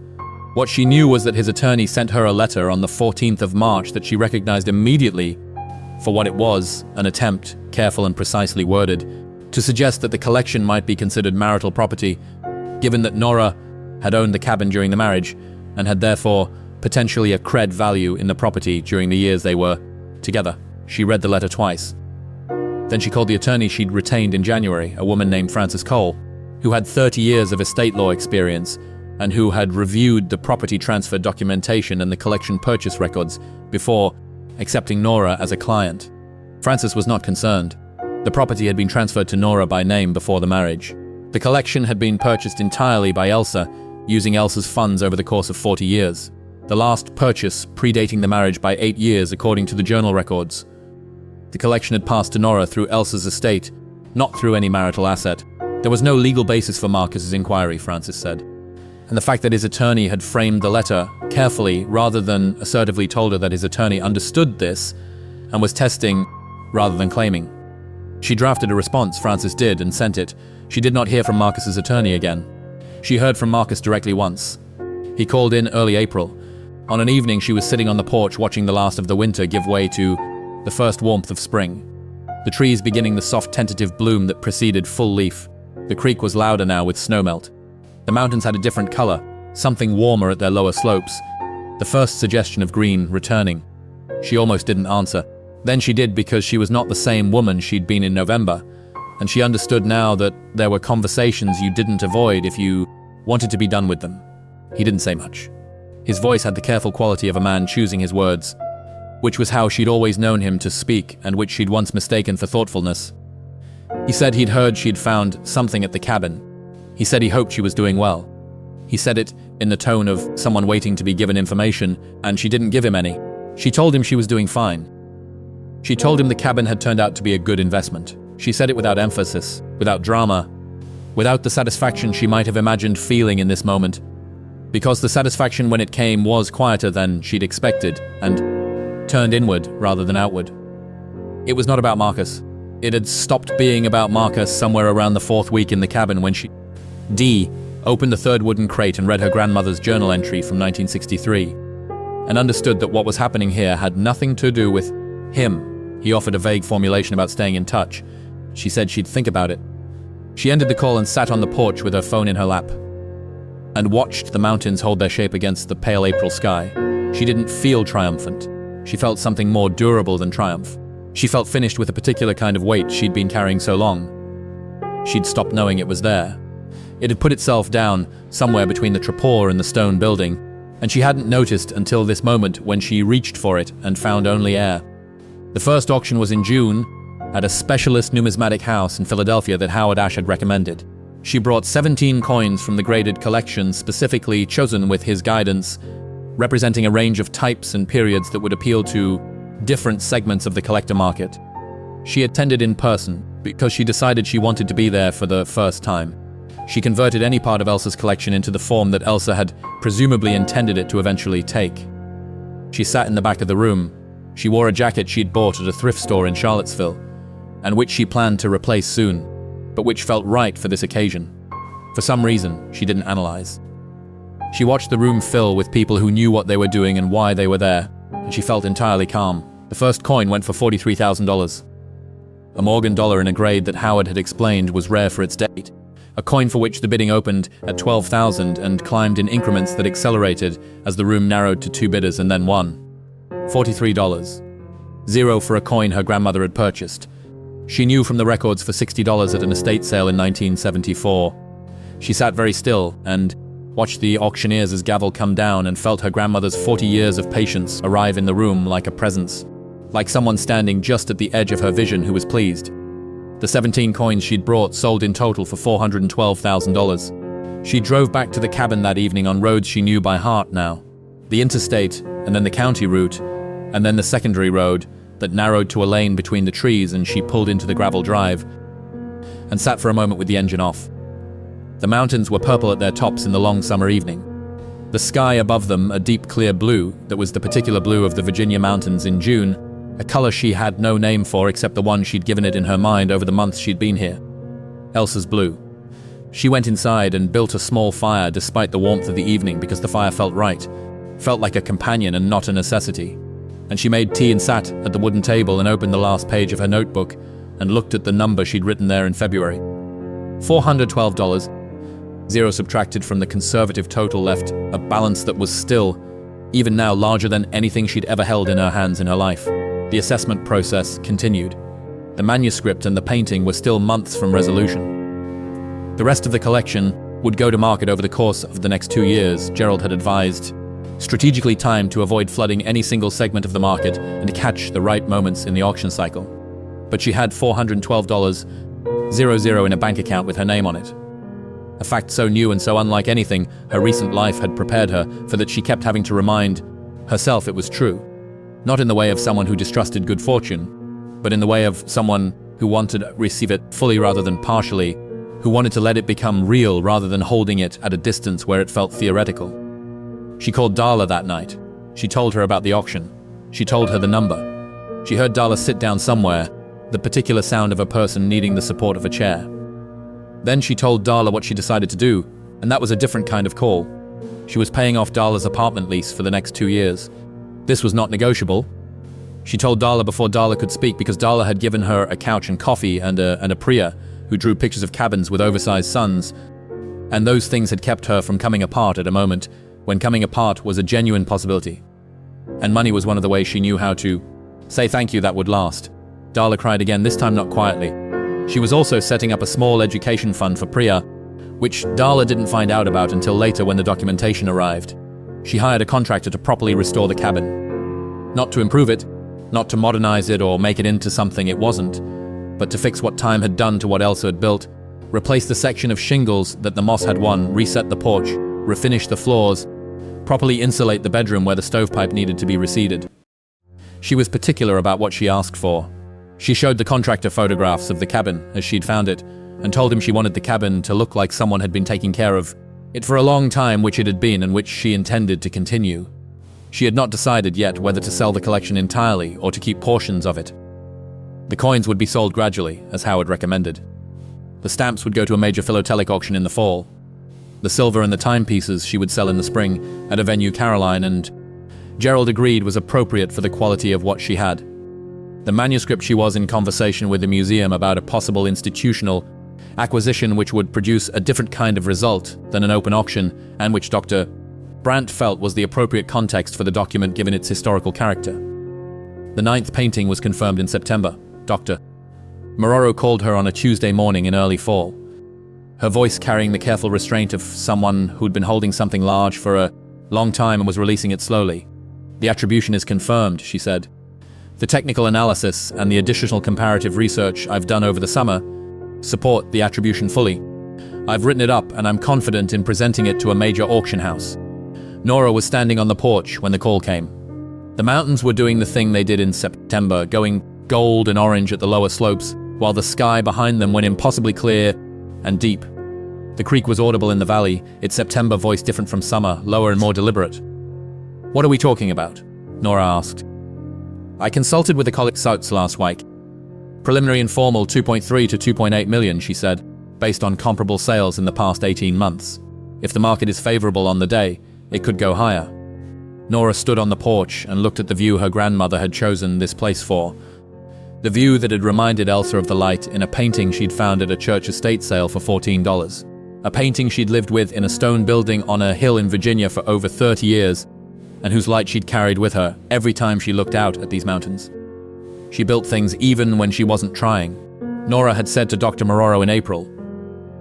What she knew was that his attorney sent her a letter on the 14th of March that she recognized immediately for what it was, an attempt, careful and precisely worded, to suggest that the collection might be considered marital property, given that Nora had owned the cabin during the marriage and had therefore potentially a cred value in the property during the years they were together. She read the letter twice. Then she called the attorney she'd retained in January, a woman named Frances Cole, who had 30 years of estate law experience and who had reviewed the property transfer documentation and the collection purchase records before accepting Nora as a client. Frances was not concerned. The property had been transferred to Nora by name before the marriage. The collection had been purchased entirely by Elsa, using Elsa's funds over the course of 40 years. The last purchase predating the marriage by 8 years, according to the journal records. The collection had passed to Nora through Elsa's estate, not through any marital asset. There was no legal basis for Marcus's inquiry, Frances said. And the fact that his attorney had framed the letter carefully rather than assertively told her that his attorney understood this and was testing rather than claiming. She drafted a response, Frances did, and sent it. She did not hear from Marcus's attorney again. She heard from Marcus directly once. He called in early April. On an evening, she was sitting on the porch watching the last of the winter give way to the first warmth of spring. The trees beginning the soft tentative bloom that preceded full leaf. The creek was louder now with snowmelt. The mountains had a different color, something warmer at their lower slopes. The first suggestion of green returning. She almost didn't answer. Then she did, because she was not the same woman she'd been in November, and she understood now that there were conversations you didn't avoid if you wanted to be done with them. He didn't say much. His voice had the careful quality of a man choosing his words, which was how she'd always known him to speak and which she'd once mistaken for thoughtfulness. He said he'd heard she'd found something at the cabin. He said he hoped she was doing well. He said it in the tone of someone waiting to be given information, and she didn't give him any. She told him she was doing fine. She told him the cabin had turned out to be a good investment. She said it without emphasis, without drama, without the satisfaction she might have imagined feeling in this moment, because the satisfaction when it came was quieter than she'd expected and turned inward rather than outward. It was not about Marcus. It had stopped being about Marcus somewhere around the 4th week in the cabin when she opened the 3rd wooden crate and read her grandmother's journal entry from 1963. and understood that what was happening here had nothing to do with him. He offered a vague formulation about staying in touch. She said she'd think about it. She ended the call and sat on the porch with her phone in her lap and watched the mountains hold their shape against the pale April sky. She didn't feel triumphant. She felt something more durable than triumph. She felt finished with a particular kind of weight she'd been carrying so long. She'd stopped knowing it was there. It had put itself down somewhere between the trapore and the stone building, and she hadn't noticed until this moment when she reached for it and found only air. The first auction was in June at a specialist numismatic house in Philadelphia that Howard Ash had recommended. She brought 17 coins from the graded collection, specifically chosen with his guidance, representing a range of types and periods that would appeal to different segments of the collector market. She attended in person because she decided she wanted to be there for the first time. She converted any part of Elsa's collection into the form that Elsa had presumably intended it to eventually take. She sat in the back of the room. She wore a jacket she'd bought at a thrift store in Charlottesville, and which she planned to replace soon, but which felt right for this occasion. For some reason, she didn't analyze. She watched the room fill with people who knew what they were doing and why they were there, and she felt entirely calm. The first coin went for $43,000. A Morgan dollar in a grade that Howard had explained was rare for its date. A coin for which the bidding opened at $12,000 and climbed in increments that accelerated as the room narrowed to 2 bidders and then one. $43. Zero for a coin her grandmother had purchased. She knew from the records for $60 at an estate sale in 1974. She sat very still and watched the auctioneer's gavel come down and felt her grandmother's 40 years of patience arrive in the room like a presence, like someone standing just at the edge of her vision who was pleased. The 17 coins she'd brought sold in total for $412,000. She drove back to the cabin that evening on roads she knew by heart now. The interstate, and then the county route, and then the secondary road that narrowed to a lane between the trees, and she pulled into the gravel drive and sat for a moment with the engine off. The mountains were purple at their tops in the long summer evening. The sky above them a deep clear blue that was the particular blue of the Virginia mountains in June, a color she had no name for except the one she'd given it in her mind over the months she'd been here. Elsa's blue. She went inside and built a small fire despite the warmth of the evening because the fire felt right, felt like a companion and not a necessity. And she made tea and sat at the wooden table and opened the last page of her notebook and looked at the number she'd written there in February. $412. Zero subtracted from the conservative total left a balance that was still, even now, larger than anything she'd ever held in her hands in her life. The assessment process continued. The manuscript and the painting were still months from resolution. The rest of the collection would go to market over the course of the next 2 years, Gerald had advised, strategically timed to avoid flooding any single segment of the market and to catch the right moments in the auction cycle. But she had $412,000 in a bank account with her name on it. A fact so new and so unlike anything her recent life had prepared her for that she kept having to remind herself it was true. Not in the way of someone who distrusted good fortune, but in the way of someone who wanted to receive it fully rather than partially, who wanted to let it become real rather than holding it at a distance where it felt theoretical. She called Darla that night. She told her about the auction. She told her the number. She heard Darla sit down somewhere, the particular sound of a person needing the support of a chair. Then she told Darla what she decided to do, and that was a different kind of call. She was paying off Darla's apartment lease for the next 2 years. This was not negotiable. She told Darla before Darla could speak because Darla had given her a couch and coffee and a Priya who drew pictures of cabins with oversized suns, and those things had kept her from coming apart at a moment when coming apart was a genuine possibility. And money was one of the ways she knew how to say thank you that would last. Darla cried again, this time not quietly. She was also setting up a small education fund for Priya, which Darla didn't find out about until later when the documentation arrived. She hired a contractor to properly restore the cabin. Not to improve it, not to modernize it or make it into something it wasn't, but to fix what time had done to what Elsa had built, replace the section of shingles that the moss had won, reset the porch, refinish the floors, properly insulate the bedroom where the stovepipe needed to be reseeded. She was particular about what she asked for. She showed the contractor photographs of the cabin as she'd found it, and told him she wanted the cabin to look like someone had been taking care of it for a long time, which it had been and which she intended to continue. She had not decided yet whether to sell the collection entirely or to keep portions of it. The coins would be sold gradually, as Howard recommended. The stamps would go to a major philatelic auction in the fall. The silver and the timepieces she would sell in the spring at a venue Caroline, and Gerald agreed was appropriate for the quality of what she had. The manuscript she was in conversation with the museum about a possible institutional acquisition which would produce a different kind of result than an open auction, and which Dr. Brandt felt was the appropriate context for the document given its historical character. The 9th painting was confirmed in September. Dr. Mororo called her on a Tuesday morning in early fall, her voice carrying the careful restraint of someone who'd been holding something large for a long time and was releasing it slowly. "The attribution is confirmed," she said. "The technical analysis and the additional comparative research I've done over the summer support the attribution fully. I've written it up and I'm confident in presenting it to a major auction house." Nora was standing on the porch when the call came. The mountains were doing the thing they did in September, going gold and orange at the lower slopes, while the sky behind them went impossibly clear and deep. The creek was audible in the valley, its September voice different from summer, lower and more deliberate. "What are we talking about?" Nora asked. "I consulted with the college scouts last week. Preliminary informal 2.3 to 2.8 million, she said, based on comparable sales in the past 18 months. If the market is favorable on the day, it could go higher." Nora stood on the porch and looked at the view her grandmother had chosen this place for. The view that had reminded Elsa of the light in a painting she'd found at a church estate sale for $14. A painting she'd lived with in a stone building on a hill in Virginia for over 30 years, and whose light she'd carried with her every time she looked out at these mountains. She built things even when she wasn't trying. Nora had said to Dr. Mororo in April.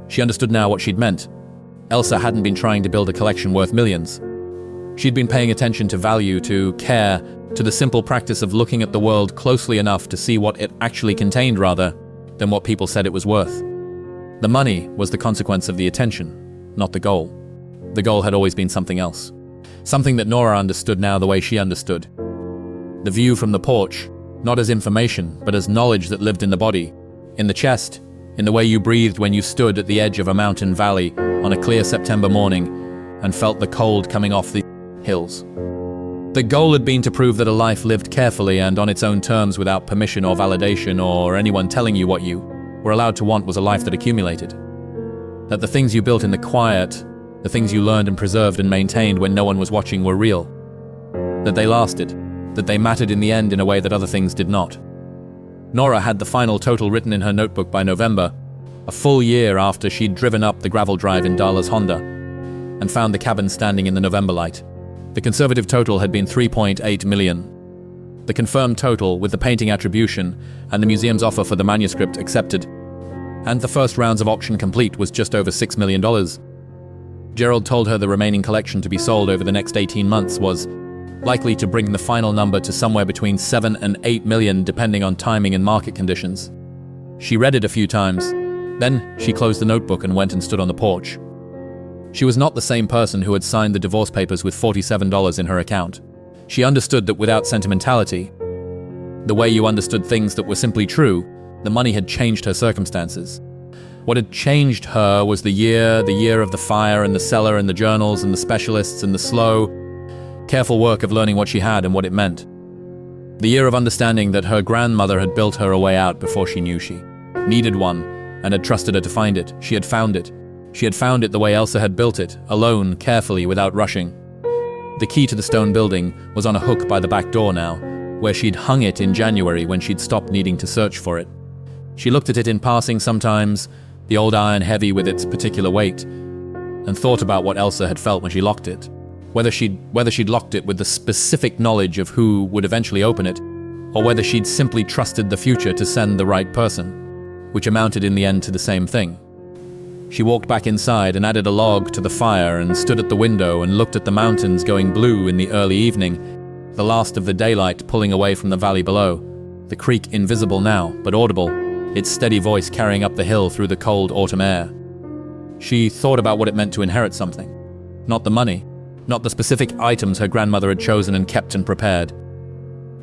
She understood now what she'd meant. Elsa hadn't been trying to build a collection worth millions. She'd been paying attention to value, to care, to the simple practice of looking at the world closely enough to see what it actually contained rather than what people said it was worth. The money was the consequence of the attention, not the goal. The goal had always been something else. Something that Nora understood now the way she understood. The view from the porch, not as information, but as knowledge that lived in the body, in the chest, in the way you breathed when you stood at the edge of a mountain valley on a clear September morning and felt the cold coming off the hills. The goal had been to prove that a life lived carefully and on its own terms without permission or validation or anyone telling you what you were allowed to want was a life that accumulated. That the things you built in the quiet, the things you learned and preserved and maintained when no one was watching were real. That they lasted, that they mattered in the end in a way that other things did not. Nora had the final total written in her notebook by November, a full year after she'd driven up the gravel drive in Darla's Honda and found the cabin standing in the November light. The conservative total had been 3.8 million. The confirmed total, with the painting attribution and the museum's offer for the manuscript accepted, and the first rounds of auction complete, was just over $6 million. Gerald told her the remaining collection to be sold over the next 18 months was likely to bring the final number to somewhere between 7 and 8 million depending on timing and market conditions. She read it a few times. Then she closed the notebook and went and stood on the porch. She was not the same person who had signed the divorce papers with $47 in her account. She understood that without sentimentality, the way you understood things that were simply true, the money had changed her circumstances. What had changed her was the year of the fire and the cellar and the journals and the specialists and the slow, careful work of learning what she had and what it meant. The year of understanding that her grandmother had built her a way out before she knew she needed one and had trusted her to find it. She had found it. She had found it the way Elsa had built it, alone, carefully, without rushing. The key to the stone building was on a hook by the back door now, where she'd hung it in January when she'd stopped needing to search for it. She looked at it in passing sometimes, the old iron heavy with its particular weight, and thought about what Elsa had felt when she locked it. Whether she'd locked it with the specific knowledge of who would eventually open it, or whether she'd simply trusted the future to send the right person, which amounted in the end to the same thing. She walked back inside and added a log to the fire and stood at the window and looked at the mountains going blue in the early evening, the last of the daylight pulling away from the valley below, the creek invisible now, but audible, its steady voice carrying up the hill through the cold autumn air. She thought about what it meant to inherit something. Not the money, not the specific items her grandmother had chosen and kept and prepared.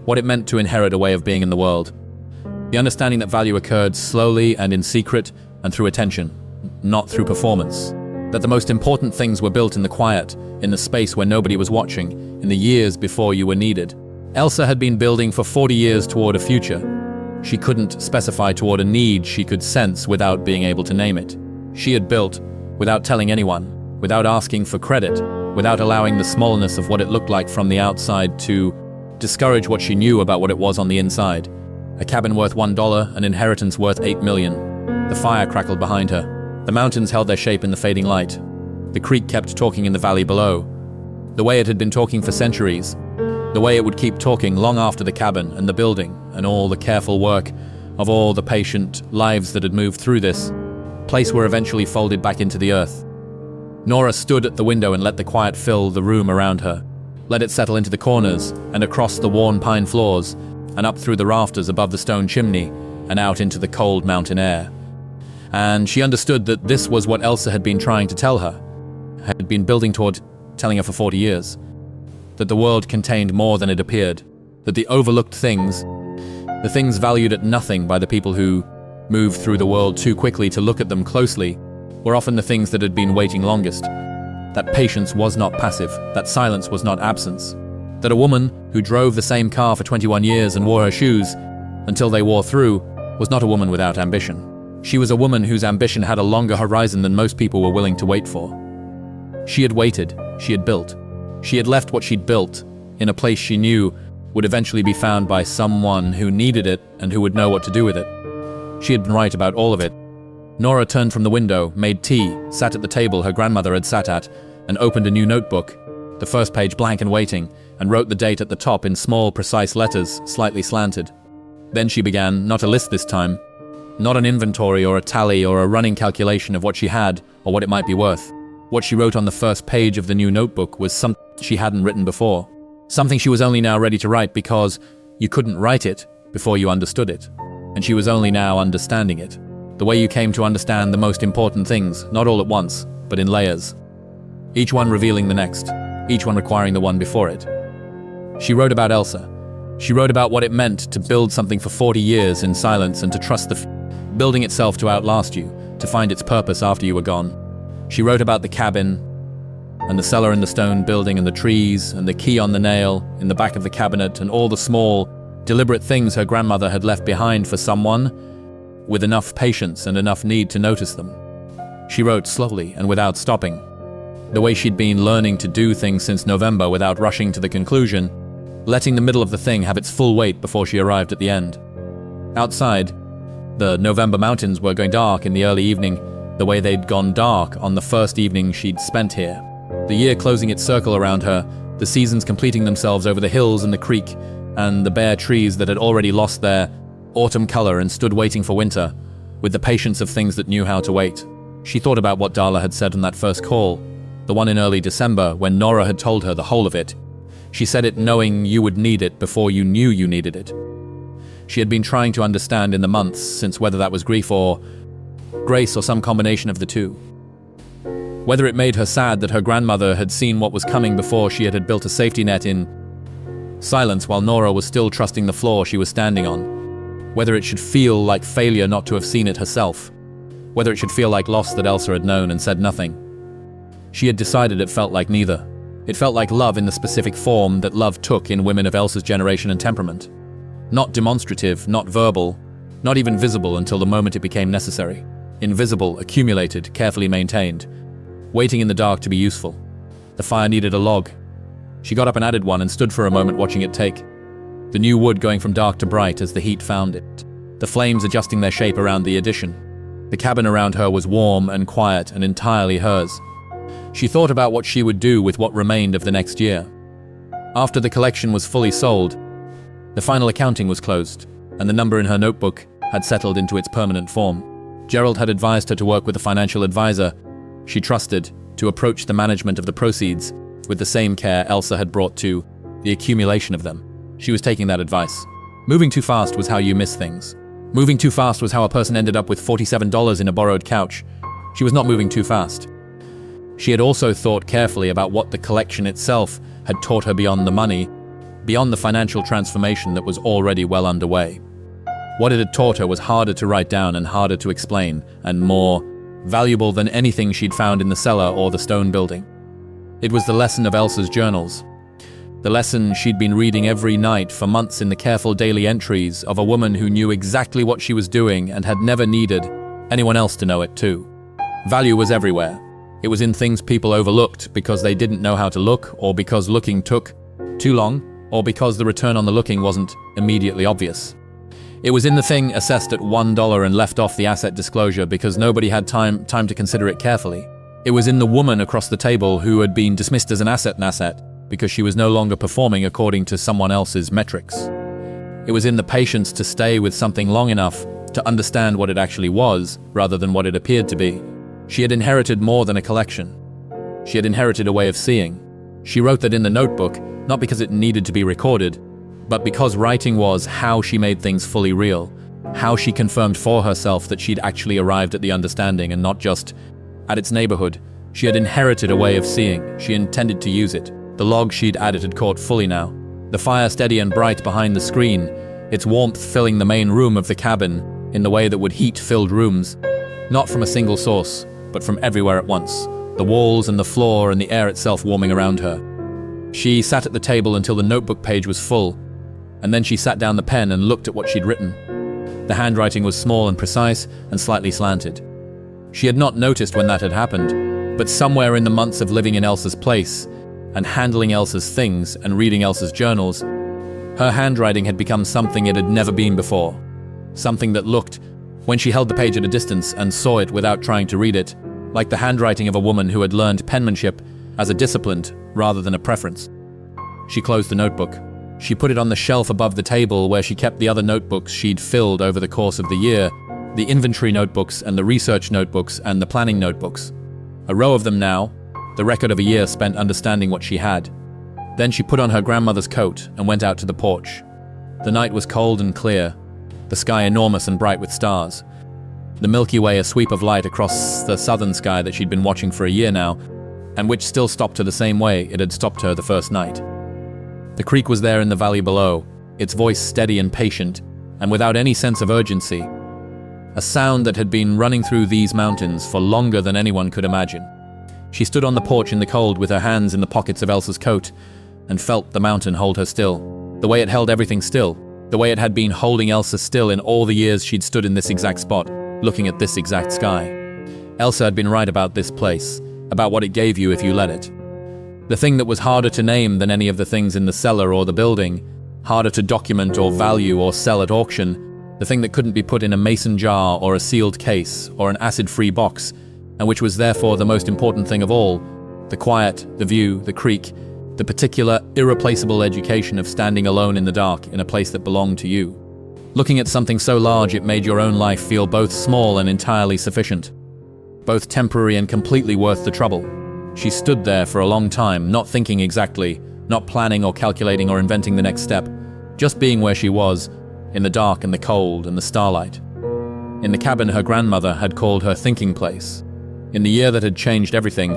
What it meant to inherit a way of being in the world. The understanding that value occurred slowly and in secret and through attention, not through performance. That the most important things were built in the quiet, in the space where nobody was watching, in the years before you were needed. Elsa had been building for 40 years toward a future. She couldn't specify toward a need she could sense without being able to name it. She had built without telling anyone, without asking for credit, without allowing the smallness of what it looked like from the outside to discourage what she knew about what it was on the inside. A cabin worth $1, an inheritance worth $8 million. The fire crackled behind her. The mountains held their shape in the fading light. The creek kept talking in the valley below, the way it had been talking for centuries, the way it would keep talking long after the cabin and the building and all the careful work of all the patient lives that had moved through this place were eventually folded back into the earth. Nora stood at the window and let the quiet fill the room around her, let it settle into the corners and across the worn pine floors and up through the rafters above the stone chimney and out into the cold mountain air. And she understood that this was what Elsa had been trying to tell her, had been building toward telling her for 40 years. That the world contained more than it appeared, that the overlooked things, the things valued at nothing by the people who moved through the world too quickly to look at them closely, were often the things that had been waiting longest. That patience was not passive, that silence was not absence. That a woman who drove the same car for 21 years and wore her shoes until they wore through was not a woman without ambition. She was a woman whose ambition had a longer horizon than most people were willing to wait for. She had waited, she had built. She had left what she'd built in a place she knew would eventually be found by someone who needed it and who would know what to do with it. She had been right about all of it. Nora turned from the window, made tea, sat at the table her grandmother had sat at, and opened a new notebook, the first page blank and waiting, and wrote the date at the top in small, precise letters, slightly slanted. Then she began, not a list this time, not an inventory or a tally or a running calculation of what she had or what it might be worth. What she wrote on the first page of the new notebook was something she hadn't written before. Something she was only now ready to write because you couldn't write it before you understood it. And she was only now understanding it. The way you came to understand the most important things, not all at once, but in layers. Each one revealing the next, each one requiring the one before it. She wrote about Elsa. She wrote about what it meant to build something for 40 years in silence and to trust building itself to outlast you, to find its purpose after you were gone. She wrote about the cabin, and the cellar in the stone building, and the trees, and the key on the nail in the back of the cabinet, and all the small, deliberate things her grandmother had left behind for someone with enough patience and enough need to notice them. She wrote slowly and without stopping, the way she'd been learning to do things since November without rushing to the conclusion, letting the middle of the thing have its full weight before she arrived at the end. Outside, the November mountains were going dark in the early evening, the way they'd gone dark on the first evening she'd spent here. The year closing its circle around her, the seasons completing themselves over the hills and the creek, and the bare trees that had already lost their autumn color and stood waiting for winter, with the patience of things that knew how to wait. She thought about what Darla had said on that first call, the one in early December when Nora had told her the whole of it. She said it knowing you would need it before you knew you needed it. She had been trying to understand in the months since whether that was grief or grace or some combination of the two. Whether it made her sad that her grandmother had seen what was coming before she had built a safety net in silence while Nora was still trusting the floor she was standing on. Whether it should feel like failure not to have seen it herself. Whether it should feel like loss that Elsa had known and said nothing. She had decided it felt like neither. It felt like love in the specific form that love took in women of Elsa's generation and temperament. Not demonstrative, not verbal, not even visible until the moment it became necessary. Invisible, accumulated, carefully maintained. Waiting in the dark to be useful. The fire needed a log. She got up and added one and stood for a moment watching it take. The new wood going from dark to bright as the heat found it. The flames adjusting their shape around the addition. The cabin around her was warm and quiet and entirely hers. She thought about what she would do with what remained of the next year. After the collection was fully sold, the final accounting was closed, and the number in her notebook had settled into its permanent form. Gerald had advised her to work with a financial advisor she trusted to approach the management of the proceeds with the same care Elsa had brought to the accumulation of them. She was taking that advice. Moving too fast was how you miss things. Moving too fast was how a person ended up with $47 in a borrowed couch. She was not moving too fast. She had also thought carefully about what the collection itself had taught her beyond the money, beyond the financial transformation that was already well underway. What it had taught her was harder to write down and harder to explain, and more valuable than anything she'd found in the cellar or the stone building. It was the lesson of Elsa's journals. The lesson she'd been reading every night for months in the careful daily entries of a woman who knew exactly what she was doing and had never needed anyone else to know it too. Value was everywhere. It was in things people overlooked because they didn't know how to look, or because looking took too long, or because the return on the looking wasn't immediately obvious. It was in the thing assessed at $1 and left off the asset disclosure because nobody had time to consider it carefully. It was in the woman across the table who had been dismissed as an asset because she was no longer performing according to someone else's metrics. It was in the patience to stay with something long enough to understand what it actually was rather than what it appeared to be. She had inherited more than a collection. She had inherited a way of seeing. She wrote that in the notebook, not because it needed to be recorded, but because writing was how she made things fully real, how she confirmed for herself that she'd actually arrived at the understanding and not just at its neighborhood. She had inherited a way of seeing. She intended to use it. The log she'd added had caught fully now. The fire steady and bright behind the screen, its warmth filling the main room of the cabin in the way that would heat filled rooms, not from a single source, but from everywhere at once, the walls and the floor and the air itself warming around her. She sat at the table until the notebook page was full, and then she sat down the pen and looked at what she'd written. The handwriting was small and precise and slightly slanted. She had not noticed when that had happened, but somewhere in the months of living in Elsa's place and handling Elsa's things and reading Elsa's journals, her handwriting had become something it had never been before. Something that looked, when she held the page at a distance and saw it without trying to read it, like the handwriting of a woman who had learned penmanship as a discipline rather than a preference. She closed the notebook. She put it on the shelf above the table where she kept the other notebooks she'd filled over the course of the year, the inventory notebooks and the research notebooks and the planning notebooks. A row of them now, the record of a year spent understanding what she had. Then she put on her grandmother's coat and went out to the porch. The night was cold and clear, the sky enormous and bright with stars. The Milky Way a sweep of light across the southern sky that she'd been watching for a year now, and which still stopped her the same way it had stopped her the first night. The creek was there in the valley below, its voice steady and patient, and without any sense of urgency. A sound that had been running through these mountains for longer than anyone could imagine. She stood on the porch in the cold with her hands in the pockets of Elsa's coat and felt the mountain hold her still, the way it held everything still, the way it had been holding Elsa still in all the years she'd stood in this exact spot, looking at this exact sky. Elsa had been right about this place, about what it gave you if you let it. The thing that was harder to name than any of the things in the cellar or the building, harder to document or value or sell at auction, the thing that couldn't be put in a mason jar or a sealed case or an acid-free box, and which was therefore the most important thing of all, the quiet, the view, the creek, the particular, irreplaceable education of standing alone in the dark in a place that belonged to you. Looking at something so large it made your own life feel both small and entirely sufficient, both temporary and completely worth the trouble. She stood there for a long time, not thinking exactly, not planning or calculating or inventing the next step, just being where she was, in the dark and the cold and the starlight. In the cabin her grandmother had called her thinking place. In the year that had changed everything,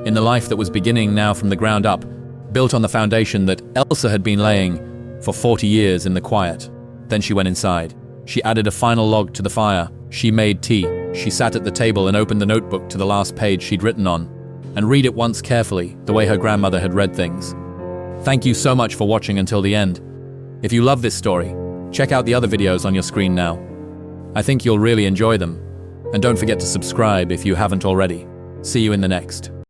in the life that was beginning now from the ground up, built on the foundation that Elsa had been laying for 40 years in the quiet. Then she went inside. She added a final log to the fire. She made tea. She sat at the table and opened the notebook to the last page she'd written on, and read it once carefully, the way her grandmother had read things. Thank you so much for watching until the end. If you love this story, check out the other videos on your screen now. I think you'll really enjoy them. And don't forget to subscribe if you haven't already. See you in the next.